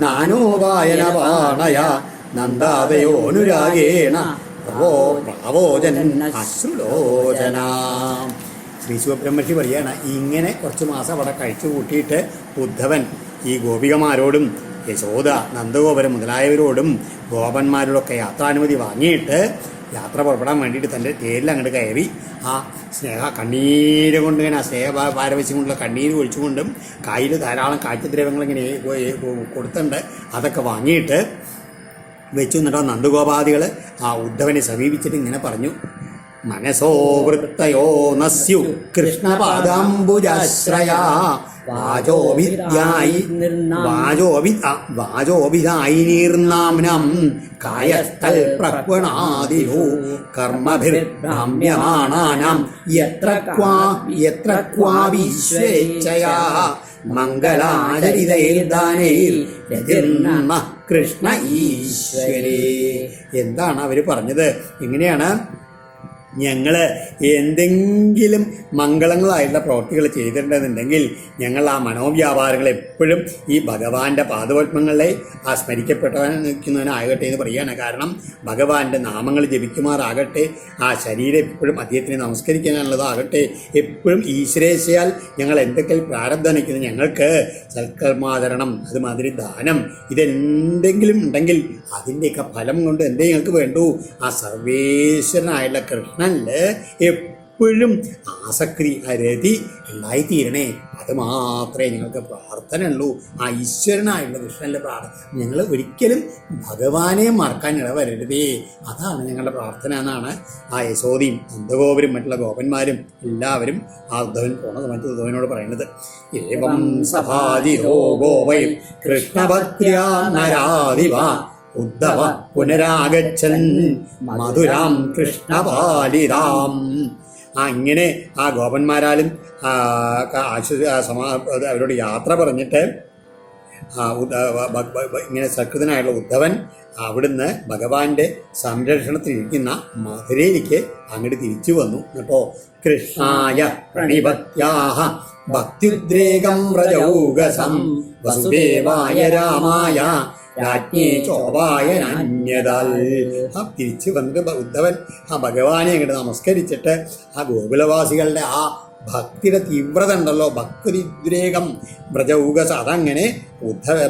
നാനോപായനപാണയ നന്ദാദയോനുരാഗേണ പ്രാവോജനൻ അശ്രുലോചനാം. ശ്രീ ശിവബ്രഹ്മർഷി പറയാണ്, ഇങ്ങനെ കുറച്ച് മാസം അവിടെ കഴിച്ചു കൂട്ടിയിട്ട് ഉദ്ധവൻ ഈ ഗോപികമാരോടും യശോദ നന്ദഗോപുരം മുതലായവരോടും ഗോപന്മാരോടൊക്കെ യാത്രാനുമതി വാങ്ങിയിട്ട് യാത്ര പുറപ്പെടാൻ വേണ്ടിയിട്ട് തൻ്റെ തേരിൽ അങ്ങോട്ട് കയറി ആ കണ്ണീര് കൊണ്ട് ഇങ്ങനെ ആ സ്നേഹ പാരവശ്യം കൊണ്ടുള്ള കണ്ണീര് ഒഴിച്ചുകൊണ്ടും കയ്യിൽ ധാരാളം കാഴ്ചദ്രവ്യങ്ങൾ ഇങ്ങനെ കൊടുത്തിട്ടുണ്ട്. അതൊക്കെ വാങ്ങിയിട്ട് വെച്ചു. എന്നിട്ടോ നന്ദഗോപാദികൾ ആ ഉദ്ധവനെ സമീപിച്ചിട്ട് ഇങ്ങനെ പറഞ്ഞു, മനസോ വൃത്തയോ നസ്യു കൃഷ്ണപാദാംബുജാശ്രയാ വാചോഭിധായി നീർനാംനം കായസ്ഥൽ പ്രക്വണാദിഹു കർമ്മഭിർഭ്രാമ്യമാണാനാം യത്ര ക്വാവിശ്വേച്ഛയാ മംഗളാചരിതൈർദാനൈർനമ കൃഷ്ണ ഈശ്വരേ. എന്താണ് അവർ പറഞ്ഞത്? എങ്ങനെയാണ്? ഞങ്ങൾ എന്തെങ്കിലും മംഗളങ്ങളായിട്ടുള്ള പ്രവൃത്തികൾ ചെയ്തിട്ടുണ്ടെന്നുണ്ടെങ്കിൽ ഞങ്ങൾ ആ മനോവ്യാപാരങ്ങൾ എപ്പോഴും ഈ ഭഗവാന്റെ പാദപത്മങ്ങളെ ആ സ്മരിക്കപ്പെട്ടവനാകട്ടെ എന്ന് പറയുകയാണ്. കാരണം ഭഗവാന്റെ നാമങ്ങൾ ജപിക്കുമാറാകട്ടെ, ആ ശരീരം എപ്പോഴും അദ്ദേഹത്തിനെ നമസ്കരിക്കാനുള്ളതാകട്ടെ, എപ്പോഴും ഈശ്വരേശയാൽ ഞങ്ങൾ എന്തൊക്കെ പ്രാരബ്ധം നിൽക്കുന്നത് ഞങ്ങൾക്ക് സൽക്കർമാചരണം, അതുമാതിരി ദാനം, ഇതെന്തെങ്കിലും ഉണ്ടെങ്കിൽ അതിൻ്റെയൊക്കെ ഫലം കൊണ്ട് എന്തേ ഞങ്ങൾക്ക് വേണ്ടു? ആ സർവേശ്വരനായുള്ള കൃഷ്ണനിൽ എപ്പോഴും ആസക്തി, രതി ഉണ്ടായിത്തീരണേ. അത് മാത്രമേ ഞങ്ങൾക്ക് പ്രാർത്ഥന ഉള്ളൂ. ആ ഈശ്വരനായുള്ള കൃഷ്ണൻ്റെ പ്രാർത്ഥന ഞങ്ങൾ ഒരിക്കലും ഭഗവാനെ മറക്കാൻ ഇടവരരുതേ. അതാണ് ഞങ്ങളുടെ പ്രാർത്ഥന എന്നാണ് ആ യശോദയും നന്ദഗോപരും മറ്റുള്ള ഗോപന്മാരും എല്ലാവരും ആ ഉദ്ധവൻ പോണ സമയത്ത് ഉദ്ധവനോട് പറയുന്നത്. ഏവം സഭാതിരോ ഗോപൈ കൃഷ്ണഭക്ത്യാ നരാദിവ ഉദ്ധവ പുനരാഗച്ഛൻ മധുരാം കൃഷ്ണപാലിതാം. ഇങ്ങനെ ആ ഗോപന്മാരാലും അവരോട് യാത്ര പറഞ്ഞിട്ട് ഇങ്ങനെ സകൃതനായുള്ള ഉദ്ധവൻ അവിടുന്ന് ഭഗവാന്റെ സംരക്ഷണത്തിലിരിക്കുന്ന മധുരയിലേക്ക് അങ്ങോട്ട് തിരിച്ചു വന്നു കേട്ടോ. കൃഷ്ണായ പ്രണിപത്യാഹ ഭക്തിദ്രേകം വ്രജൗകസം വസുദേവായ രാമായ രാജ്ഞേ ചോപായനന്യതാൽ. തിരിച്ചു വന്നിട്ട് ഉദ്ധവൻ ആ ഭഗവാനെ അങ്ങോട്ട് നമസ്കരിച്ചിട്ട് ആ ഗോകുലവാസികളുടെ ആ ഭക്തിയുടെ തീവ്രത ഉണ്ടല്ലോ, ഭക്തിദ്രേകം വ്രജൗകസ, അതങ്ങനെ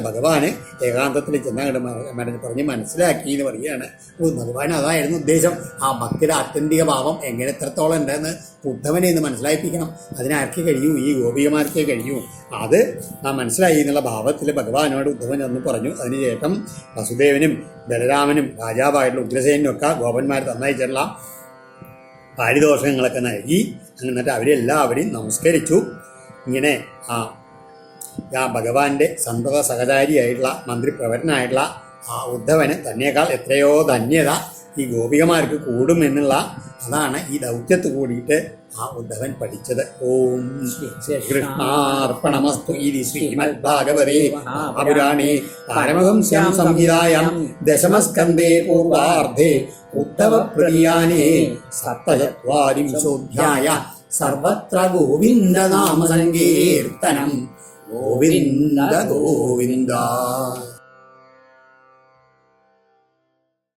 ഭഗവാന് ഏകാന്തത്തിൽ ചെന്നങ്ങോട്ട് പറഞ്ഞ് മനസ്സിലാക്കി എന്ന് പറയുകയാണ്. ഭഗവാൻ അതായിരുന്നു ഉദ്ദേശം. ആ ഭക്തിയുടെ ആത്യന്തിക ഭാവം എങ്ങനെ എത്രത്തോളം ഉണ്ടെന്ന് ഉദ്ധവനെ എന്ന് മനസ്സിലായിപ്പിക്കണം. അതിനാർക്കേ കഴിയൂ? ഈ ഗോപികമാർക്കേ കഴിയൂ. അത് മനസ്സിലായി എന്നുള്ള ഭാവത്തിൽ ഭഗവാനോട് ഉദ്ധവൻ ഒന്ന് പറഞ്ഞു. അതിനുശേഷം വസുദേവനും ബലരാമനും രാജാവായിട്ടുള്ള ഉഗ്രസേനും ഒക്കെ ഗോപന്മാർ തന്നയച്ചിട്ടുള്ള പാരിതോഷങ്ങളൊക്കെ നൽകി. എന്നിട്ട് അവരെല്ലാവരെയും നമസ്കരിച്ചു. ഇങ്ങനെ ആ ഭഗവാന്റെ സന്തത സഹചാരിയായിട്ടുള്ള മന്ത്രിപ്രവരനായിട്ടുള്ള ആ ഉദ്ധവന് തന്നേക്കാൾ എത്രയോ ധന്യത ഈ ഗോപികമാർക്ക് കൂടും എന്നുള്ള അതാണ് ഈ ദൗത്യത്ത് കൂടിയിട്ട് ആ ഉദ്ധവൻ പഠിച്ചത്. ഓം കൃഷ്ണാർപ്പണമസ്തു. ഇതി ശ്രീമദ് ഭാഗവതേ മഹാപുരാണേ പാരമഹംസ്യാം സംഹിതായാം ദശമസ്കന്ധേ പൂർവാർദ്ധേ ഉദ്ധവ പ്രതീയാനേ സപ്തചത്വാരിംശോऽധ്യായ സർവത്ര ഗോവിന്ദ നാമ സങ്കീർത്തനം. ഗോവിന്ദ ഗോവിന്ദ.